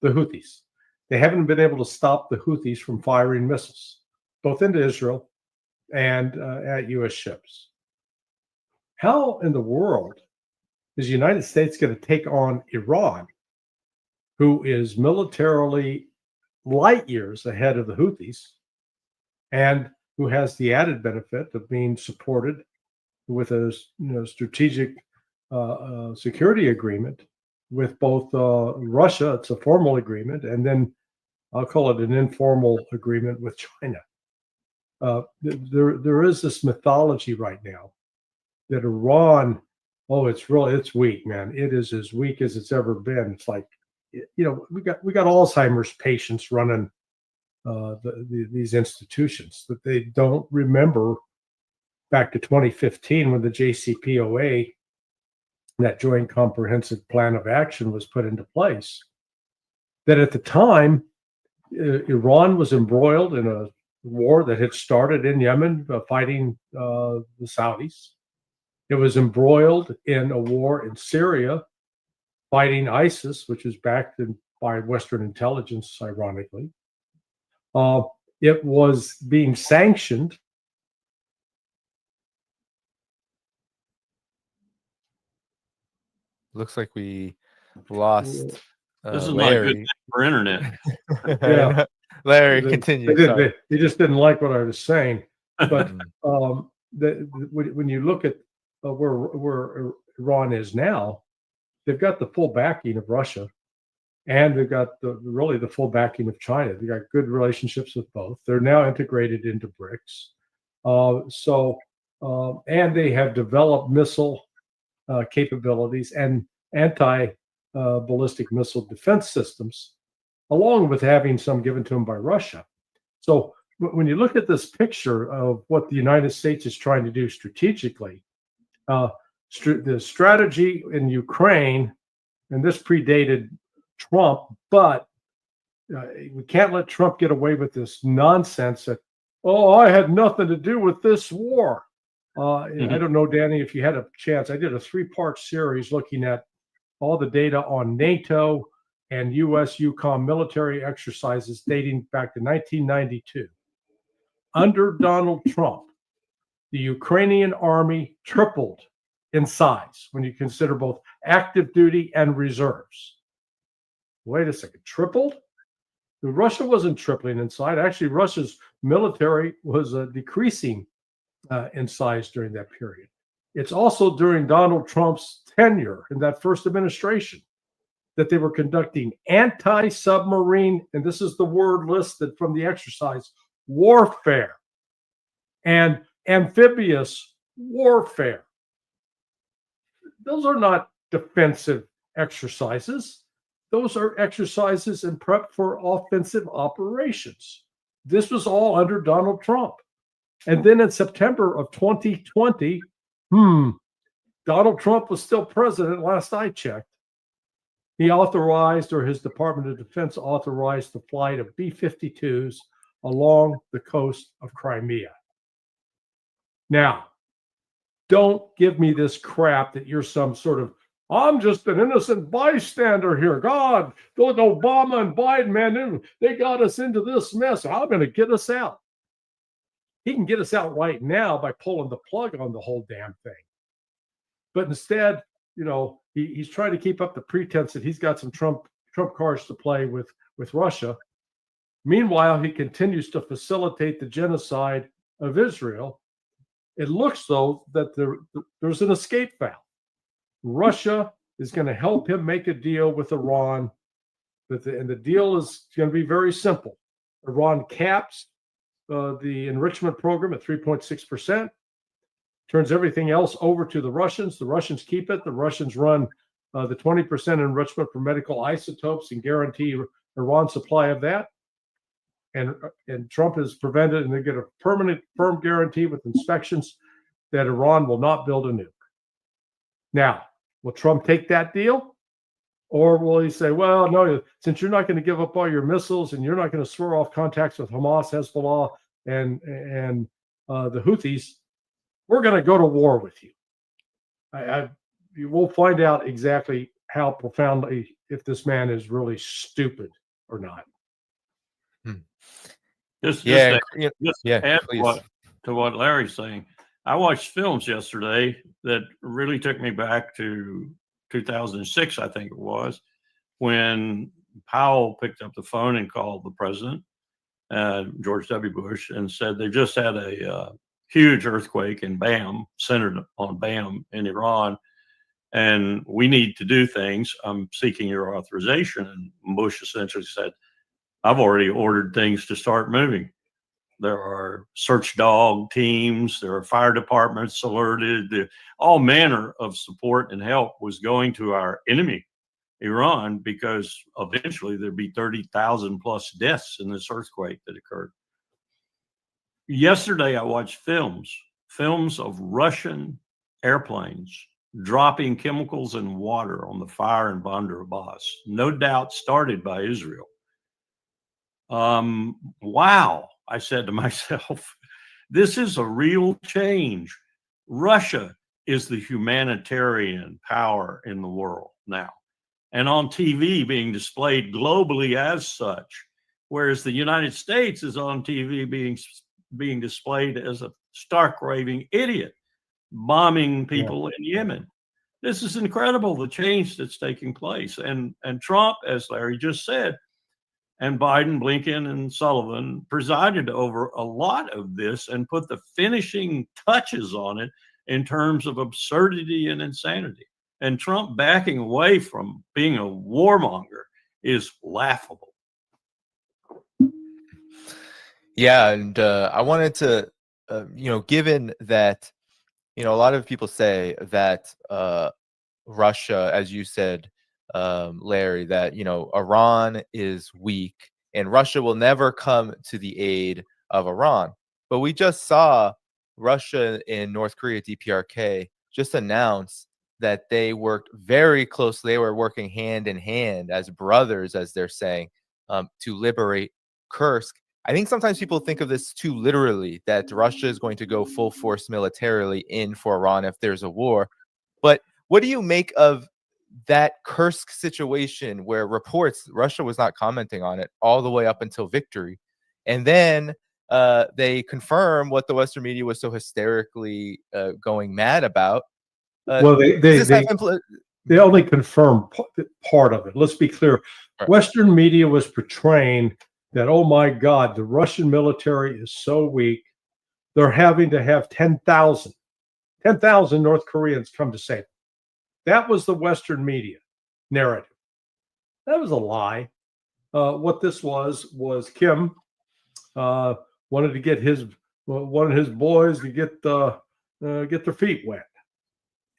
the Houthis. They haven't been able to stop the Houthis from firing missiles, both into Israel and at U.S. ships. How in the world is the United States going to take on Iran, who is militarily light years ahead of the Houthis, and who has the added benefit of being supported with a strategic security agreement with both Russia? It's a formal agreement, and then I'll call it an informal agreement with China. There is this mythology right now that Iran, it's weak, man. It is as weak as it's ever been. It's like, we got Alzheimer's patients running these institutions, that they don't remember back to 2015 when the JCPOA, that Joint Comprehensive Plan of Action, was put into place. That at the time, Iran was embroiled in a war that had started in Yemen, fighting the Saudis. It was embroiled in a war in Syria, fighting ISIS, which was backed by Western intelligence, ironically. It was being sanctioned. Looks like we lost This is Larry. not good for internet. Yeah. Larry, continue. They just didn't like what I was saying. But when you look at where Iran is now, they've got the full backing of Russia, and they've got really the full backing of China. They've got good relationships with both. They're now integrated into BRICS. And they have developed missile capabilities and anti-ballistic missile defense systems, along with having some given to them by Russia. So when you look at this picture of what the United States is trying to do strategically, the strategy in Ukraine, and this predated Trump, but we can't let Trump get away with this nonsense that, I had nothing to do with this war. I don't know, Danny, if you had a chance. I did a 3-part series looking at all the data on NATO and U.S. EUCOM military exercises dating back to 1992. Under Donald Trump, the Ukrainian army tripled in size when you consider both active duty and reserves. Wait a second, tripled? Russia wasn't tripling in size. Actually, Russia's military was decreasing in size during that period. It's also during Donald Trump's tenure in that first administration that they were conducting anti-submarine, and this is the word listed from the exercise, warfare and amphibious warfare. Those are not defensive exercises. Those are exercises in prep for offensive operations. This was all under Donald Trump. And then in September of 2020, Donald Trump was still president last I checked. He authorized, or his Department of Defense authorized, the flight of B-52s along the coast of Crimea. Now, don't give me this crap that you're some sort of, I'm just an innocent bystander here. God, those Obama and Biden, man, they got us into this mess. I'm going to get us out. he can get us out right now by pulling the plug on the whole damn thing. But instead, he's trying to keep up the pretense that he's got some Trump cards to play with Russia. Meanwhile, he continues to facilitate the genocide of Israel. It looks, though, that there's an escape valve. Russia is going to help him make a deal with Iran, and the deal is going to be very simple. Iran caps the enrichment program at 3.6%, turns everything else over to the Russians. The Russians keep it. The Russians run the 20% enrichment for medical isotopes and guarantee Iran supply of that. And Trump has prevented, and they get a permanent, firm guarantee with inspections that Iran will not build a nuke. Now, will Trump take that deal? Or will he say, well, no, since you're not going to give up all your missiles and you're not going to swear off contacts with Hamas, Hezbollah, and the Houthis, we're going to go to war with you. You will find out exactly how profoundly, if this man is really stupid or not. Just Yeah, add please. to what Larry's saying. I watched films yesterday that really took me back to 2006, I think it was, when Powell picked up the phone and called the president, George W. Bush, and said they just had a huge earthquake in Bam, centered on Bam in Iran, and we need to do things. I'm seeking your authorization. And Bush essentially said, I've already ordered things to start moving. There are search dog teams, there are fire departments alerted, all manner of support and help was going to our enemy, Iran, because eventually there'd be 30,000 plus deaths in this earthquake that occurred. Yesterday, I watched films of Russian airplanes dropping chemicals and water on the fire in Bandar Abbas, no doubt started by Israel. Wow, I said to myself, this is a real change. Russia is the humanitarian power in the world now, and on TV being displayed globally as such, whereas the United States is on TV being displayed as a stark raving idiot, bombing people in Yemen. This is incredible, the change that's taking place. And Trump, as Larry just said, and Biden, Blinken, and Sullivan presided over a lot of this and put the finishing touches on it in terms of absurdity and insanity. And Trump backing away from being a warmonger is laughable. Yeah, and I wanted to, given that, a lot of people say that Russia, as you said, Larry, that Iran is weak and Russia will never come to the aid of Iran. But we just saw Russia and North Korea, DPRK, just announce that they worked very closely. They were working hand in hand as brothers, as they're saying, to liberate Kursk. I think sometimes people think of this too literally, that Russia is going to go full force militarily in for Iran if there's a war. But what do you make of that Kursk situation where reports, Russia was not commenting on it all the way up until victory, and then they confirm what the Western media was so hysterically going mad about? Well, they only confirm part of it. Let's be clear. Right. Western media was portraying that, oh my God, the Russian military is so weak, they're having to have 10,000 North Koreans come to save them. That was the Western media narrative. That was a lie. What this was Kim wanted to get one of his boys to get their feet wet,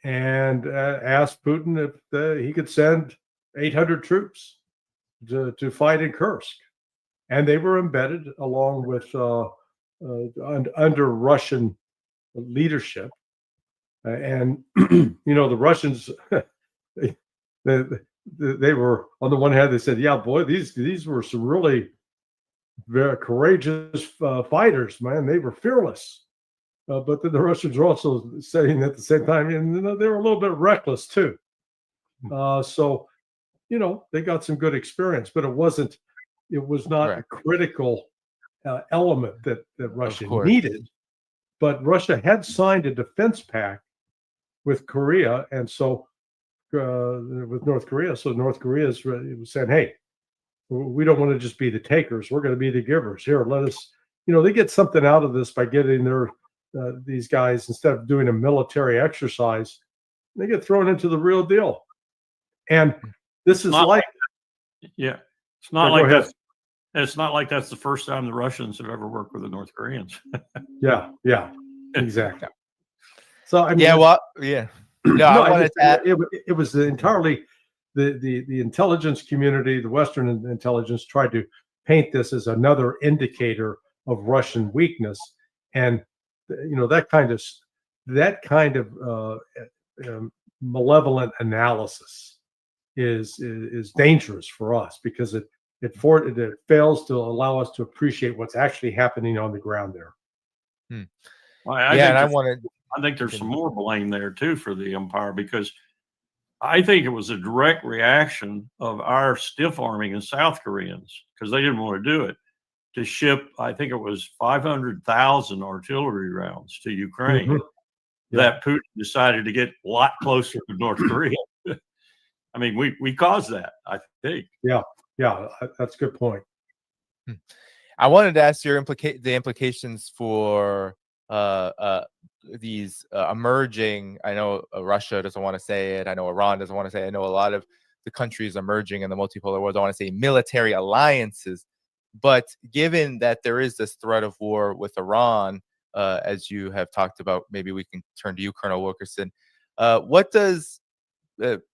and asked Putin if he could send 800 troops to fight in Kursk, and they were embedded along with under Russian leadership. And the Russians, they were, on the one hand, they said, yeah, boy, these were some really very courageous fighters, man. They were fearless. But then the Russians were also saying at the same time, and they were a little bit reckless too. So, they got some good experience, but it was not a critical element that Russia needed. But Russia had signed a defense pact with Korea, and so with North Korea. So North Korea is saying, "Hey, we don't want to just be the takers. We're going to be the givers. Here, let us." They get something out of this by getting these guys, instead of doing a military exercise, they get thrown into the real deal. And this is like, yeah, it's not like that. It's not like that's the first time the Russians have ever worked with the North Koreans. yeah, exactly. So I mean, Yeah, well, yeah. No, I wanted to add, it was entirely the intelligence community, the Western intelligence, tried to paint this as another indicator of Russian weakness, and that kind of malevolent analysis is dangerous for us, because it fails to allow us to appreciate what's actually happening on the ground there. Well, I think there's some more blame there too for the empire, because I think it was a direct reaction of our stiff arming in South Koreans, because they didn't want to do it, to ship, I think it was 500,000 artillery rounds to Ukraine. Mm-hmm. That Putin decided to get a lot closer to North Korea. I mean, we caused that, I think. Yeah, that's a good point. I wanted to ask the implications for these emerging. I know Russia doesn't want to say it. I know Iran doesn't want to say it. I know a lot of the countries emerging in the multipolar world don't want to say military alliances. But given that there is this threat of war with Iran, as you have talked about, maybe we can turn to you, Colonel Wilkerson. What does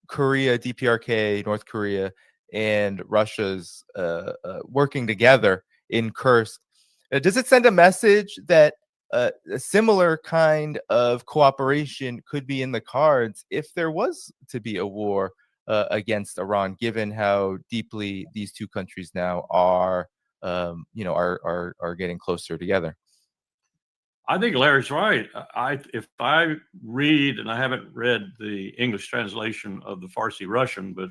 Korea, DPRK, North Korea, and Russia's working together in Kursk, does it send a message that a similar kind of cooperation could be in the cards if there was to be a war against Iran, given how deeply these two countries now are getting closer together? I think Larry's right. If I read, and I haven't read the English translation of the Farsi Russian, but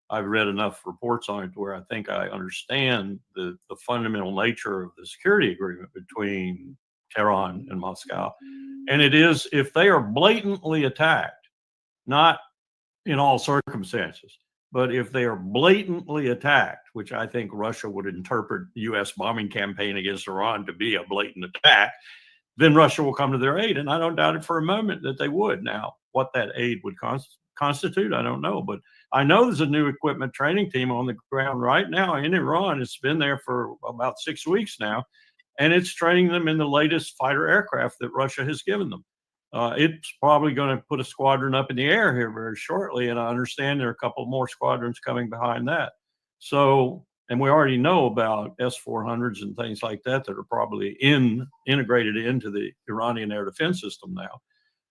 I've read enough reports on it to where I think I understand the fundamental nature of the security agreement between Tehran and Moscow. And it is, if they are blatantly attacked, not in all circumstances, but if they are blatantly attacked, which I think Russia would interpret the U.S. bombing campaign against Iran to be a blatant attack, then Russia will come to their aid. And I don't doubt it for a moment that they would. Now, what that aid would constitute, I don't know. But I know there's a new equipment training team on the ground right now in Iran. It's been there for about 6 weeks now. And it's training them in the latest fighter aircraft that Russia has given them. It's probably going to put a squadron up in the air here very shortly. And I understand there are a couple more squadrons coming behind that. So, and we already know about S-400s and things like that that are probably integrated into the Iranian air defense system now.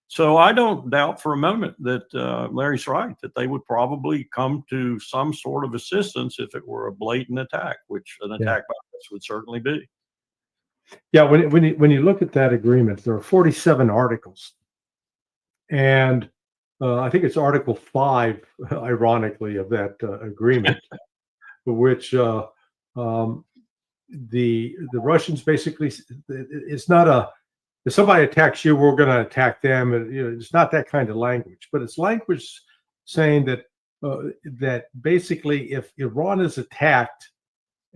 So I don't doubt for a moment that Larry's right, that they would probably come to some sort of assistance if it were a blatant attack, which an attack by this would certainly be. Yeah, when you look at that agreement, there are 47 articles, and I think it's Article 5, ironically, of that agreement, which the Russians basically, it's not if somebody attacks you, we're going to attack them. It's not that kind of language, but it's language saying that that basically, if Iran is attacked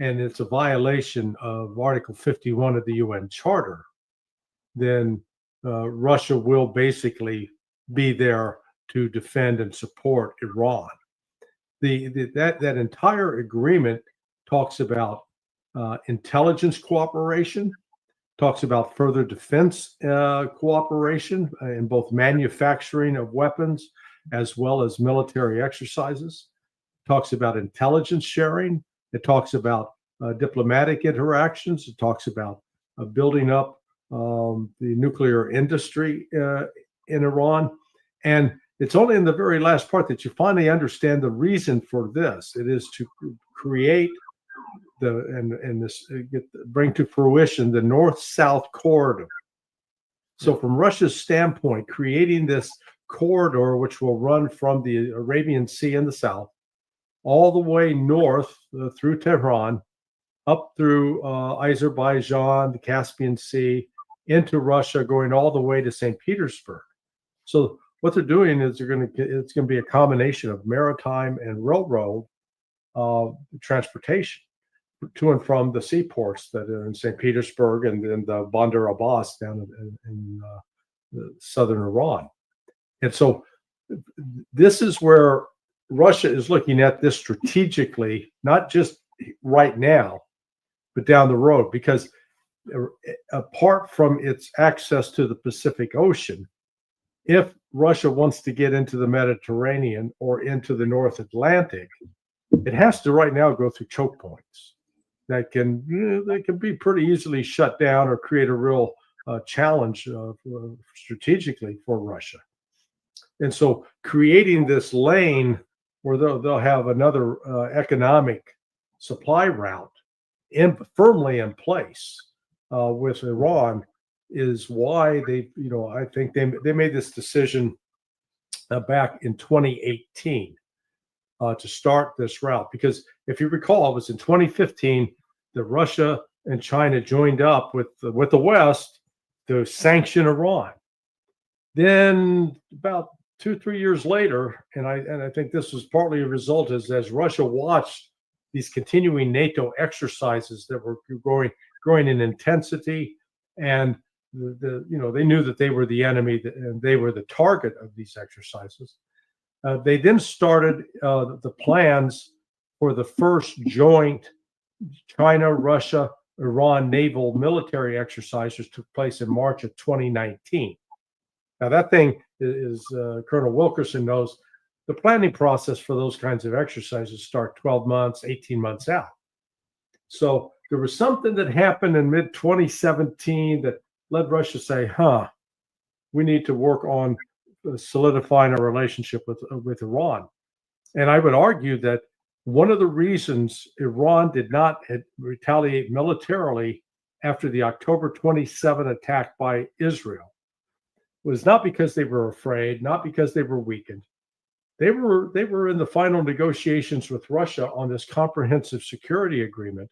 and it's a violation of Article 51 of the UN Charter, then Russia will basically be there to defend and support Iran. That entire agreement talks about intelligence cooperation, talks about further defense cooperation in both manufacturing of weapons as well as military exercises. Talks about intelligence sharing. It talks about diplomatic interactions. It talks about building up the nuclear industry in Iran. And it's only in the very last part that you finally understand the reason for this. It is to create bring to fruition the North-South corridor. So from Russia's standpoint, creating this corridor, which will run from the Arabian Sea in the south, all the way north through Tehran, up through Azerbaijan, the Caspian Sea, into Russia, going all the way to St. Petersburg. So what they're doing is it's going to be a combination of maritime and railroad transportation to and from the seaports that are in St. Petersburg and then the Bandar Abbas down in southern Iran. And so this is where Russia is looking at this strategically, not just right now, but down the road, because apart from its access to the Pacific Ocean, if Russia wants to get into the Mediterranean or into the North Atlantic, it has to right now go through choke points that can be pretty easily shut down or create a real challenge strategically for Russia. And so creating this lane where they'll have another economic supply route firmly in place with Iran is why they, I think they made this decision back in 2018 to start this route. Because if you recall, it was in 2015 that Russia and China joined up with the West to sanction Iran. Then about 2-3 years later, and I think this was partly a result as Russia watched these continuing NATO exercises that were growing in intensity, and they knew that they were the enemy and they were the target of these exercises. They then started the plans for the first joint China, Russia, Iran naval military exercises took place in March of 2019. Now that thing is Colonel Wilkerson knows the planning process for those kinds of exercises start 12 months, 18 months out. So there was something that happened in mid 2017 that led Russia to say, we need to work on solidifying a relationship with Iran. And I would argue that one of the reasons Iran did not retaliate militarily after the October 27 attack by Israel was not because they were afraid, not because they were weakened. They were in the final negotiations with Russia on this comprehensive security agreement.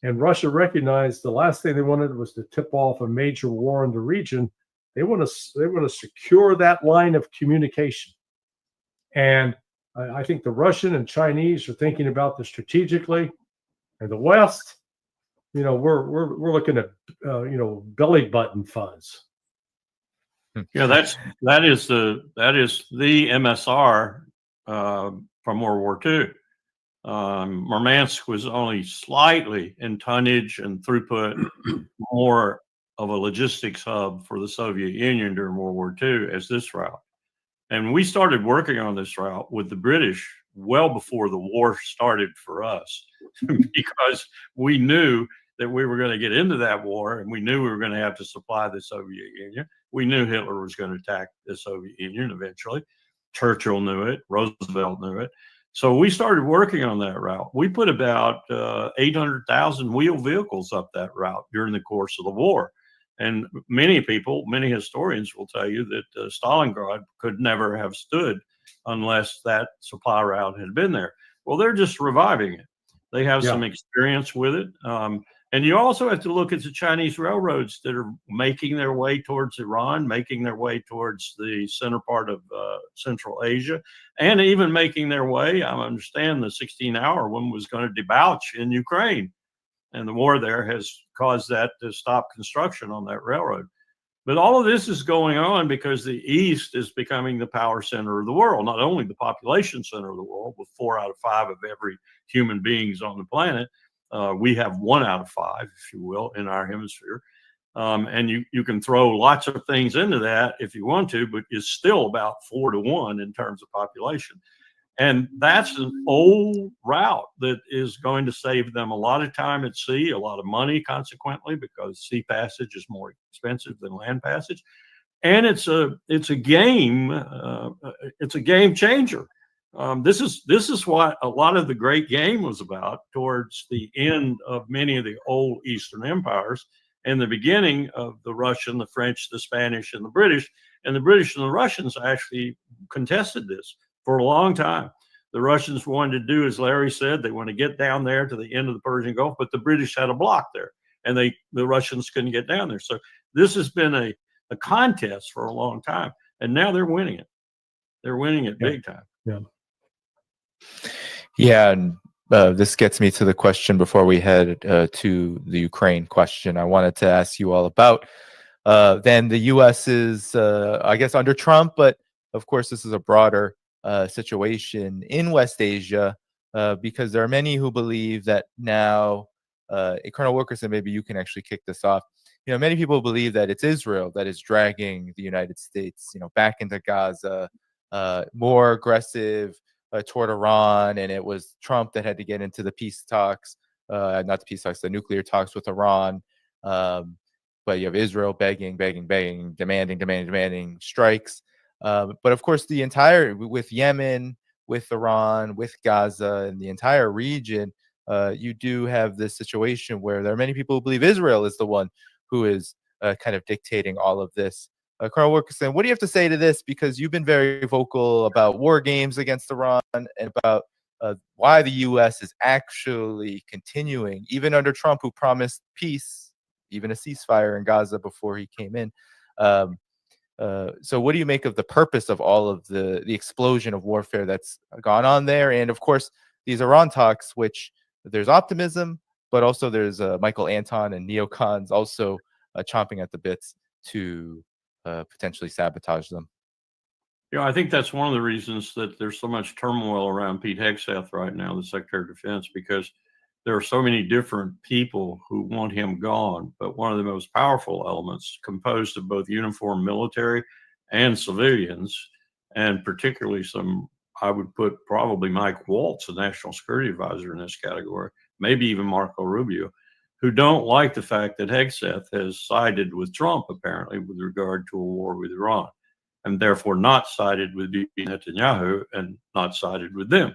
And Russia recognized the last thing they wanted was to tip off a major war in the region. They want to secure that line of communication. And I think the Russian and Chinese are thinking about this strategically, and the West, we're looking at belly button fuzz. Yeah, that is the MSR from World War II. Murmansk was only slightly in tonnage and throughput more of a logistics hub for the Soviet Union during World War II as this route. And we started working on this route with the British well before the war started for us, because we knew that we were going to get into that war, and we knew we were going to have to supply the Soviet Union. We knew Hitler was going to attack the Soviet Union eventually. Churchill knew it. Roosevelt knew it. So we started working on that route. We put about 800,000 wheeled vehicles up that route during the course of the war. And many historians will tell you that Stalingrad could never have stood unless that supply route had been there. Well, they're just reviving it. They have some experience with it. And you also have to look at the Chinese railroads that are making their way towards Iran, making their way towards the center part of Central Asia, and even making their way. I understand the 16-hour one was going to debouch in Ukraine, and the war there has caused that to stop construction on that railroad. But all of this is going on because the East is becoming the power center of the world, not only the population center of the world, with 4 out of 5 of every human beings on the planet. We have 1 out of 5, if you will, in our hemisphere. And you can throw lots of things into that if you want to, but it's still about 4 to 1 in terms of population. And that's an old route that is going to save them a lot of time at sea, a lot of money, consequently, because sea passage is more expensive than land passage. And it's a game changer. This is what a lot of the great game was about towards the end of many of the old Eastern empires and the beginning of the Russian, the French, the Spanish, and the British. And the British and the Russians actually contested this for a long time. The Russians wanted to do, as Larry said, they want to get down there to the end of the Persian Gulf, but the British had a block there. and the Russians couldn't get down there. So this has been a contest for a long time, and now they're winning it. They're winning it big time. Yeah. Yeah, and this gets me to the question before we head to the Ukraine question. I wanted to ask you all about then the U.S. is, I guess, under Trump, but of course this is a broader situation in West Asia because there are many who believe that now, Colonel Wilkerson, maybe you can actually kick this off. Many people believe that it's Israel that is dragging the United States, back into Gaza, more aggressive toward Iran, and it was Trump that had to get into the peace talks, not the peace talks, the nuclear talks with Iran. But you have Israel begging, demanding strikes. But of course, the entire, with Yemen, with Iran, with Gaza, and the entire region, you do have this situation where there are many people who believe Israel is the one who is kind of dictating all of this. Colonel Wilkerson, what do you have to say to this? Because you've been very vocal about war games against Iran and about why the U.S. is actually continuing, even under Trump, who promised peace, even a ceasefire in Gaza before he came in. So what do you make of the purpose of all of the explosion of warfare that's gone on there? And of course, these Iran talks, which there's optimism, but also there's Michael Anton and neocons also chomping at the bits to potentially sabotage them. I think that's one of the reasons that there's so much turmoil around Pete Hegseth right now, the Secretary of Defense, because there are so many different people who want him gone. But one of the most powerful elements, composed of both uniformed military and civilians, and particularly some, I would put probably Mike Waltz, the National Security Advisor, in this category, maybe even Marco Rubio, who don't like the fact that Hegseth has sided with Trump, apparently, with regard to a war with Iran, and therefore not sided with Bibi Netanyahu and not sided with them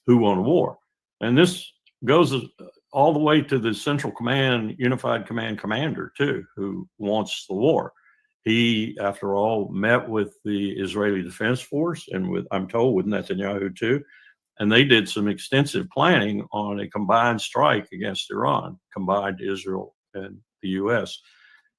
who want a war. And this goes all the way to the Central Command, Unified Command Commander, too, who wants the war. He, after all, met with the Israeli Defense Force and with, I'm told, with Netanyahu, too. And they did some extensive planning on a combined strike against Iran, combined Israel and the U.S.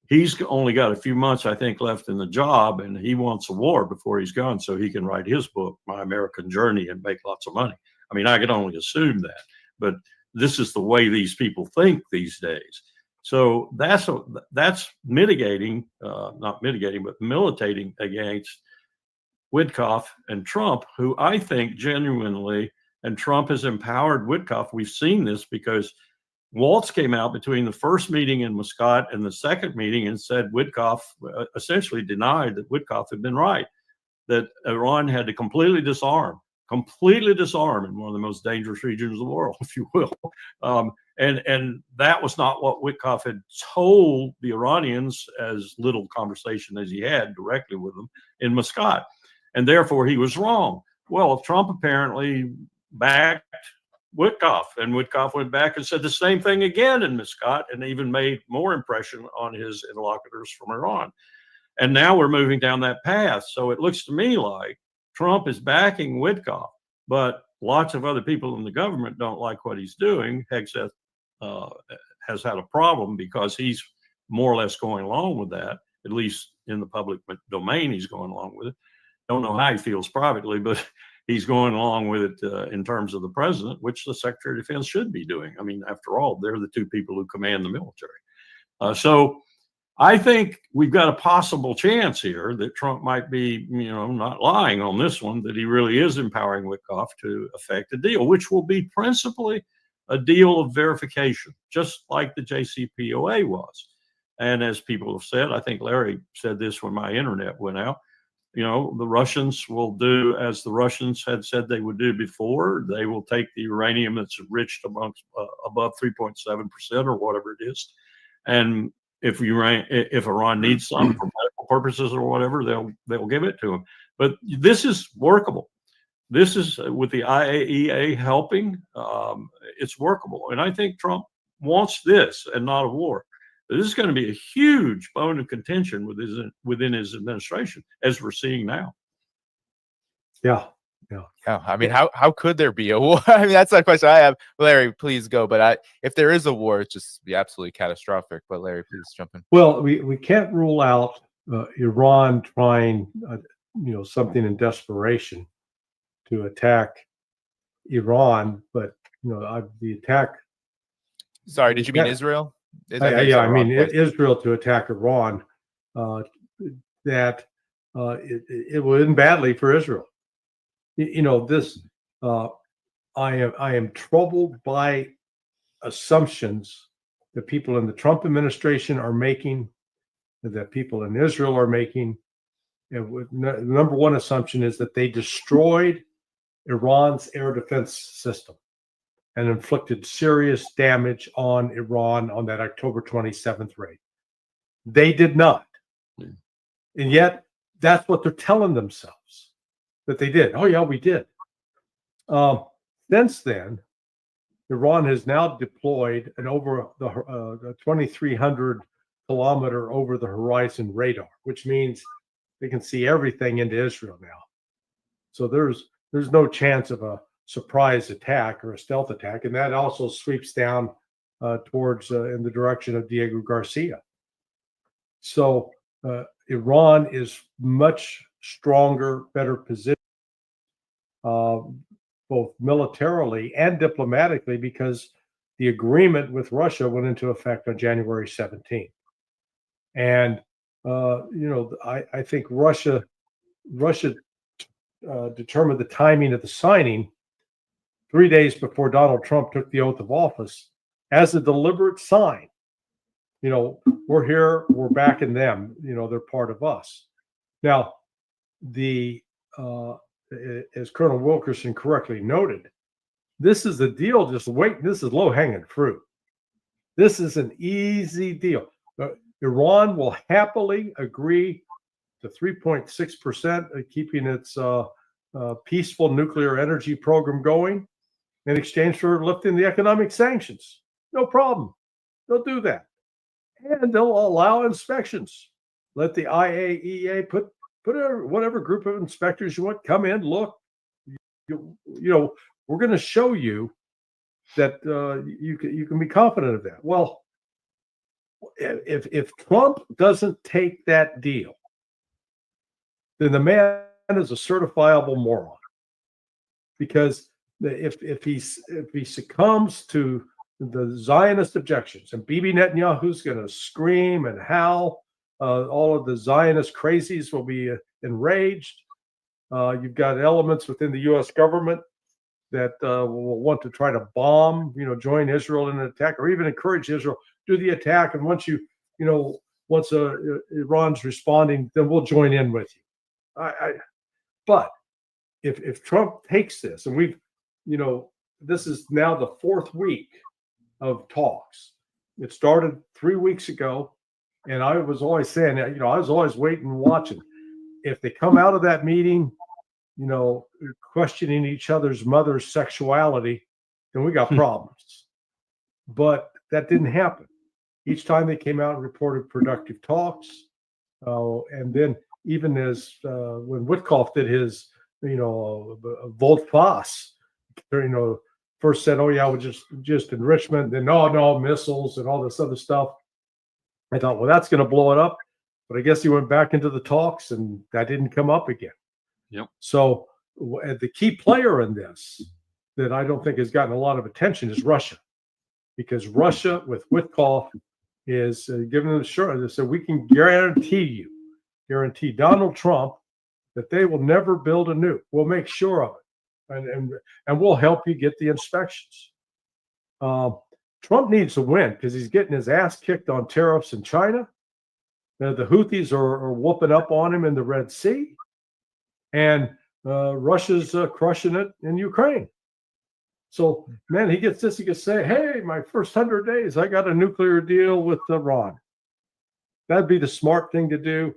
He's only got a few months, I think, left in the job, and he wants a war before he's gone so he can write his book, My American Journey, and make lots of money. I mean, I could only assume that, but this is the way these people think these days. So that's mitigating, not mitigating, but militating against Witkoff and Trump, who I think genuinely, and Trump has empowered Witkoff. We've seen this because Waltz came out between the first meeting in Muscat and the second meeting and said Witkoff essentially denied that Witkoff had been right, that Iran had to completely disarm in one of the most dangerous regions of the world, if you will. And that was not what Witkoff had told the Iranians, as little conversation as he had directly with them in Muscat. And therefore he was wrong. Well, Trump apparently backed Witkoff, and Witkoff went back and said the same thing again in Muscat and even made more impression on his interlocutors from Iran. And now we're moving down that path. So it looks to me like Trump is backing Witkoff, but lots of other people in the government don't like what he's doing. Hegseth has had a problem because he's more or less going along with that, at least in the public domain, he's going along with it. Don't know how he feels privately, but he's going along with it in terms of the president, which the Secretary of Defense should be doing. I mean, after all, they're the two people who command the military. So I think we've got a possible chance here that Trump might be, not lying on this one, that he really is empowering Witkoff to effect a deal, which will be principally a deal of verification, just like the JCPOA was. And as people have said, I think Larry said this when my internet went out, the Russians will do as the Russians had said they would do before. They will take the uranium that's enriched above 3.7% or whatever it is. And if Iran needs some for medical purposes or whatever, they'll give it to them. But this is workable. This is with the IAEA helping. It's workable. And I think Trump wants this and not a war. This is going to be a huge bone of contention within his administration, as we're seeing now. Yeah, Yeah, I mean, how could there be a war? I mean, that's a question I have. Larry, please go. But if there is a war, it's just be absolutely catastrophic. But Larry, please jump in. Well, we can't rule out Iran trying, something in desperation to attack Iran, but the attack. Sorry, did you mean Israel? I mean Israel to attack Iran. That it will end badly for Israel. This I am troubled by assumptions that people in the Trump administration are making, that people in Israel are making. And number one assumption is that they destroyed Iran's air defense system and inflicted serious damage on Iran on that October 27th raid. They did not. And yet, that's what they're telling themselves, that they did. Oh, yeah, we did. Since then, Iran has now deployed an over the 2,300 kilometer over the horizon radar, which means they can see everything into Israel now. So there's no chance of a surprise attack or a stealth attack, and that also sweeps down towards in the direction of Diego Garcia. So Iran is much stronger, better positioned, both militarily and diplomatically, because the agreement with Russia went into effect on January 17th. And I think Russia determined the timing of the signing 3 days before Donald Trump took the oath of office as a deliberate sign. We're here, we're backing them, they're part of us. Now, as Colonel Wilkerson correctly noted, this is a deal, just wait, this is low-hanging fruit. This is an easy deal. Iran will happily agree to 3.6%, keeping its peaceful nuclear energy program going in exchange for lifting the economic sanctions. No problem. They'll do that. And they'll allow inspections. Let the IAEA put whatever group of inspectors you want, come in, look. We're going to show you that you can be confident of that. Well, if Trump doesn't take that deal, then the man is a certifiable moron. Because if he succumbs to the Zionist objections, and Bibi Netanyahu's going to scream and howl, all of the Zionist crazies will be enraged. You've got elements within the U.S. government that will want to try to bomb, join Israel in an attack, or even encourage Israel do the attack. And once Iran's responding, then we'll join in with you. But if Trump takes this, and this is now the fourth week of talks. It started 3 weeks ago, and I was always saying, I was always waiting and watching. If they come out of that meeting, questioning each other's mother's sexuality, then we got problems. But that didn't happen. Each time they came out and reported productive talks, and then even as when Witkoff did his, volte-face, first said, "Oh yeah, we're just enrichment," then no missiles and all this other stuff. I thought, well, that's going to blow it up. But I guess he went back into the talks, and that didn't come up again. Yep. So the key player in this that I don't think has gotten a lot of attention is Russia, because Russia with Witkoff is giving them assurance. They said, we can guarantee Donald Trump that they will never build a nuke. We'll make sure of it, and we'll help you get the inspections. Trump needs to win because he's getting his ass kicked on tariffs in China. The Houthis are whooping up on him in the Red Sea, and Russia's crushing it in Ukraine. So, man, he gets this. He can say, hey, my first 100 days, I got a nuclear deal with Iran. That'd be the smart thing to do.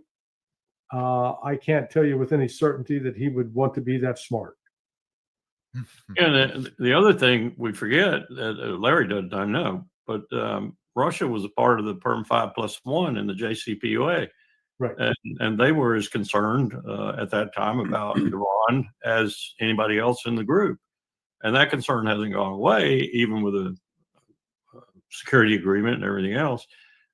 I can't tell you with any certainty that he would want to be that smart. And the other thing we forget, Larry doesn't, I know, but Russia was a part of the Perm 5+1 in the JCPOA. Right. And they were as concerned at that time about Iran as anybody else in the group. And that concern hasn't gone away, even with a security agreement and everything else.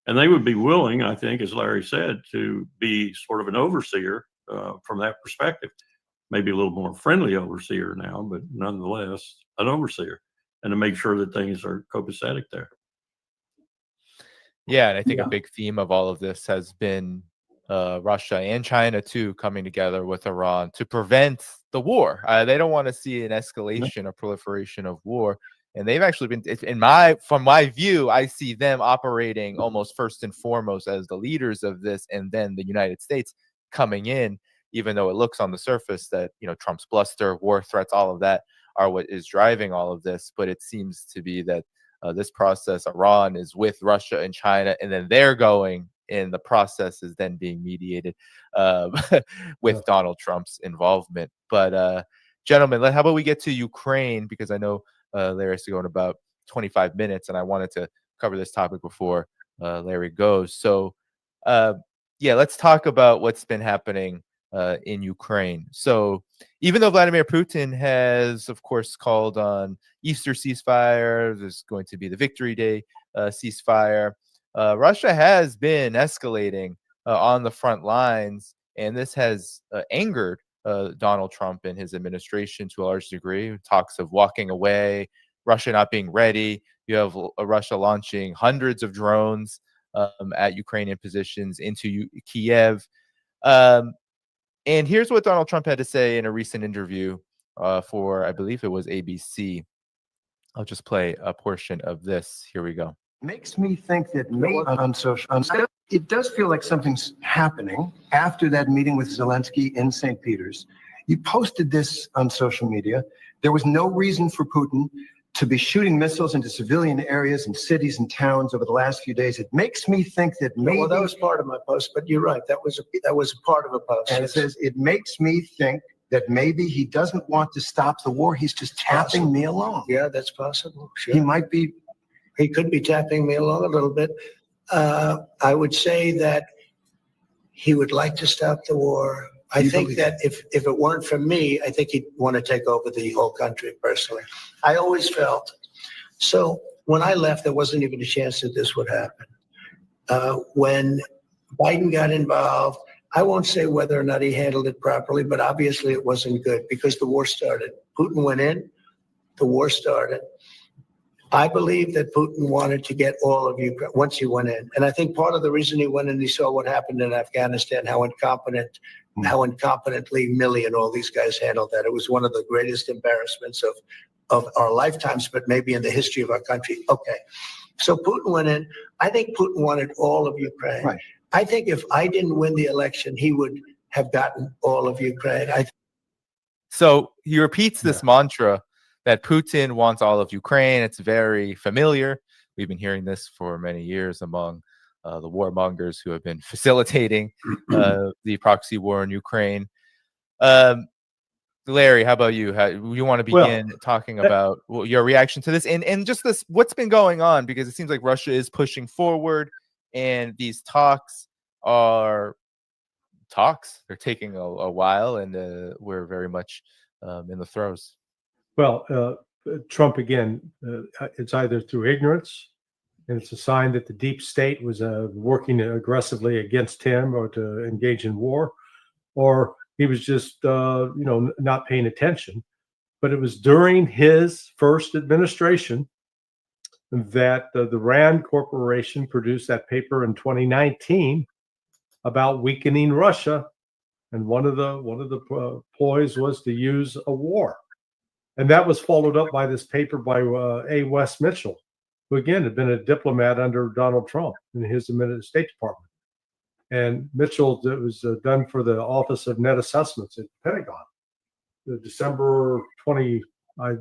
And they would be willing, I think, as Larry said, to be sort of an overseer from that perspective. Maybe a little more friendly overseer now, but nonetheless, an overseer, and to make sure that things are copacetic there. Yeah, and I think a big theme of all of this has been Russia and China too coming together with Iran to prevent the war. They don't want to see an escalation or proliferation of war, and they've actually been, from my view, I see them operating almost first and foremost as the leaders of this, and then the United States coming in, even though it looks on the surface that Trump's bluster, war threats, all of that are what is driving all of this, but it seems to be that this process, Iran is with Russia and China, and then they're going, and the process is then being mediated with Donald Trump's involvement. But gentlemen, how about we get to Ukraine, because I know Larry has to go in about 25 minutes, and I wanted to cover this topic before Larry goes. So yeah, let's talk about what's been happening in Ukraine. So even though Vladimir Putin has, of course, called on Easter ceasefire, there's going to be the Victory Day ceasefire, Russia has been escalating on the front lines, and this has angered Donald Trump and his administration to a large degree. Talks of walking away, Russia not being ready. You have Russia launching hundreds of drones at Ukrainian positions into Kiev. And here's what Donald Trump had to say in a recent interview for, I believe it was ABC. I'll just play a portion of this. Here we go. Makes me think that maybe it does feel like something's happening after that meeting with Zelensky in St. Peter's. You posted this on social media. There was no reason for Putin to be shooting missiles into civilian areas and cities and towns over the last few days. It makes me think that maybe... Well, that was part of my post, but you're right. That was part of a post. And it says, it makes me think that maybe he doesn't want to stop the war. He's just tapping me along. Yeah, that's possible. Sure. He might be... He could be tapping me along a little bit. I would say that he would like to stop the war. I think that if it weren't for me, I think he'd want to take over the whole country personally. I always felt. So when I left, there wasn't even a chance that this would happen. When Biden got involved, I won't say whether or not he handled it properly, but obviously it wasn't good because the war started. Putin went in, the war started. I believe that Putin wanted to get all of Ukraine once he went in. And I think part of the reason he went in, he saw what happened in Afghanistan, how incompetently Milley and all these guys handled that. It was one of the greatest embarrassments of our lifetimes, but maybe in the history of our country. Okay. So Putin went in. I think Putin wanted all of Ukraine. Right. I think if I didn't win the election, he would have gotten all of Ukraine. So he repeats this mantra that Putin wants all of Ukraine. It's very familiar. We've been hearing this for many years among the warmongers who have been facilitating the proxy war in Ukraine. Larry, how about you? You want to begin talking about your reaction to this and just this, what's been going on? Because it seems like Russia is pushing forward and these talks are They're taking a while, and we're very much in the throes. Well, Trump, again, it's either through ignorance, and it's a sign that the deep state was working aggressively against him or to engage in war, or he was just, not paying attention. But it was during his first administration that the Rand Corporation produced that paper in 2019 about weakening Russia, and one of the ploys was to use a war. And that was followed up by this paper by A. Wes Mitchell, who again had been a diplomat under Donald Trump in his State Department. And Mitchell, it was done for the Office of Net Assessments at the Pentagon. December 20, it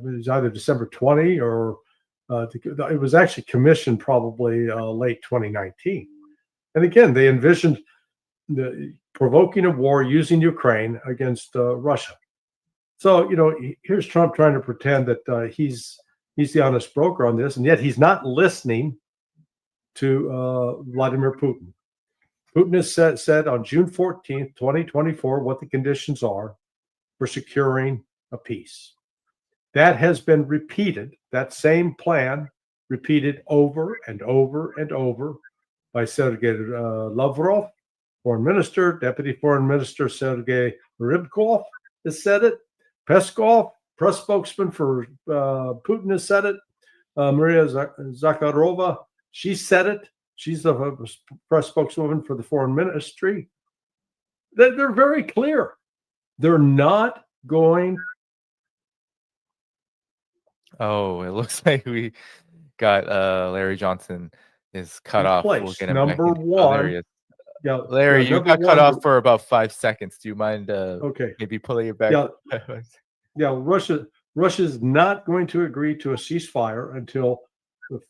was either December 20 or it was actually commissioned probably late 2019. And again, they envisioned provoking a war using Ukraine against Russia. So, here's Trump trying to pretend that he's the honest broker on this, and yet he's not listening to Vladimir Putin. Putin has said on June 14th, 2024, what the conditions are for securing a peace. That has been repeated, that same plan repeated over and over and over by Sergei Lavrov, Foreign Minister, Deputy Foreign Minister Sergei Rybkov has said it. Peskov, press spokesman for Putin, has said it. Maria Zakharova, she said it. She's the press spokeswoman for the foreign ministry. They're very clear. They're not going. Oh, it looks like we got Larry Johnson is cut off. We'll Place. get him back Number in. Oh, there he one. is. Yeah, Larry, you number got cut one, off for about 5 seconds. Do you mind okay. maybe pulling it back? Yeah, Russia's not going to agree to a ceasefire until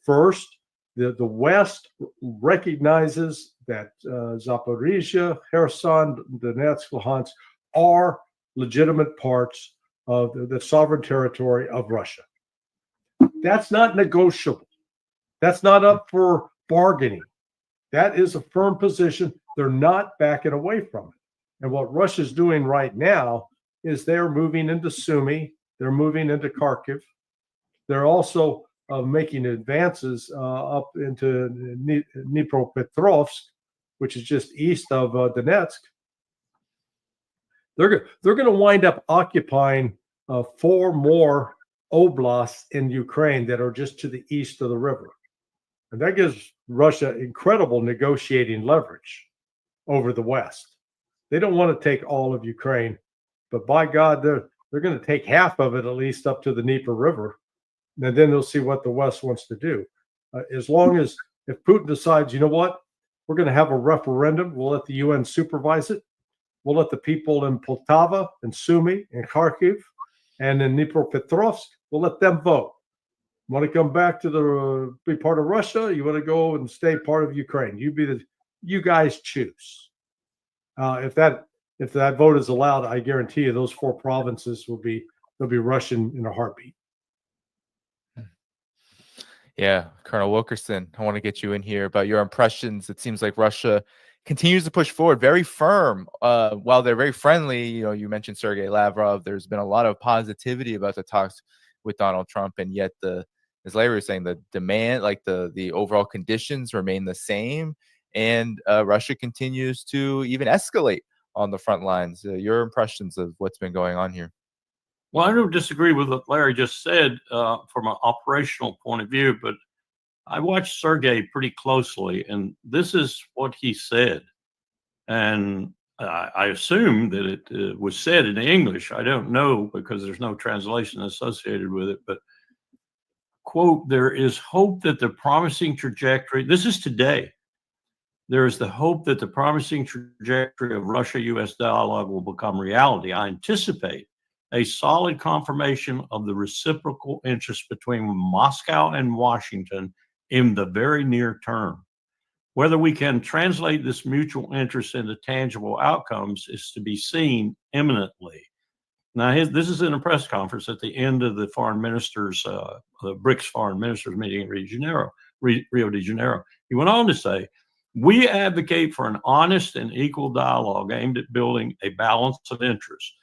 first the West recognizes that Zaporizhia, Kherson, Donetsk, Luhansk are legitimate parts of the sovereign territory of Russia. That's not negotiable. That's not up for bargaining. That is a firm position. They're not backing away from it. And what Russia's doing right now is they're moving into Sumy. They're moving into Kharkiv. They're also making advances up into Dnipropetrovsk, which is just east of Donetsk. They're going to wind up occupying 4 more oblasts in Ukraine that are just to the east of the river. And that gives Russia incredible negotiating leverage over the West. They don't want to take all of Ukraine, but by God, they're going to take half of it at least up to the Dnieper River, and then they'll see what the West wants to do. As long as if Putin decides, you know what, we're going to have a referendum, we'll let the UN supervise it. We'll let the people in Poltava and Sumy and Kharkiv and in Dnipropetrovsk, we'll let them vote. Want to come back to be part of Russia? You want to go and stay part of Ukraine? You guys choose. If that vote is allowed, I guarantee you those 4 provinces they'll be Russian in a heartbeat. Yeah, Colonel Wilkerson, I want to get you in here about your impressions. It seems like Russia continues to push forward, very firm. While they're very friendly, you mentioned Sergei Lavrov. There's been a lot of positivity about the talks with Donald Trump, and yet as Larry was saying, the demand, like the overall conditions remain the same, and Russia continues to even escalate on the front lines. Your impressions of what's been going on here? Well, I don't disagree with what Larry just said from an operational point of view, but I watched Sergei pretty closely, and this is what he said. And I assume that it was said in English. I don't know because there's no translation associated with it, but quote, there is hope that the promising trajectory, this is today, there is the hope that the promising trajectory of Russia-U.S. dialogue will become reality. I anticipate a solid confirmation of the reciprocal interest between Moscow and Washington in the very near term. Whether we can translate this mutual interest into tangible outcomes is to be seen imminently. Now, this is in a press conference at the end of the foreign ministers, the BRICS foreign ministers meeting in Rio de Janeiro. He went on to say, we advocate for an honest and equal dialogue aimed at building a balance of interests.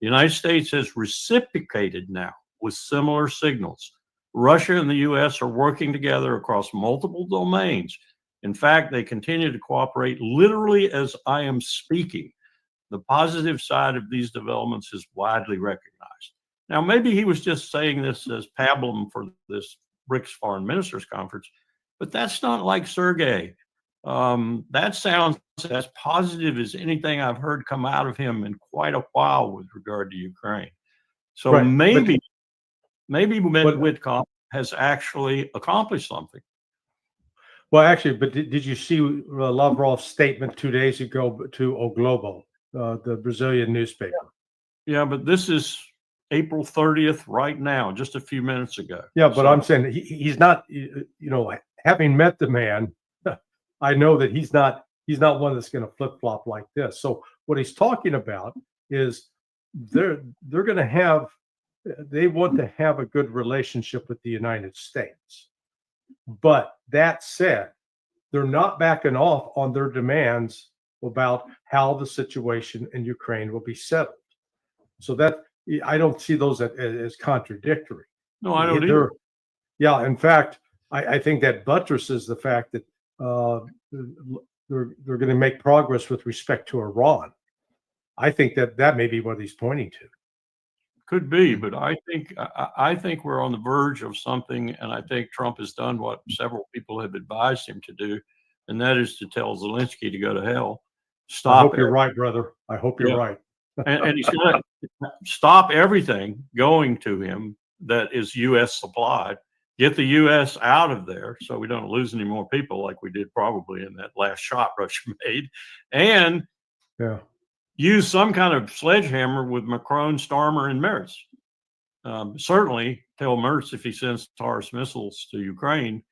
The United States has reciprocated now with similar signals. Russia and the U.S. are working together across multiple domains. In fact, they continue to cooperate literally as I am speaking. The positive side of these developments is widely recognized. Now, maybe he was just saying this as pablum for this BRICS Foreign Ministers Conference, but that's not like Sergei. That sounds as positive as anything I've heard come out of him in quite a while with regard to Ukraine. So Right, maybe Witkoff has actually accomplished something. Well, actually, but did you see Lavrov's statement 2 days ago to O Globo, the Brazilian newspaper? Yeah, but this is April 30th right now, just a few minutes ago. Yeah, but I'm saying he's not, having met the man, I know that he's not one that's going to flip-flop like this. So what he's talking about is they want to have a good relationship with the United States. But that said, they're not backing off on their demands about how the situation in Ukraine will be settled. So that I don't see those as contradictory. No, I don't either. Yeah, in fact, I think that buttresses the fact that they're going to make progress with respect to Iran. I think that may be what he's pointing to. Could be, but I think we're on the verge of something, and I think Trump has done what several people have advised him to do, and that is to tell Zelensky to go to hell. Stop. I hope you're right, brother. I hope you're right. and he's going to stop everything going to him that is U.S. supplied. Get the U.S. out of there so we don't lose any more people like we did probably in that last shot Russia made, and use some kind of sledgehammer with Macron, Starmer, and Merz. Certainly tell Merz if he sends Taurus missiles to Ukraine,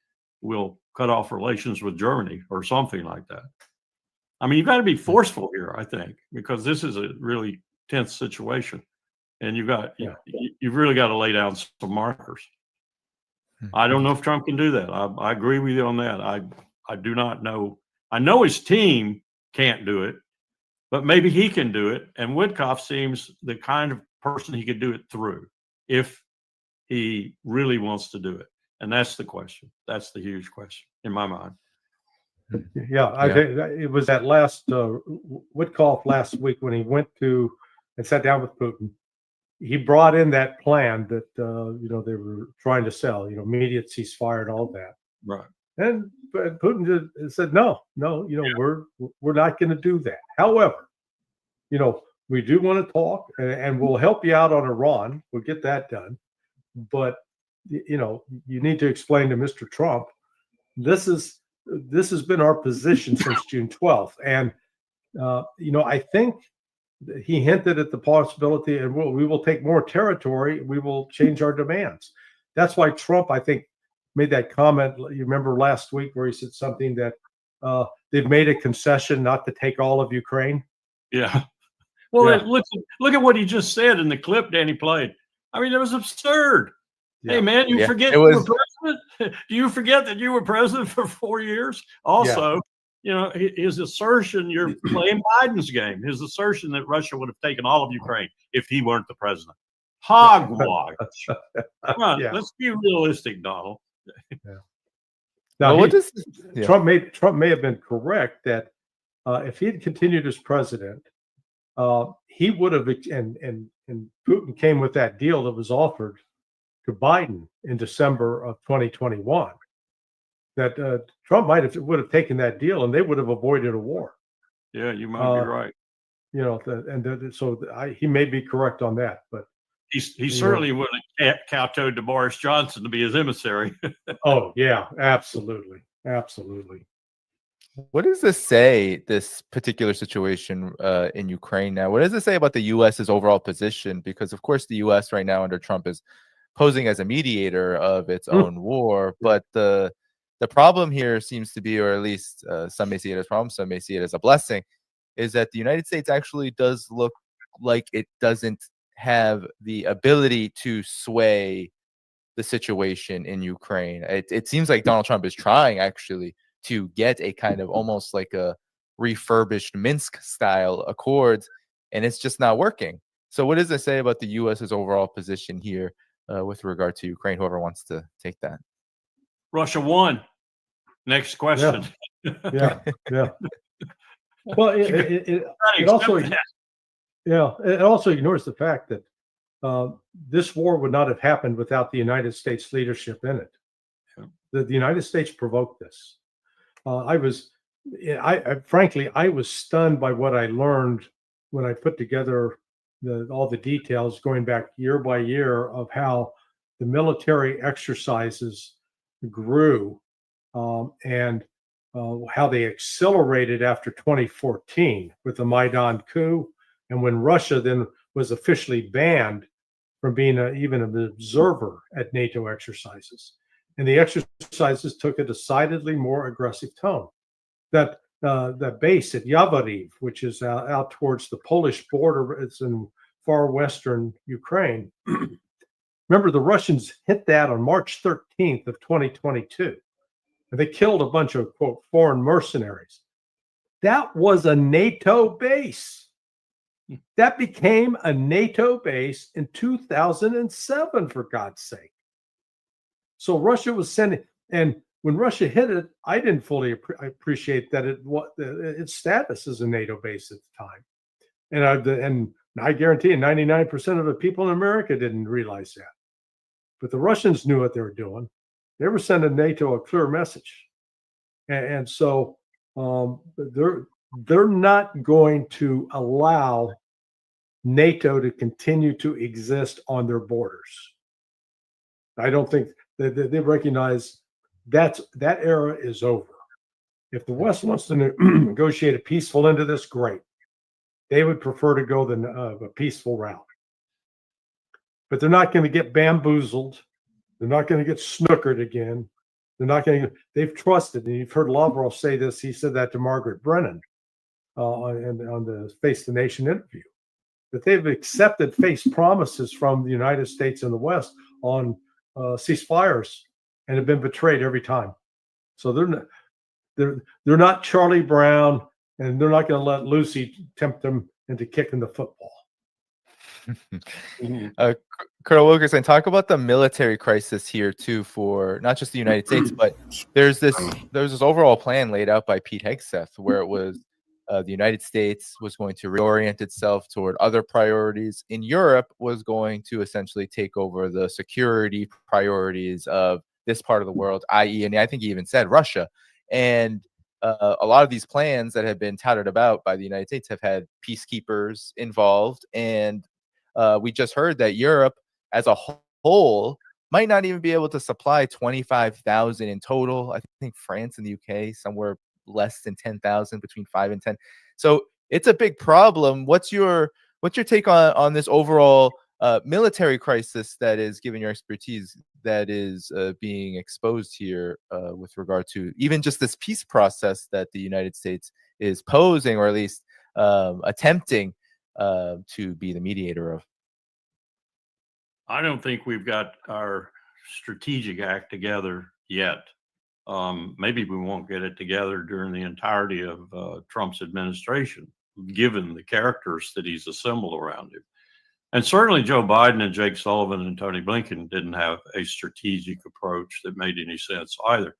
we'll cut off relations with Germany or something like that. I mean, you've got to be forceful here, I think, because this is a really tense situation, and you've really got to lay down some markers. I don't know if Trump can do that. I agree with you on that. I do not know. I know his team can't do it, but maybe he can do it. And Witkoff seems the kind of person he could do it through if he really wants to do it. And that's the question. That's the huge question in my mind. I think it was that last Witkoff last week when he went to and sat down with Putin. He brought in that plan that they were trying to sell, immediate ceasefire and all that. Right. And Putin just said, no, we're not going to do that. However, we do want to talk, and we'll help you out on Iran. We'll get that done. But you need to explain to Mr. Trump, this has been our position since June 12th, and I think he hinted at the possibility, and we will take more territory. We will change our demands. That's why Trump, I think, made that comment. You remember last week where he said something that they've made a concession not to take all of Ukraine. Yeah. Well, look at what he just said in the clip Danny played. I mean, it was absurd. Hey, man, you forget you were president? Do you forget that you were president for 4 years? Also, his assertion, you're playing Biden's game, his assertion that Russia would have taken all of Ukraine if he weren't the president. Hogwash. Come on, let's be realistic, Donald. Now, Trump may have been correct that if he had continued as president, he would have, and Putin came with that deal that was offered to Biden in December of 2021. That Trump would have taken that deal, and they would have avoided a war. Yeah, you might be right. He may be correct on that, but he certainly would have kowtowed to Boris Johnson to be his emissary. Oh yeah, absolutely. What does this say, this particular situation in Ukraine now? What does it say about the U.S.'s overall position? Because, of course, the U.S. right now under Trump is posing as a mediator of its own war. But the problem here seems to be, or at least some may see it as a problem, some may see it as a blessing, is that the United States actually does look like it doesn't have the ability to sway the situation in Ukraine. It seems like Donald Trump is trying actually to get a kind of almost like a refurbished Minsk style accords, and it's just not working. So what does it say about the U.S.'s overall position here with regard to Ukraine? Whoever wants to take that. Russia won. Next question. Yeah. Well, it also ignores the fact that this war would not have happened without the United States leadership in it. The United States provoked this. Frankly, I was stunned by what I learned when I put together all the details going back year by year of how the military exercises grew and how they accelerated after 2014 with the Maidan coup, and when Russia then was officially banned from being even an observer at NATO exercises. And the exercises took a decidedly more aggressive tone. That base at Yavoriv, which is out towards the Polish border, it's in far western Ukraine. Remember, the Russians hit that on March 13th of 2022. and they killed a bunch of, quote, foreign mercenaries. That was a NATO base. That became a NATO base in 2007, for God's sake. So Russia was sending, and when Russia hit it, I didn't fully appreciate that its status as a NATO base at the time. And I guarantee you 99% of the people in America didn't realize that. But the Russians knew what they were doing. They were sending NATO a clear message. And so they're not going to allow NATO to continue to exist on their borders. I don't think that they recognize that era is over. If the West wants to negotiate a peaceful end to this, great. They would prefer to go a peaceful route. But they're not going to get bamboozled. They're not going to get snookered again. They're not going to. They've trusted, and you've heard Lavrov say this. He said that to Margaret Brennan on the Face the Nation interview, that they've accepted face promises from the United States and the West on ceasefires and have been betrayed every time. So they're not Charlie Brown, and they're not going to let Lucy tempt them into kicking the football. Colonel Wilkerson, talk about the military crisis here too, for not just the United States, but there's this overall plan laid out by Pete Hegseth, where it was the United States was going to reorient itself toward other priorities. In Europe, was going to essentially take over the security priorities of this part of the world, i.e., and I think he even said Russia. And a lot of these plans that have been touted about by the United States have had peacekeepers involved. And we just heard that Europe as a whole might not even be able to supply 25,000 in total. I think France and the UK somewhere less than 10,000, between 5 and 10. So it's a big problem. What's your take on this overall military crisis that is, given your expertise, that is being exposed here with regard to even just this peace process that the United States is posing, or at least attempting to be the mediator of? I don't think we've got our strategic act together yet. Maybe we won't get it together during the entirety of Trump's administration, given the characters that he's assembled around him. And certainly Joe Biden and Jake Sullivan and Tony Blinken didn't have a strategic approach that made any sense either,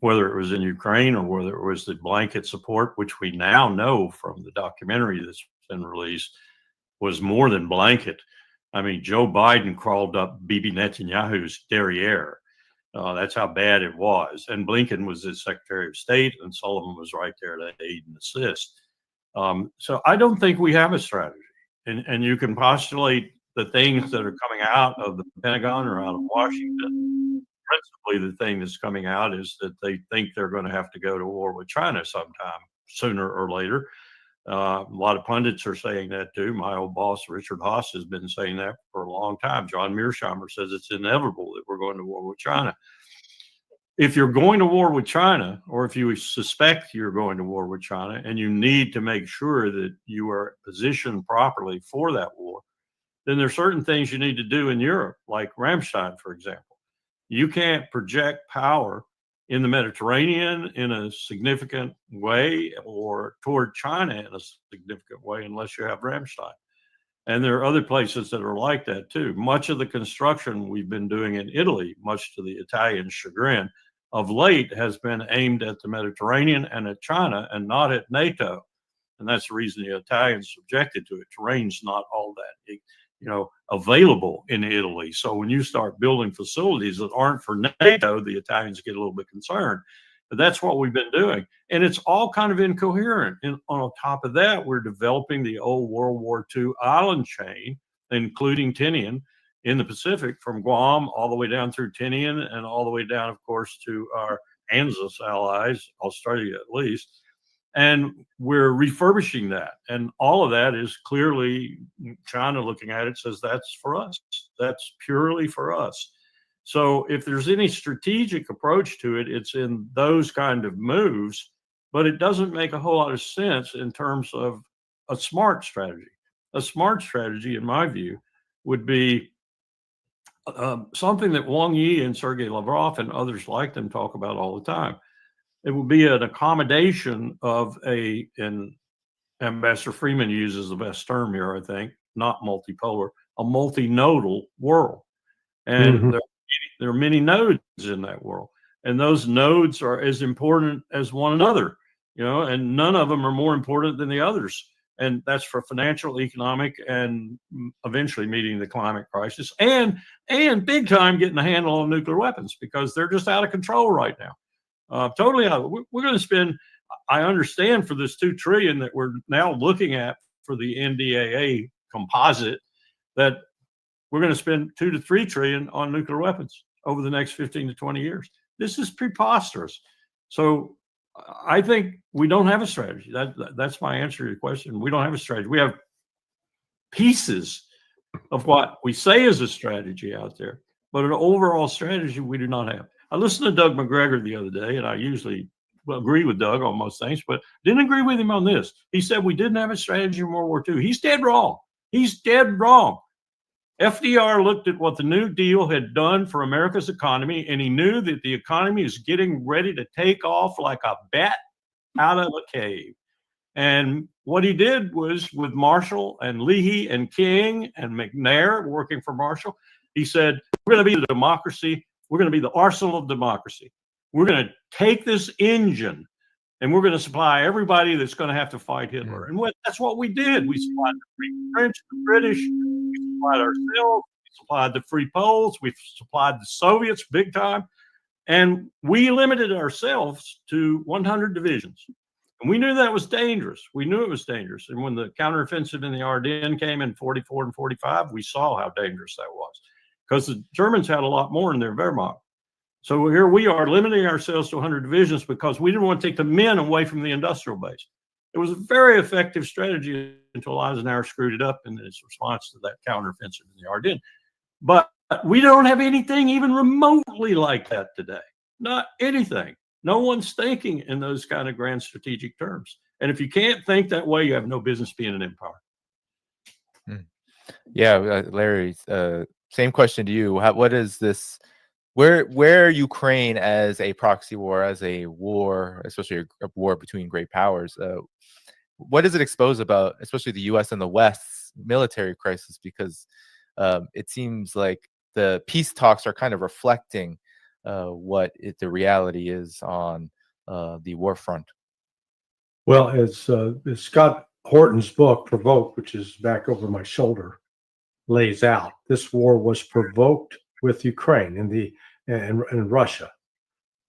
whether it was in Ukraine or whether it was the blanket support, which we now know from the documentary that's been released was more than blanket. I mean, Joe Biden crawled up Bibi Netanyahu's derriere. That's how bad it was. And Blinken was his Secretary of State, and Sullivan was right there to aid and assist. So I don't think we have a strategy. And you can postulate the things that are coming out of the Pentagon or out of Washington. Principally, the thing that's coming out is that they think they're going to have to go to war with China sometime, sooner or later. A lot of pundits are saying that too. My old boss, Richard Haas, has been saying that for a long time. John Mearsheimer says it's inevitable that we're going to war with China. If you're going to war with China, or if you suspect you're going to war with China, and you need to make sure that you are positioned properly for that war, then there's certain things you need to do in Europe, like Ramstein, for example. You can't project power in the Mediterranean in a significant way or toward China in a significant way unless you have Ramstein. And there are other places that are like that too. Much of the construction we've been doing in Italy, much to the Italian chagrin, of late has been aimed at the Mediterranean and at China and not at NATO. And that's the reason the Italians objected to it. Terrain's not all that available in Italy. So when you start building facilities that aren't for NATO, the Italians get a little bit concerned. But that's what we've been doing. And it's all kind of incoherent. And on top of that, we're developing the old World War II island chain, including Tinian in the Pacific, from Guam all the way down through Tinian and all the way down, of course, to our ANZUS allies, Australia at least. And we're refurbishing that. And all of that is clearly China looking at it says that's for us. That's purely for us. So if there's any strategic approach to it, it's in those kind of moves, but it doesn't make a whole lot of sense in terms of a smart strategy. A smart strategy, in my view, would be something that Wang Yi and Sergei Lavrov and others like them talk about all the time. It would be an accommodation of and Ambassador Freeman uses the best term here, I think, not multipolar, a multinodal world. And there are many nodes in that world. And those nodes are as important as one another, and none of them are more important than the others. And that's for financial, economic, and eventually meeting the climate crisis, and big time getting a handle on nuclear weapons, because they're just out of control right now. Totally out. We're going to spend, I understand, for this $2 trillion that we're now looking at for the NDAA composite, that we're going to spend $2 to $3 trillion on nuclear weapons over the next 15 to 20 years. This is preposterous. So I think we don't have a strategy. That's my answer to your question. We don't have a strategy. We have pieces of what we say is a strategy out there, but an overall strategy we do not have. I listened to Doug McGregor the other day, and I usually agree with Doug on most things, but didn't agree with him on this. He said we didn't have a strategy in World War II. He's dead wrong. He's dead wrong. FDR looked at what the New Deal had done for America's economy, and he knew that the economy is getting ready to take off like a bat out of a cave. And what he did was, with Marshall and Leahy and King and McNair working for Marshall, he said, we're going to be the democracy. We're going to be the arsenal of democracy. We're going to take this engine and we're going to supply everybody that's going to have to fight Hitler. And that's what we did. We supplied the French, the British, we supplied ourselves, we supplied the Free Poles, we supplied the Soviets big time. And we limited ourselves to 100 divisions. And we knew that was dangerous. We knew it was dangerous. And when the counteroffensive in the Ardennes came in 44 and 45, we saw how dangerous that was, because the Germans had a lot more in their Wehrmacht. So here we are limiting ourselves to 100 divisions because we didn't want to take the men away from the industrial base. It was a very effective strategy until Eisenhower screwed it up in his response to that counteroffensive in the Ardennes. But we don't have anything even remotely like that today. Not anything. No one's thinking in those kind of grand strategic terms. And if you can't think that way, you have no business being an empire. Yeah, Larry, same question to you. What is this? Where Ukraine as a proxy war, as a war, especially a war between great powers, what does it expose about, especially the U.S. and the West's military crisis? Because it seems like the peace talks are kind of reflecting what the reality is on the war front. Well, as Scott Horton's book, Provoked, which is back over my shoulder, lays out, this war was provoked with Ukraine and Russia.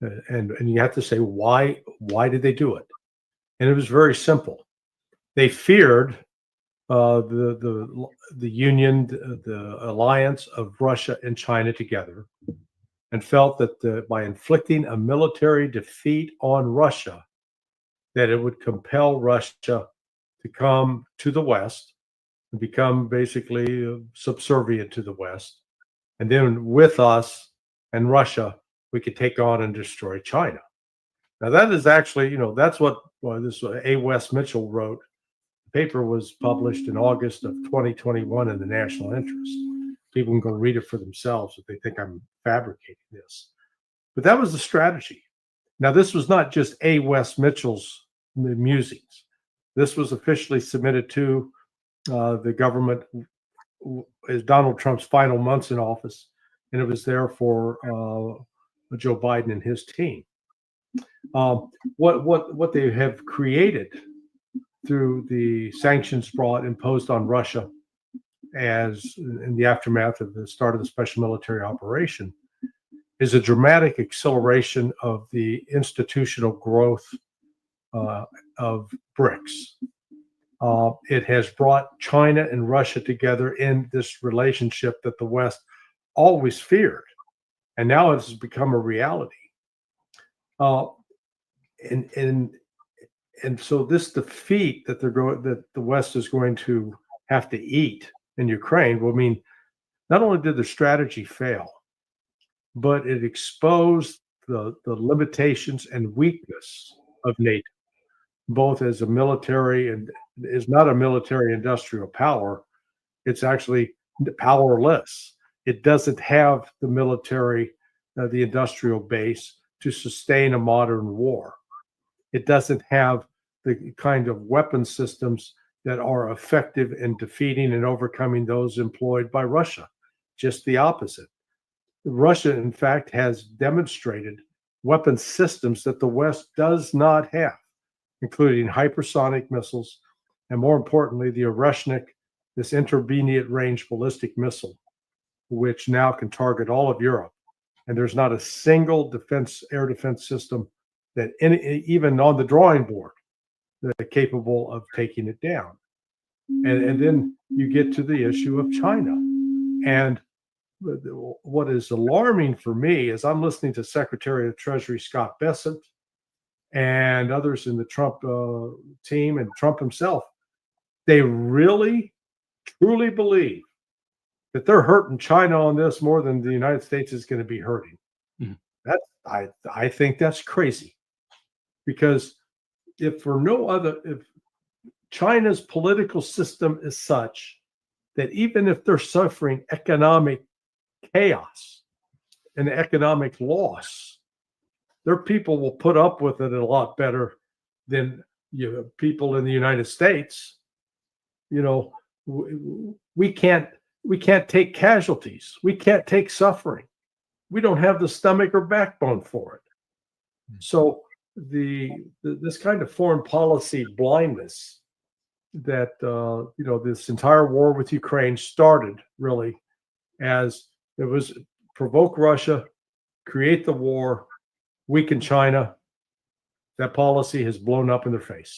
And you have to say, why did they do it? And it was very simple. They feared the union, the alliance of Russia and China together, and felt that by inflicting a military defeat on Russia, that it would compel Russia to come to the West and become basically subservient to the West. And then with us and Russia, we could take on and destroy China. Now that is actually, that's what this A. West Mitchell wrote. The paper was published in August of 2021 in the National Interest. People can go read it for themselves if they think I'm fabricating this. But that was the strategy. Now, this was not just A. West Mitchell's musings. This was officially submitted to the government as Donald Trump's final months in office, and it was there for Joe Biden and his team. What they have created through the sanctions imposed on Russia as in the aftermath of the start of the special military operation is a dramatic acceleration of the institutional growth of BRICS. It has brought China and Russia together in this relationship that the West always feared, and now it has become a reality. And so this defeat that that the West is going to have to eat in Ukraine will mean not only did the strategy fail, but it exposed the limitations and weakness of NATO, both as a military and is not a military industrial power. It's actually powerless. It doesn't have the military, the industrial base to sustain a modern war. It doesn't have the kind of weapon systems that are effective in defeating and overcoming those employed by Russia. Just the opposite. Russia, in fact, has demonstrated weapon systems that the West does not have, including hypersonic missiles, and more importantly, the Oreshnik, this intermediate range ballistic missile, which now can target all of Europe. And there's not a single air defense system that even on the drawing board that are capable of taking it down. And then you get to the issue of China. And what is alarming for me is I'm listening to Secretary of Treasury Scott Bessent and others in the Trump team and Trump himself. They really, truly believe that they're hurting China on this more than the United States is going to be hurting. I think that's crazy, because if China's political system is such that even if they're suffering economic chaos and economic loss, their people will put up with it a lot better than people in the United States. We can't take casualties. We can't take suffering. We don't have the stomach or backbone for it. So this kind of foreign policy blindness that this entire war with Ukraine started really as it was provoke Russia, create the war, weaken China. That policy has blown up in their face.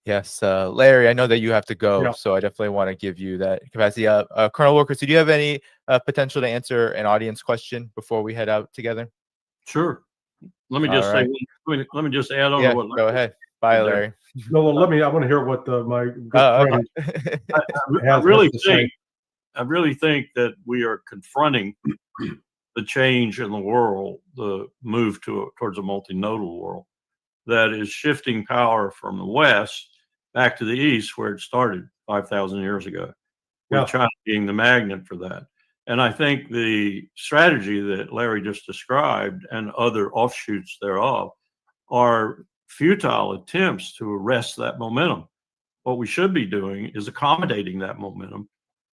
Yes, Larry, I know that you have to go, so I definitely want to give you that capacity. Colonel Wilkerson, do you have any potential to answer an audience question before we head out together? Sure. Let me just say, let me just add on to what. Go ahead. Bye, Larry. No, well, I want to hear what my good friend. I really think that we are confronting the change in the world, the move towards a multinodal world that is shifting power from the West back to the East, where it started 5,000 years ago, with China being the magnet for that. And I think the strategy that Larry just described and other offshoots thereof are futile attempts to arrest that momentum. What we should be doing is accommodating that momentum,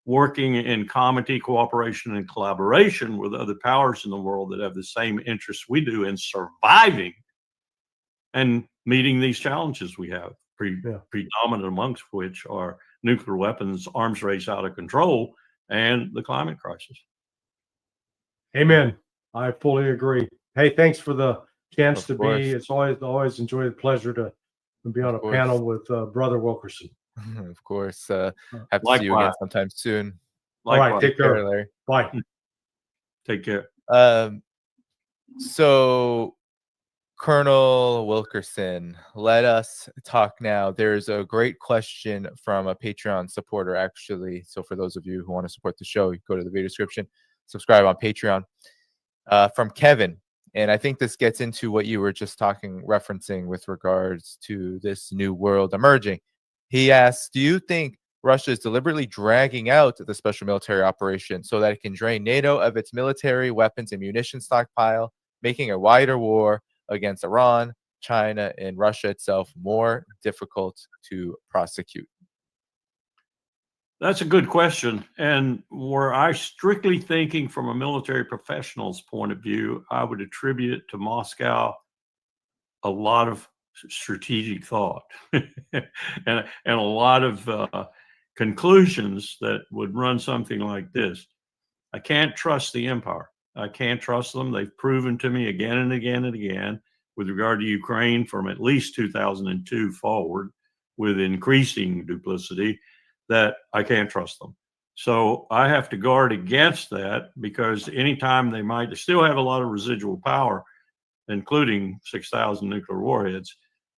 working in comity, cooperation, and collaboration with other powers in the world that have the same interests we do in surviving and meeting these challenges we have, predominant amongst which are nuclear weapons, arms race out of control, and the climate crisis. Amen. I fully agree. Hey, thanks for the chance to be. It's always enjoy the pleasure to be on a panel with Brother Wilkerson. Of course. Have to see you again sometime soon. All right, take care, Larry. Bye. Take care. So, Colonel Wilkerson, let us talk now. There's a great question from a Patreon supporter, actually. So for those of you who want to support the show, you go to the video description, subscribe on Patreon. From Kevin. And I think this gets into what you were just referencing with regards to this new world emerging. He asks, do you think Russia is deliberately dragging out the special military operation so that it can drain NATO of its military weapons and munitions stockpile, making a wider war against Iran, China, and Russia itself more difficult to prosecute? That's a good question. And were I strictly thinking from a military professional's point of view, I would attribute to Moscow a lot of strategic thought and a lot of conclusions that would run something like this. I can't trust the empire. I can't trust them. They've proven to me again and again and again with regard to Ukraine from at least 2002 forward, with increasing duplicity, that I can't trust them. So I have to guard against that, because anytime they still have a lot of residual power, including 6,000 nuclear warheads.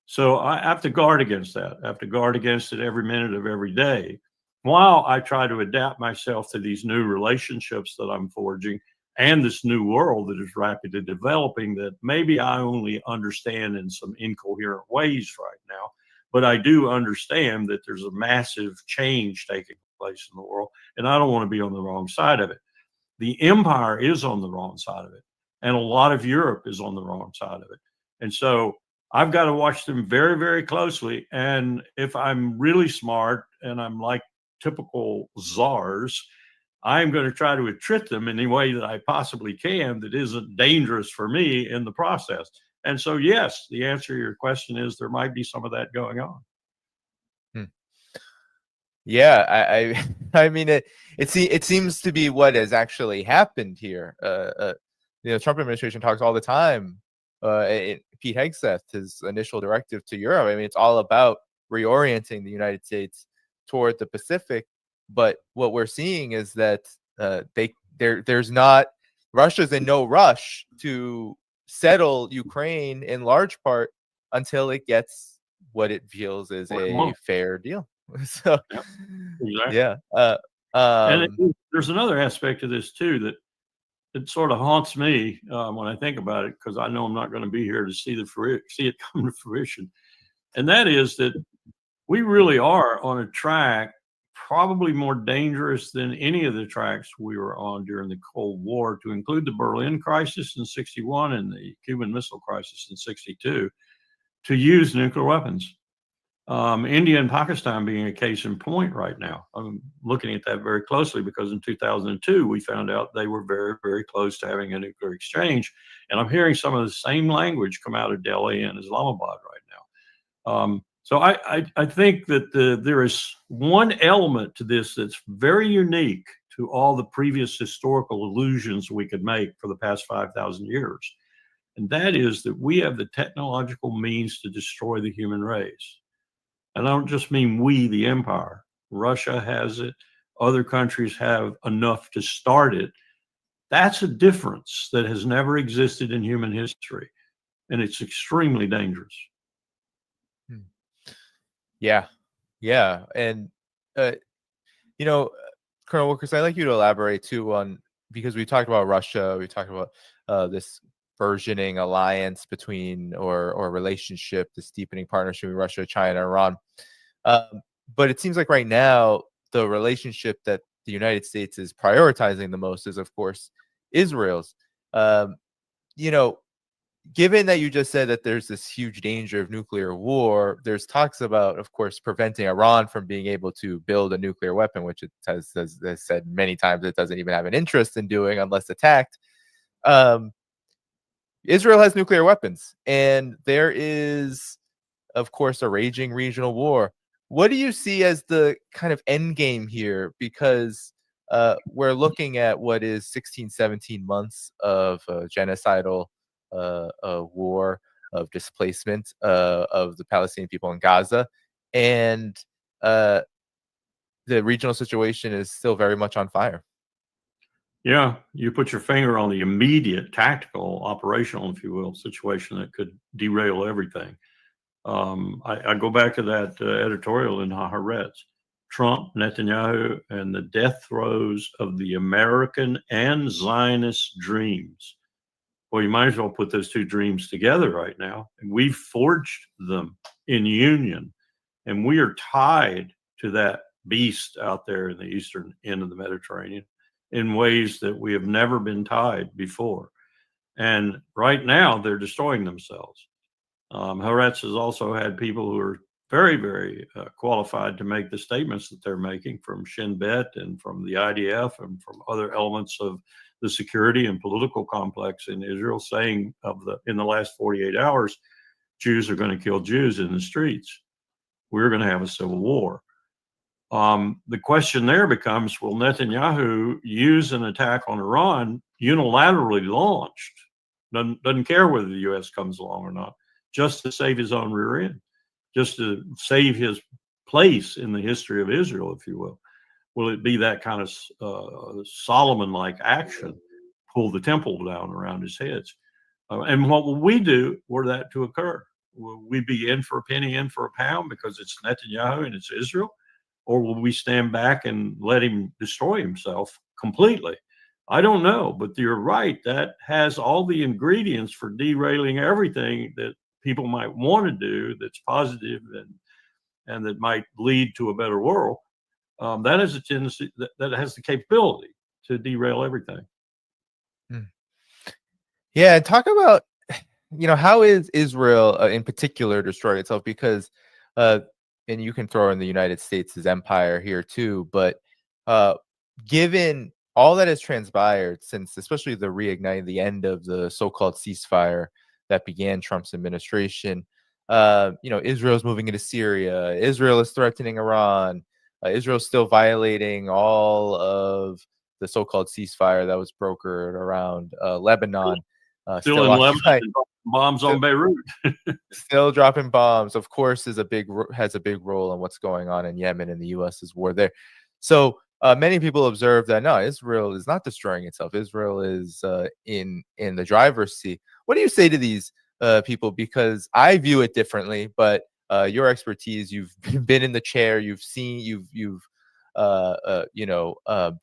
So I have to guard against that. I have to guard against it every minute of every day, while I try to adapt myself to these new relationships that I'm forging and this new world that is rapidly developing, that maybe I only understand in some incoherent ways right now. But I do understand that there's a massive change taking place in the world, and I don't want to be on the wrong side of it. The empire is on the wrong side of it, and a lot of Europe is on the wrong side of it. And so I've got to watch them very, very closely. And if I'm really smart and I'm like typical czars, I'm going to try to attrit them in any way that I possibly can that isn't dangerous for me in the process. And so, yes, the answer to your question is there might be some of that going on. Yeah, I mean it seems to be what has actually happened here. Trump administration talks all the time. Pete Hegseth, his initial directive to Europe, I mean, it's all about reorienting the United States toward the Pacific. But what we're seeing is that there's not Russia's in no rush to settle Ukraine in large part until it gets what it feels is a fair deal. So, Exactly. yeah. There's another aspect of this too that it sort of haunts me when I think about it, because I know I'm not going to be here to see it come to fruition, and that is that we really are on a track probably more dangerous than any of the tracks we were on during the Cold War, to include the Berlin crisis in '61 and the Cuban Missile Crisis in '62, to use nuclear weapons. India and Pakistan being a case in point right now. I'm looking at that very closely because in 2002, we found out they were very, very close to having a nuclear exchange. And I'm hearing some of the same language come out of Delhi and Islamabad right now. So I think that there is one element to this that's very unique to all the previous historical illusions we could make for the past 5,000 years. And that is that we have the technological means to destroy the human race. And I don't just mean we, the empire. Russia has it. Other countries have enough to start it. That's a difference that has never existed in human history. And it's extremely dangerous. Yeah. Yeah. And, Colonel Wilkers, I'd like you to elaborate too on, because we talked about Russia, we talked about this burgeoning alliance between or relationship, this deepening partnership with Russia, China, Iran. But it seems like right now, the relationship that the United States is prioritizing the most is, of course, Israel's. Given that you just said that there's this huge danger of nuclear war, there's talks about, of course, preventing Iran from being able to build a nuclear weapon, which it has said many times it doesn't even have an interest in doing unless attacked. Israel has nuclear weapons, and there is, of course, a raging regional war. What do you see as the kind of end game here? Because we're looking at what is 16, 17 months of genocidal war, of displacement of the Palestinian people in Gaza, and the regional situation is still very much on fire. Yeah, you put your finger on the immediate tactical, operational, if you will, situation that could derail everything. I go back to that editorial in Haaretz. Trump, Netanyahu, and the death throes of the American and Zionist dreams. Well, you might as well put those two dreams together right now. And we've forged them in union, and we are tied to that beast out there in the eastern end of the Mediterranean in ways that we have never been tied before. And right now, they're destroying themselves. Haaretz has also had people who are very, very qualified to make the statements that they're making, from Shin Bet and from the IDF and from other elements of the security and political complex in Israel, saying in the last 48 hours, Jews are going to kill Jews in the streets. We're going to have a civil war. The question there becomes, will Netanyahu use an attack on Iran unilaterally launched? Doesn't care whether the U.S. comes along or not, just to save his own rear end, just to save his place in the history of Israel, if you will. Will it be that kind of Solomon-like action, pull the temple down around his heads? And what will we do were that to occur? Will we be in for a penny, in for a pound because it's Netanyahu and it's Israel? Or will we stand back and let him destroy himself completely? I don't know, but you're right. That has all the ingredients for derailing everything that people might want to do that's positive and that might lead to a better world. that has a tendency that has the capability to derail everything. Yeah, talk about how is Israel in particular destroying itself? Because and you can throw in the United States' empire here too, but given all that has transpired since, especially the reigniting the end of the so-called ceasefire that began Trump's administration, Israel's moving into Syria, Israel is threatening Iran, Israel's still violating all of the so-called ceasefire that was brokered around Lebanon. Still in Lebanon, bombs on Beirut. Still dropping bombs, of course, has a big role in what's going on in Yemen and the U.S.'s war there. So many people observe that no, Israel is not destroying itself. Israel is in the driver's seat. What do you say to these people? Because I view it differently, but your expertise, you've been in the chair, you've seen, you've done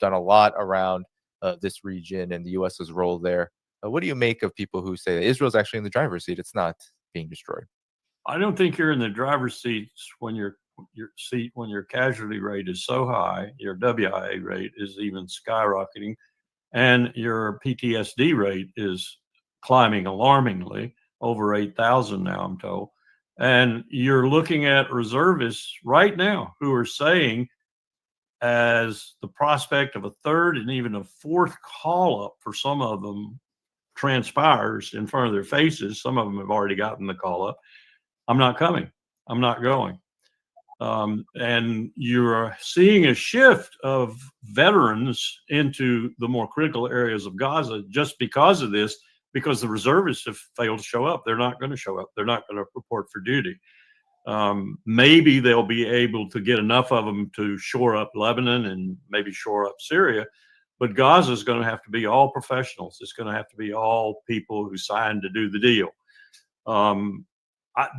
a lot around this region and the U.S.'s role there. What do you make of people who say that Israel's actually in the driver's seat? It's not being destroyed. I don't think you're in the driver's seats when your casualty rate is so high, your WIA rate is even skyrocketing, and your PTSD rate is climbing alarmingly, over 8,000 now, I'm told. And you're looking at reservists right now who are saying, as the prospect of a third and even a fourth call up for some of them transpires in front of their faces, some of them have already gotten the call up, I'm not coming, I'm not going. And you're seeing a shift of veterans into the more critical areas of Gaza just because of this, because the reservists have failed to show up. They're not going to show up. They're not going to report for duty. Maybe they'll be able to get enough of them to shore up Lebanon and maybe shore up Syria. But Gaza is going to have to be all professionals. It's going to have to be all people who signed to do the deal.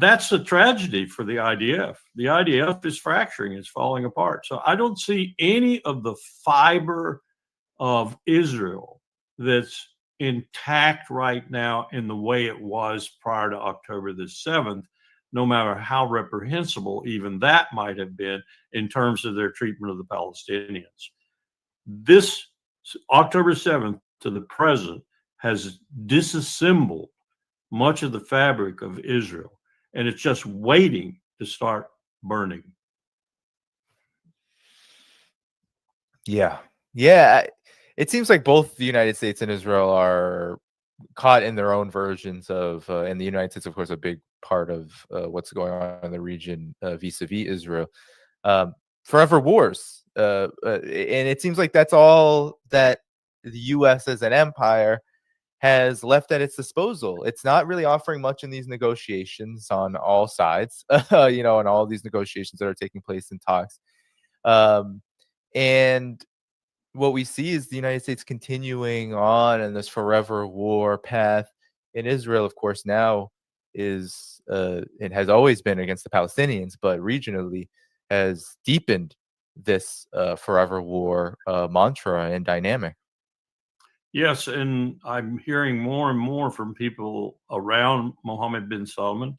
That's a tragedy for the IDF. The IDF is fracturing, it's falling apart. So I don't see any of the fiber of Israel that's intact right now in the way it was prior to October the 7th, no matter how reprehensible even that might have been in terms of their treatment of the Palestinians. This October 7th to the present has disassembled much of the fabric of Israel, and it's just waiting to start burning. Yeah. It seems like both the United States and Israel are caught in their own versions of, and the United States, of course, a big part of what's going on in the region vis-a-vis Israel. Forever wars. And it seems like that's all that the U.S. as an empire has left at its disposal. It's not really offering much in these negotiations on all sides, in all these negotiations that are taking place in talks. And what we see is the United States continuing on in this forever war path. In Israel, of course, now is it has always been against the Palestinians, but regionally has deepened this forever war mantra and dynamic. Yes, and I'm hearing more and more from people around Mohammed bin Salman,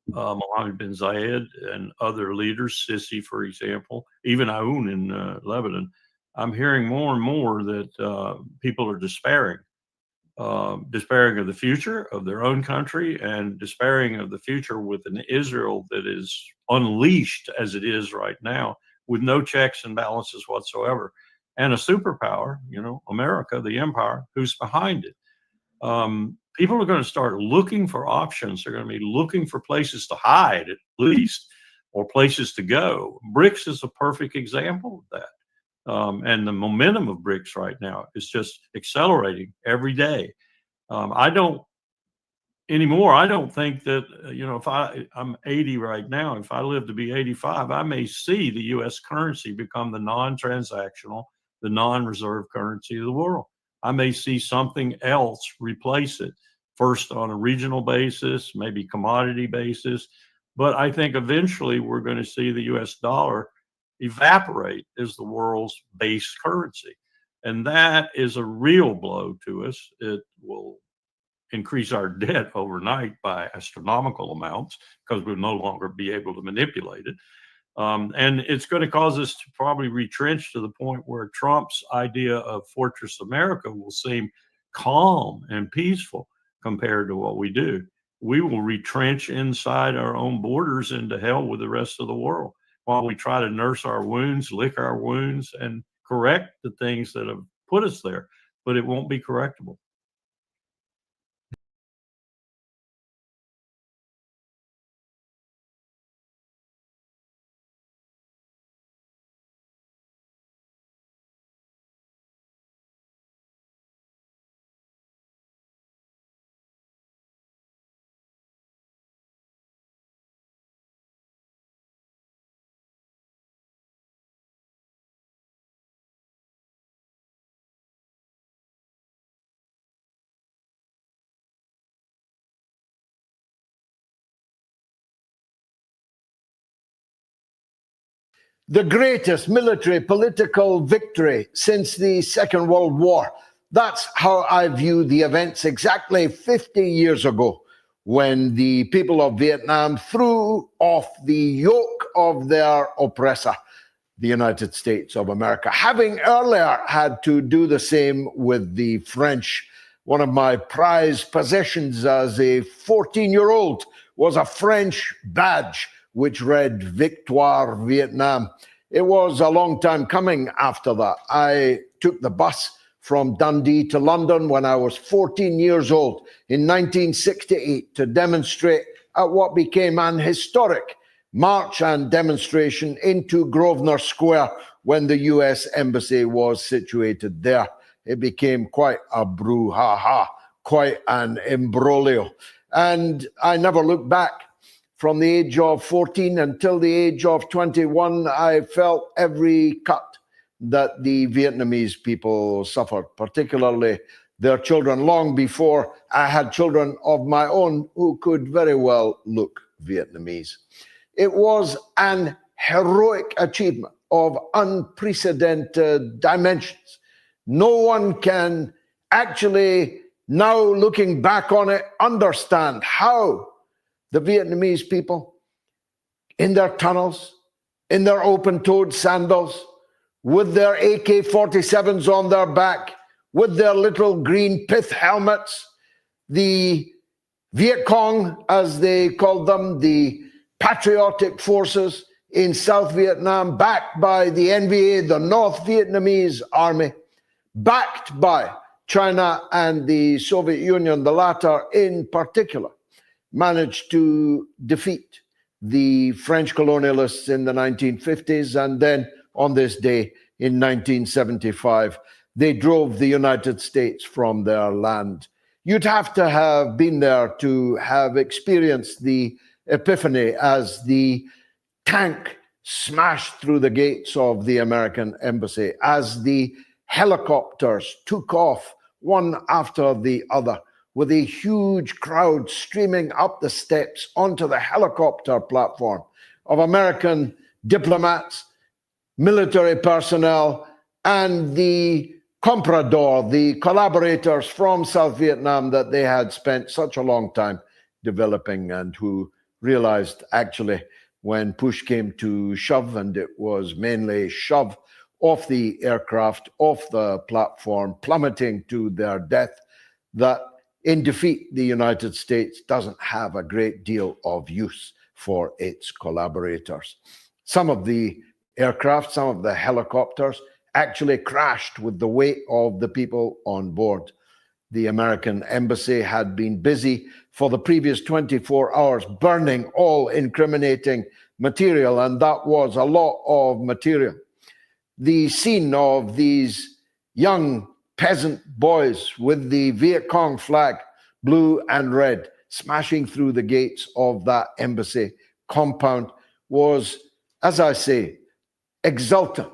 Mohammed bin Zayed, and other leaders, Sisi, for example, even Aoun in Lebanon. I'm hearing more and more that people are despairing of the future of their own country and despairing of the future with an Israel that is unleashed as it is right now, with no checks and balances whatsoever, and a superpower, America, the empire, who's behind it. People are going to start looking for options. They're going to be looking for places to hide, at least, or places to go. BRICS is a perfect example of that. And the momentum of BRICS right now is just accelerating every day. I don't think that, if I'm 80 right now, if I live to be 85, I may see the U.S. currency become the non-transactional, the non-reserve currency of the world. I may see something else replace it, first on a regional basis, maybe commodity basis. But I think eventually we're going to see the U.S. dollar evaporate as the world's base currency. And that is a real blow to us. It will increase our debt overnight by astronomical amounts because we'll no longer be able to manipulate it. And it's going to cause us to probably retrench to the point where Trump's idea of Fortress America will seem calm and peaceful compared to what we do. We will retrench inside our own borders into hell with the rest of the world while we try to nurse our wounds, lick our wounds, and correct the things that have put us there. But it won't be correctable. The greatest military political victory since the Second World War. That's how I view the events exactly 50 years ago, when the people of Vietnam threw off the yoke of their oppressor, the United States of America, having earlier had to do the same with the French. One of my prized possessions as a 14-year-old was a French badge which read Victoire Vietnam. It was a long time coming after that. I took the bus from Dundee to London when I was 14 years old in 1968 to demonstrate at what became an historic march and demonstration into Grosvenor Square when the US Embassy was situated there. It became quite a brouhaha, quite an imbroglio. And I never looked back. From the age of 14 until the age of 21, I felt every cut that the Vietnamese people suffered, particularly their children, long before I had children of my own who could very well look Vietnamese. It was an heroic achievement of unprecedented dimensions. No one can actually, now looking back on it, understand how the Vietnamese people, in their tunnels, in their open-toed sandals, with their AK-47s on their back, with their little green pith helmets, the Viet Cong, as they called them, the patriotic forces in South Vietnam, backed by the NVA, the North Vietnamese Army, backed by China and the Soviet Union, the latter in particular, managed to defeat the French colonialists in the 1950s. And then on this day in 1975, they drove the United States from their land. You'd have to have been there to have experienced the epiphany as the tank smashed through the gates of the American embassy, as the helicopters took off one after the other, with a huge crowd streaming up the steps onto the helicopter platform of American diplomats, military personnel, and the comprador, the collaborators from South Vietnam that they had spent such a long time developing, and who realized actually when push came to shove, and it was mainly shove off the aircraft, off the platform, plummeting to their death, that in defeat, the United States doesn't have a great deal of use for its collaborators. Some of the aircraft, some of the helicopters actually crashed with the weight of the people on board. The American embassy had been busy for the previous 24 hours burning all incriminating material, and that was a lot of material. The scene of these young peasant boys with the Viet Cong flag, blue and red, smashing through the gates of that embassy compound was, as I say, exultant,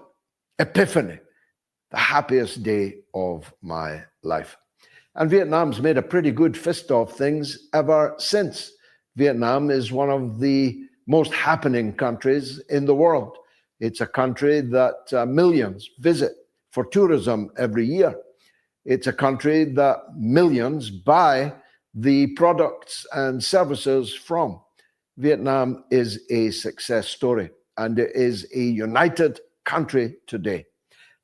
epiphany, the happiest day of my life. And Vietnam's made a pretty good fist of things ever since. Vietnam is one of the most happening countries in the world. It's a country that millions visit for tourism every year. It's a country that millions buy the products and services from. Vietnam is a success story, and it is a united country today,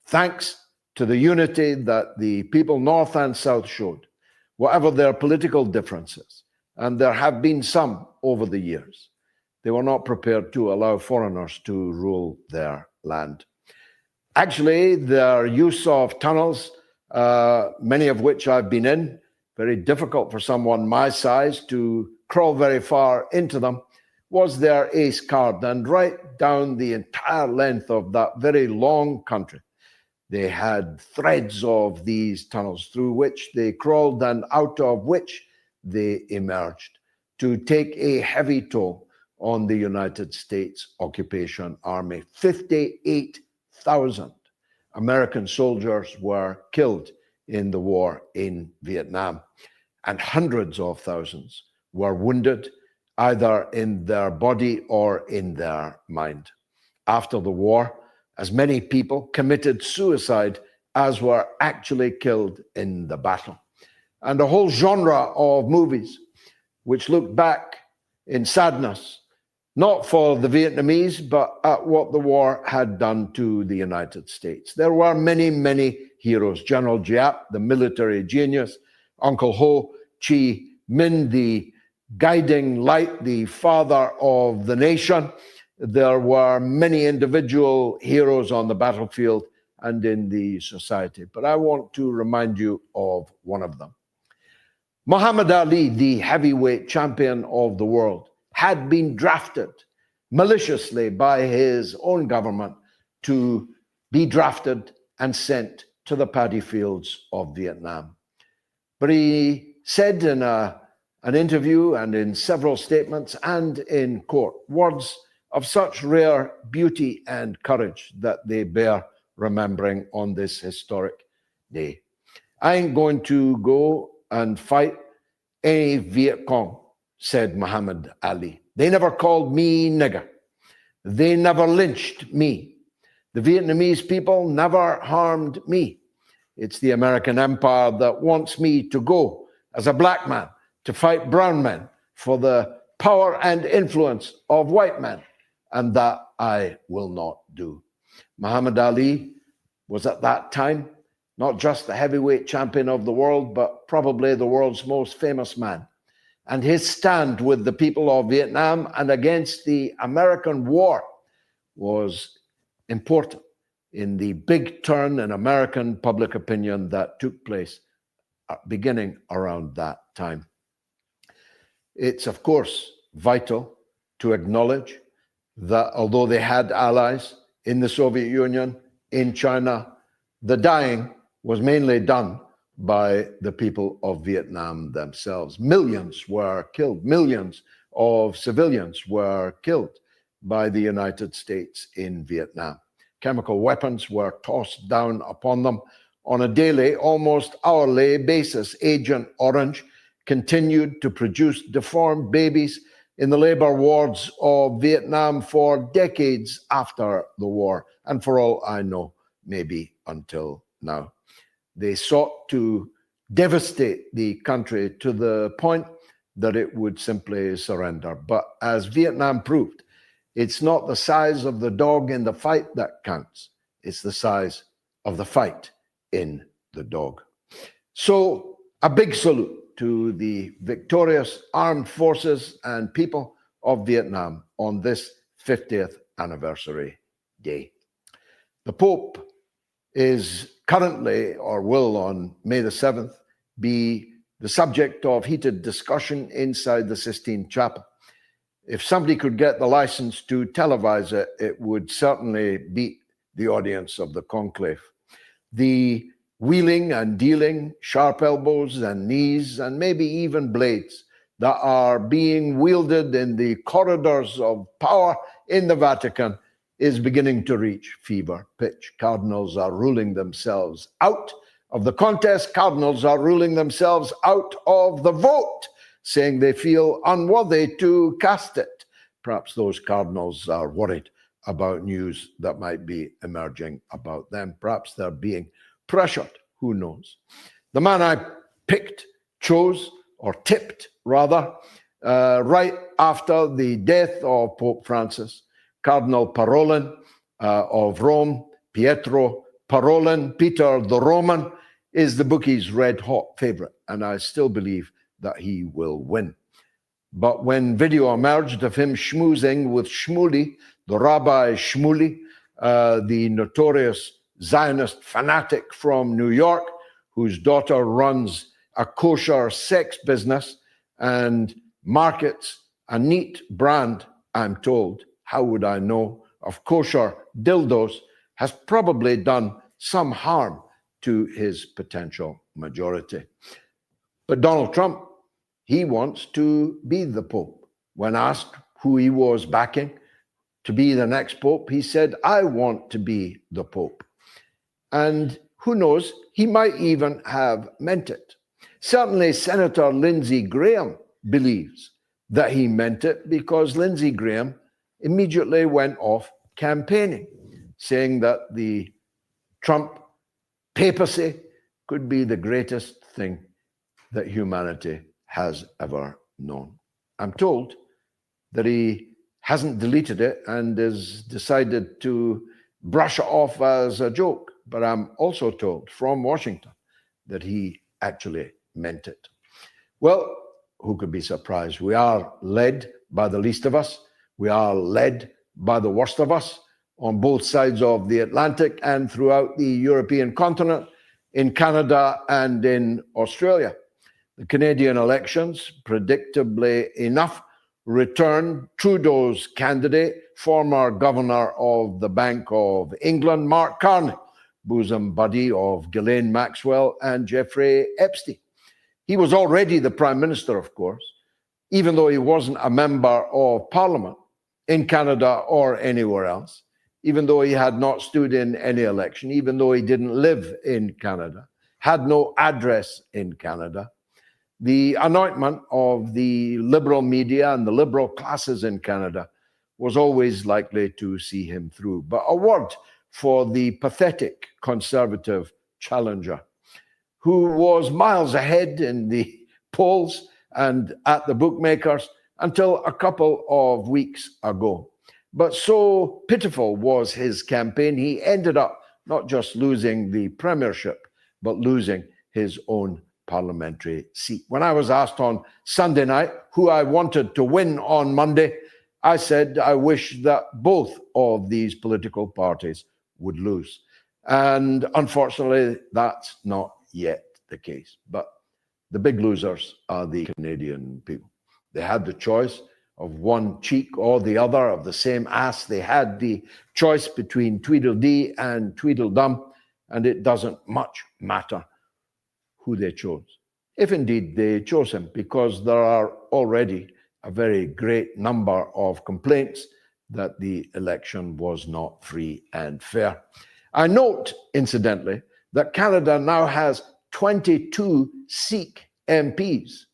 thanks to the unity that the people north and south showed, whatever their political differences, and there have been some over the years. They were not prepared to allow foreigners to rule their land. Actually, their use of tunnels, many of which I've been in, very difficult for someone my size to crawl very far into them, was their ace card. And right down the entire length of that very long country, they had threads of these tunnels through which they crawled and out of which they emerged to take a heavy toll on the United States occupation army. 58,000 American soldiers were killed in the war in Vietnam, and hundreds of thousands were wounded, either in their body or in their mind. After the war, as many people committed suicide as were actually killed in the battle. And a whole genre of movies which looked back in sadness, not for the Vietnamese, but at what the war had done to the United States. There were many, many heroes. General Giap, the military genius, Uncle Ho Chi Minh, the guiding light, the father of the nation. There were many individual heroes on the battlefield and in the society, but I want to remind you of one of them. Muhammad Ali, the heavyweight champion of the world, had been drafted maliciously by his own government to be drafted and sent to the paddy fields of Vietnam. But he said in an interview and in several statements and in court words of such rare beauty and courage that they bear remembering on this historic day. I ain't going to go and fight any Viet Cong, said Muhammad Ali. They never called me nigger. They never lynched me. The Vietnamese people never harmed me. It's the American empire that wants me to go as a black man to fight brown men for the power and influence of white men, and that I will not do. Muhammad Ali was at that time not just the heavyweight champion of the world, but probably the world's most famous man. And his stand with the people of Vietnam and against the American war was important in the big turn in American public opinion that took place beginning around that time. It's, of course, vital to acknowledge that although they had allies in the Soviet Union, in China, the dying was mainly done by the people of Vietnam themselves. Millions were killed. Millions of civilians were killed by the United States in Vietnam. Chemical weapons were tossed down upon them on a daily, almost hourly basis. Agent Orange continued to produce deformed babies in the labor wards of Vietnam for decades after the war, and for all I know, maybe until now. They sought to devastate the country to the point that it would simply surrender. But as Vietnam proved, it's not the size of the dog in the fight that counts. It's the size of the fight in the dog. So a big salute to the victorious armed forces and people of Vietnam on this 50th anniversary day. The Pope is currently, or will on May the 7th, be the subject of heated discussion inside the Sistine Chapel. If somebody could get the license to televise it, it would certainly beat the audience of the conclave. The wheeling and dealing, sharp elbows and knees, and maybe even blades that are being wielded in the corridors of power in the Vatican is beginning to reach fever pitch. Cardinals are ruling themselves out of the contest. Cardinals are ruling themselves out of the vote, saying they feel unworthy to cast it. Perhaps those cardinals are worried about news that might be emerging about them. Perhaps they're being pressured. Who knows? The man I chose, or tipped rather, right after the death of Pope Francis, Cardinal Parolin of Rome, Pietro Parolin, Peter the Roman, is the bookies' red-hot favorite, and I still believe that he will win. But when video emerged of him schmoozing with Shmuley, the Rabbi Shmuley, the notorious Zionist fanatic from New York, whose daughter runs a kosher sex business and markets a neat brand, I'm told, how would I know, of kosher dildos, has probably done some harm to his potential majority. But Donald Trump, he wants to be the Pope. When asked who he was backing to be the next Pope, he said, I want to be the Pope. And who knows, he might even have meant it. Certainly, Senator Lindsey Graham believes that he meant it, because Lindsey Graham immediately went off campaigning, saying that the Trump papacy could be the greatest thing that humanity has ever known. I'm told that he hasn't deleted it and has decided to brush it off as a joke. But I'm also told from Washington that he actually meant it. Well, who could be surprised? We are led by the least of us. We are led by the worst of us on both sides of the Atlantic and throughout the European continent, in Canada and in Australia. The Canadian elections, predictably enough, returned Trudeau's candidate, former governor of the Bank of England, Mark Carney, bosom buddy of Ghislaine Maxwell and Jeffrey Epstein. He was already the Prime Minister, of course, even though he wasn't a member of Parliament in Canada or anywhere else, even though he had not stood in any election, even though he didn't live in Canada, had no address in Canada. The anointment of the liberal media and the liberal classes in Canada was always likely to see him through. But a word for the pathetic Conservative challenger, who was miles ahead in the polls and at the bookmakers until a couple of weeks ago. But so pitiful was his campaign, he ended up not just losing the premiership, but losing his own parliamentary seat. When I was asked on Sunday night who I wanted to win on Monday, I said I wish that both of these political parties would lose. And unfortunately, that's not yet the case. But the big losers are the Canadian people. They had the choice of one cheek or the other of the same ass. They had the choice between Tweedledee and Tweedledum, and it doesn't much matter who they chose, if indeed they chose him, because there are already a very great number of complaints that the election was not free and fair. I note, incidentally, that Canada now has 22 Sikh MPs,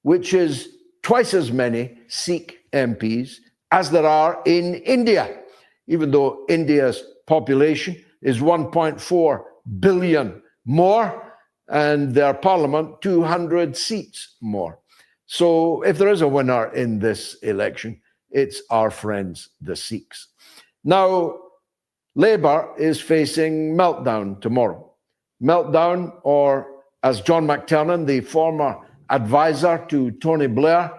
which is twice as many Sikh MPs as there are in India, even though India's population is 1.4 billion more and their parliament 200 seats more. So if there is a winner in this election, it's our friends, the Sikhs. Now, Labour is facing meltdown tomorrow. Meltdown, or as John McTernan, the former advisor to Tony Blair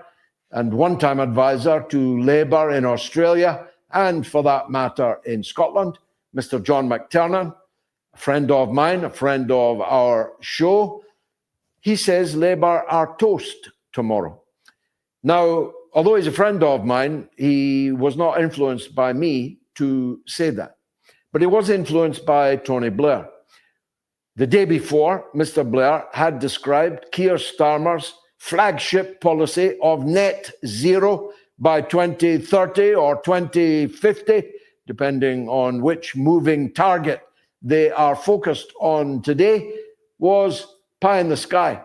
and one-time advisor to Labour in Australia, and for that matter in Scotland, Mr. John McTernan, a friend of mine, a friend of our show, he says Labour are toast tomorrow. Now, although he's a friend of mine, he was not influenced by me to say that. But he was influenced by Tony Blair. The day before, Mr. Blair had described Keir Starmer's flagship policy of net zero by 2030 or 2050, depending on which moving target they are focused on today, was pie in the sky,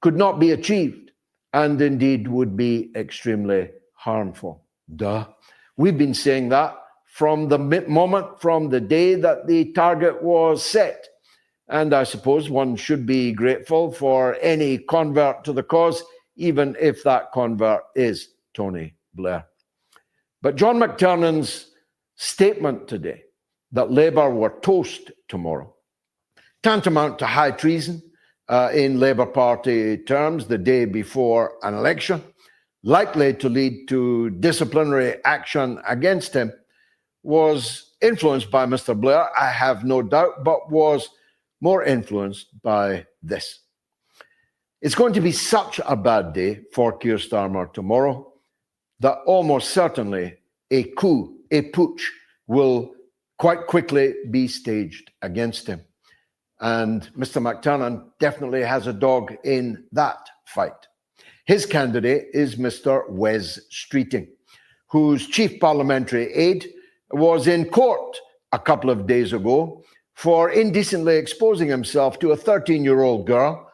could not be achieved, and indeed would be extremely harmful. Duh. We've been saying that from the moment, from the day that the target was set. And I suppose one should be grateful for any convert to the cause, even if that convert is Tony Blair. But John McTernan's statement today that Labour were toast tomorrow, tantamount to high treason in Labour Party terms the day before an election, likely to lead to disciplinary action against him, was influenced by Mr. Blair, I have no doubt, but was more influenced by this. It's going to be such a bad day for Keir Starmer tomorrow that almost certainly a coup, a putsch, will quite quickly be staged against him. And Mr. McTernan definitely has a dog in that fight. His candidate is Mr. Wes Streeting, whose chief parliamentary aide was in court a couple of days ago for indecently exposing himself to a 13-year-old girl,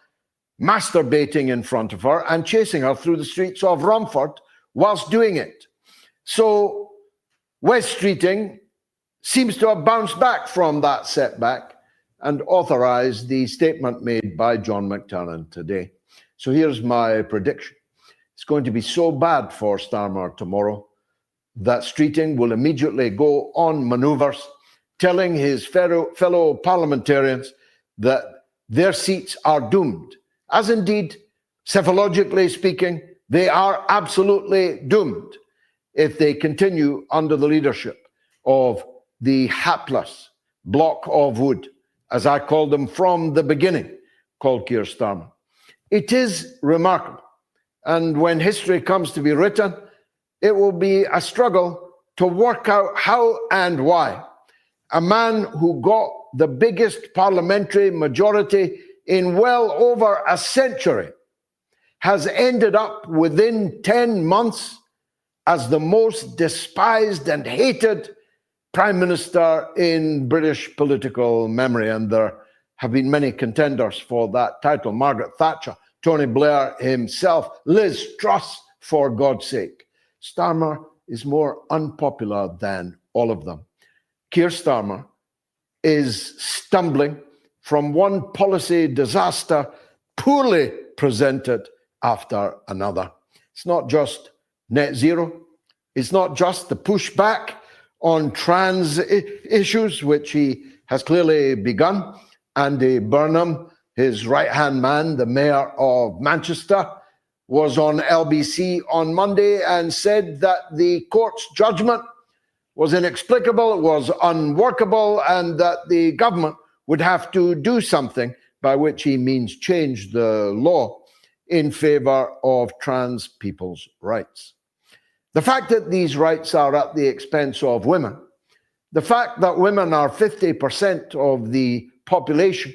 masturbating in front of her and chasing her through the streets of Romford whilst doing it. So Wes Streeting seems to have bounced back from that setback and authorized the statement made by John McTernan today. So here's my prediction. It's going to be so bad for Starmer tomorrow that Streeting will immediately go on manoeuvres, telling his fellow parliamentarians that their seats are doomed, as indeed, cephalogically speaking, they are absolutely doomed if they continue under the leadership of the hapless block of wood, as I called them from the beginning, called Keir Starmer. It is remarkable. And when history comes to be written, it will be a struggle to work out how and why a man who got the biggest parliamentary majority in well over a century has ended up within 10 months as the most despised and hated prime minister in British political memory. And there have been many contenders for that title: Margaret Thatcher, Tony Blair himself, Liz Truss, for God's sake. Starmer is more unpopular than all of them. Keir Starmer is stumbling from one policy disaster poorly presented after another. It's not just net zero. It's not just the pushback on trans issues, which he has clearly begun. Andy Burnham, his right-hand man, the mayor of Manchester, was on LBC on Monday and said that the court's judgment was inexplicable, it was unworkable, and that the government would have to do something, by which he means change the law in favor of trans people's rights. The fact that these rights are at the expense of women, the fact that women are 50% of the population,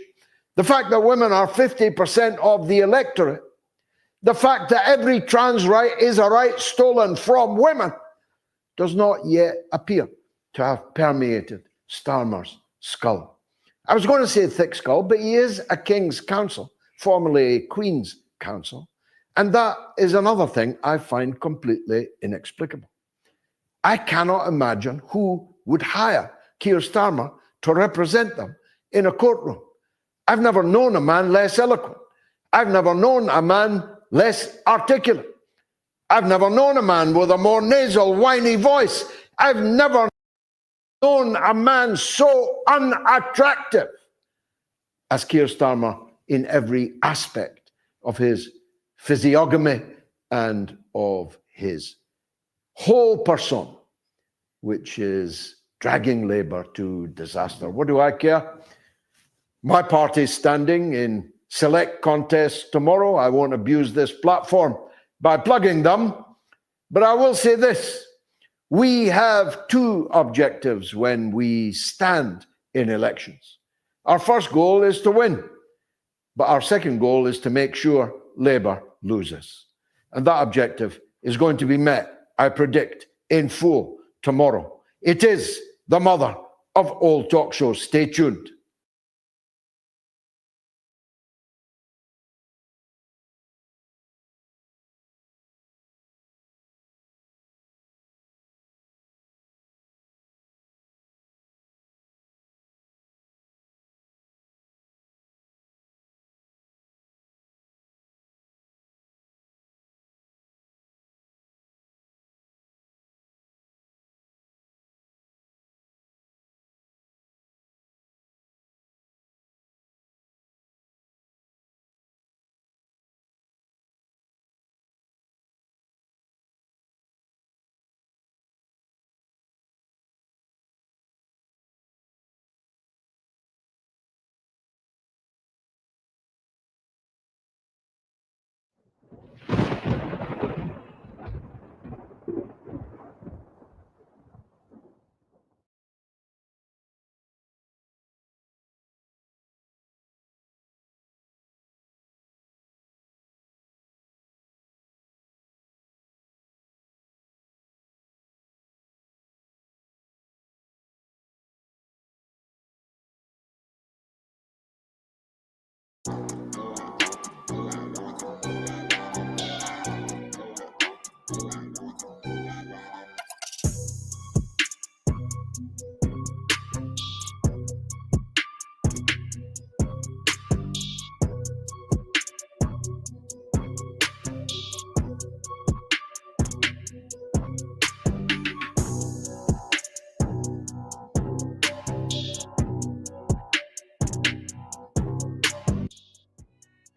the fact that women are 50% of the electorate, the fact that every trans right is a right stolen from women does not yet appear to have permeated Starmer's skull. I was going to say thick skull, but he is a King's Counsel, formerly a Queen's Counsel, and that is another thing I find completely inexplicable. I cannot imagine who would hire Keir Starmer to represent them in a courtroom. I've never known a man less eloquent. I've never known a man less articulate. I've never known a man with a more nasal, whiny voice. I've never known a man so unattractive as Keir Starmer in every aspect of his physiognomy and of his whole persona, which is dragging Labour to disaster. What do I care? My party's standing in select contests tomorrow. I won't abuse this platform by plugging them, but I will say this. We have two objectives when we stand in elections. Our first goal is to win, but our second goal is to make sure Labour loses. And that objective is going to be met, I predict, in full tomorrow. It is the mother of all talk shows. Stay tuned.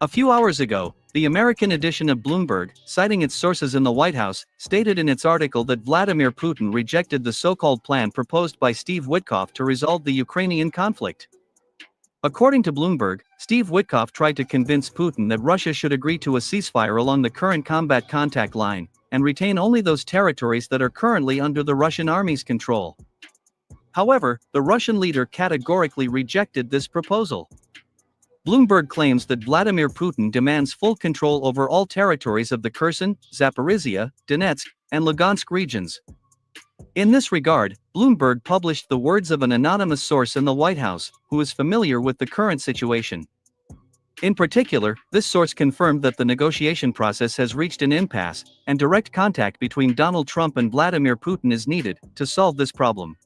A few hours ago, the American edition of Bloomberg, citing its sources in the White House, stated in its article that Vladimir Putin rejected the so-called plan proposed by Steve Witkoff to resolve the Ukrainian conflict. According to Bloomberg, Steve Witkoff tried to convince Putin that Russia should agree to a ceasefire along the current combat contact line, and retain only those territories that are currently under the Russian army's control. However, the Russian leader categorically rejected this proposal. Bloomberg claims that Vladimir Putin demands full control over all territories of the Kherson, Zaporizhia, Donetsk, and Lugansk regions. In this regard, Bloomberg published the words of an anonymous source in the White House, who is familiar with the current situation. In particular, this source confirmed that the negotiation process has reached an impasse, and direct contact between Donald Trump and Vladimir Putin is needed to solve this problem.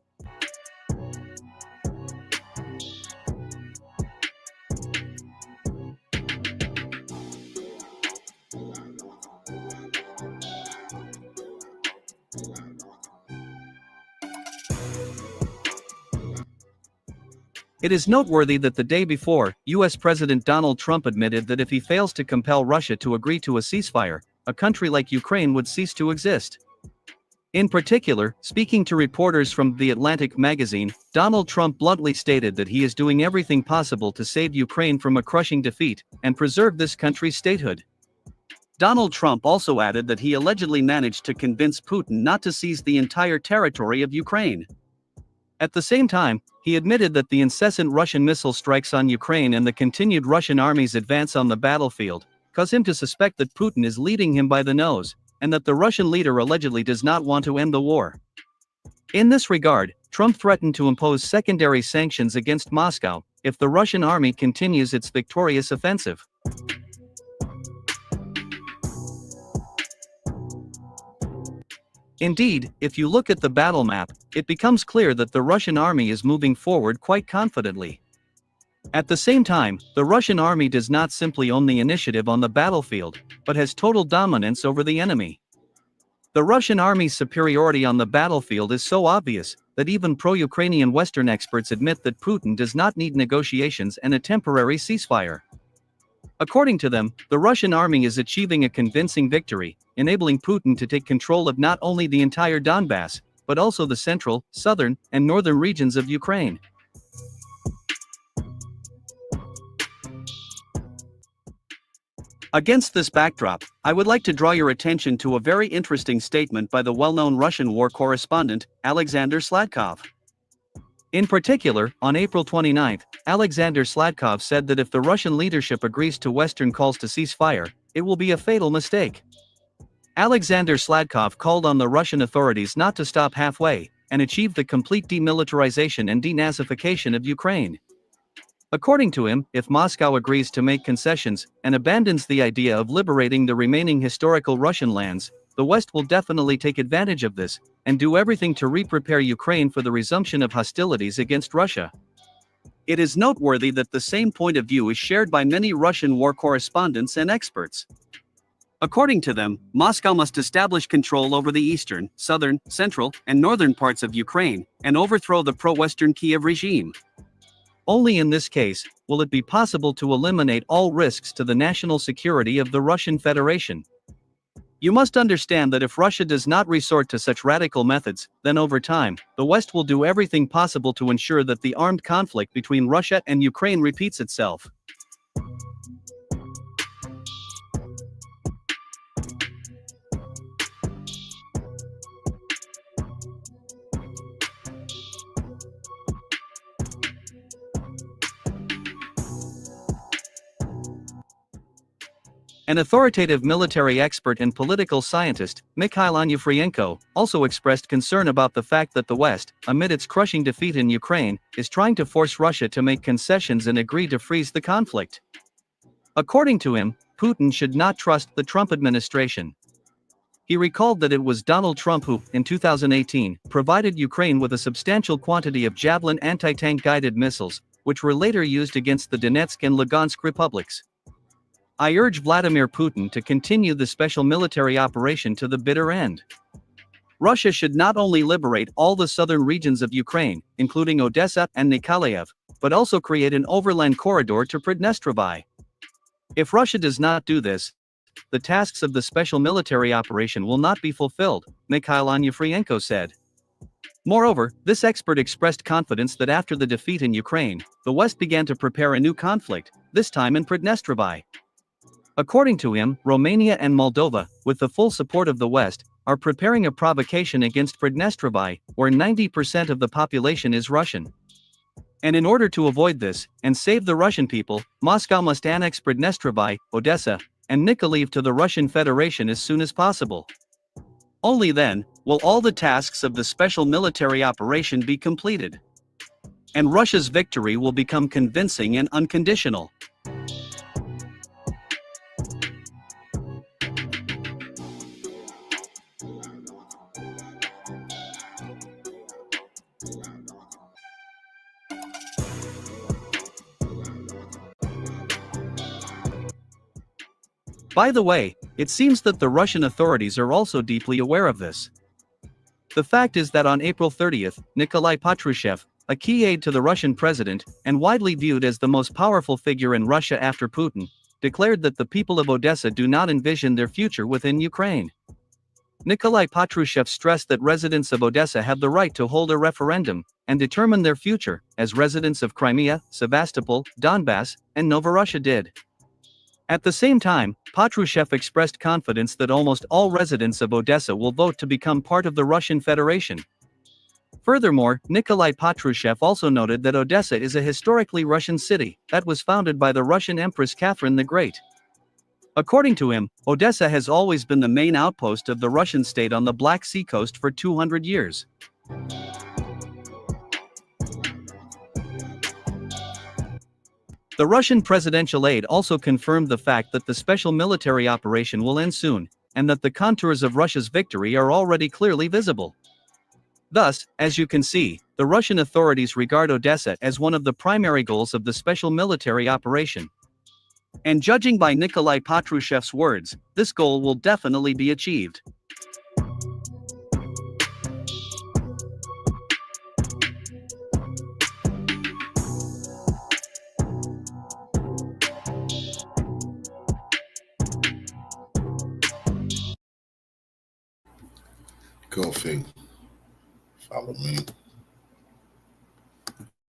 It is noteworthy that the day before, US President Donald Trump admitted that if he fails to compel Russia to agree to a ceasefire, a country like Ukraine would cease to exist. In particular, speaking to reporters from The Atlantic magazine, Donald Trump bluntly stated that he is doing everything possible to save Ukraine from a crushing defeat, and preserve this country's statehood. Donald Trump also added that he allegedly managed to convince Putin not to seize the entire territory of Ukraine. At the same time, he admitted that the incessant Russian missile strikes on Ukraine and the continued Russian army's advance on the battlefield cause him to suspect that Putin is leading him by the nose, and that the Russian leader allegedly does not want to end the war. In this regard, Trump threatened to impose secondary sanctions against Moscow if the Russian army continues its victorious offensive. Indeed, if you look at the battle map, it becomes clear that the Russian army is moving forward quite confidently. At the same time, the Russian army does not simply own the initiative on the battlefield, but has total dominance over the enemy. The Russian army's superiority on the battlefield is so obvious that even pro-Ukrainian Western experts admit that Putin does not need negotiations and a temporary ceasefire. According to them, the Russian army is achieving a convincing victory, enabling Putin to take control of not only the entire Donbass, but also the central, southern, and northern regions of Ukraine. Against this backdrop, I would like to draw your attention to a very interesting statement by the well-known Russian war correspondent, Alexander Sladkov. In particular, on April 29, Alexander Sladkov said that if the Russian leadership agrees to Western calls to cease fire, it will be a fatal mistake. Alexander Sladkov called on the Russian authorities not to stop halfway, and achieve the complete demilitarization and denazification of Ukraine. According to him, if Moscow agrees to make concessions, and abandons the idea of liberating the remaining historical Russian lands, the West will definitely take advantage of this, and do everything to re-prepare Ukraine for the resumption of hostilities against Russia. It is noteworthy that the same point of view is shared by many Russian war correspondents and experts. According to them, Moscow must establish control over the eastern, southern, central, and northern parts of Ukraine, and overthrow the pro-Western Kiev regime. Only in this case will it be possible to eliminate all risks to the national security of the Russian Federation. You must understand that if Russia does not resort to such radical methods, then over time, the West will do everything possible to ensure that the armed conflict between Russia and Ukraine repeats itself. An authoritative military expert and political scientist, Mikhail Onufrienko, also expressed concern about the fact that the West, amid its crushing defeat in Ukraine, is trying to force Russia to make concessions and agree to freeze the conflict. According to him, Putin should not trust the Trump administration. He recalled that it was Donald Trump who, in 2018, provided Ukraine with a substantial quantity of Javelin anti-tank guided missiles, which were later used against the Donetsk and Lugansk republics. I urge Vladimir Putin to continue the special military operation to the bitter end. Russia should not only liberate all the southern regions of Ukraine, including Odessa and Nikolaev, but also create an overland corridor to Pridnestrovye. If Russia does not do this, the tasks of the special military operation will not be fulfilled, Mikhail Onufrienko said. Moreover, this expert expressed confidence that after the defeat in Ukraine, the West began to prepare a new conflict, this time in Pridnestrovye. According to him, Romania and Moldova, with the full support of the West, are preparing a provocation against Pridnestrovye, where 90% of the population is Russian. And in order to avoid this, and save the Russian people, Moscow must annex Pridnestrovye, Odessa, and Nikolaev to the Russian Federation as soon as possible. Only then will all the tasks of the special military operation be completed. And Russia's victory will become convincing and unconditional. By the way, it seems that the Russian authorities are also deeply aware of this. The fact is that on April 30th, Nikolai Patrushev, a key aide to the Russian president, and widely viewed as the most powerful figure in Russia after Putin, declared that the people of Odessa do not envision their future within Ukraine. Nikolai Patrushev stressed that residents of Odessa have the right to hold a referendum and determine their future, as residents of Crimea, Sevastopol, Donbass, and Novorossiya did. At the same time, Patrushev expressed confidence that almost all residents of Odessa will vote to become part of the Russian Federation. Furthermore, Nikolai Patrushev also noted that Odessa is a historically Russian city that was founded by the Russian Empress Catherine the Great. According to him, Odessa has always been the main outpost of the Russian state on the Black Sea coast for 200 years. The Russian presidential aide also confirmed the fact that the special military operation will end soon, and that the contours of Russia's victory are already clearly visible. Thus, as you can see, the Russian authorities regard Odessa as one of the primary goals of the special military operation. And judging by Nikolai Patrushev's words, this goal will definitely be achieved. Go figure. Follow me.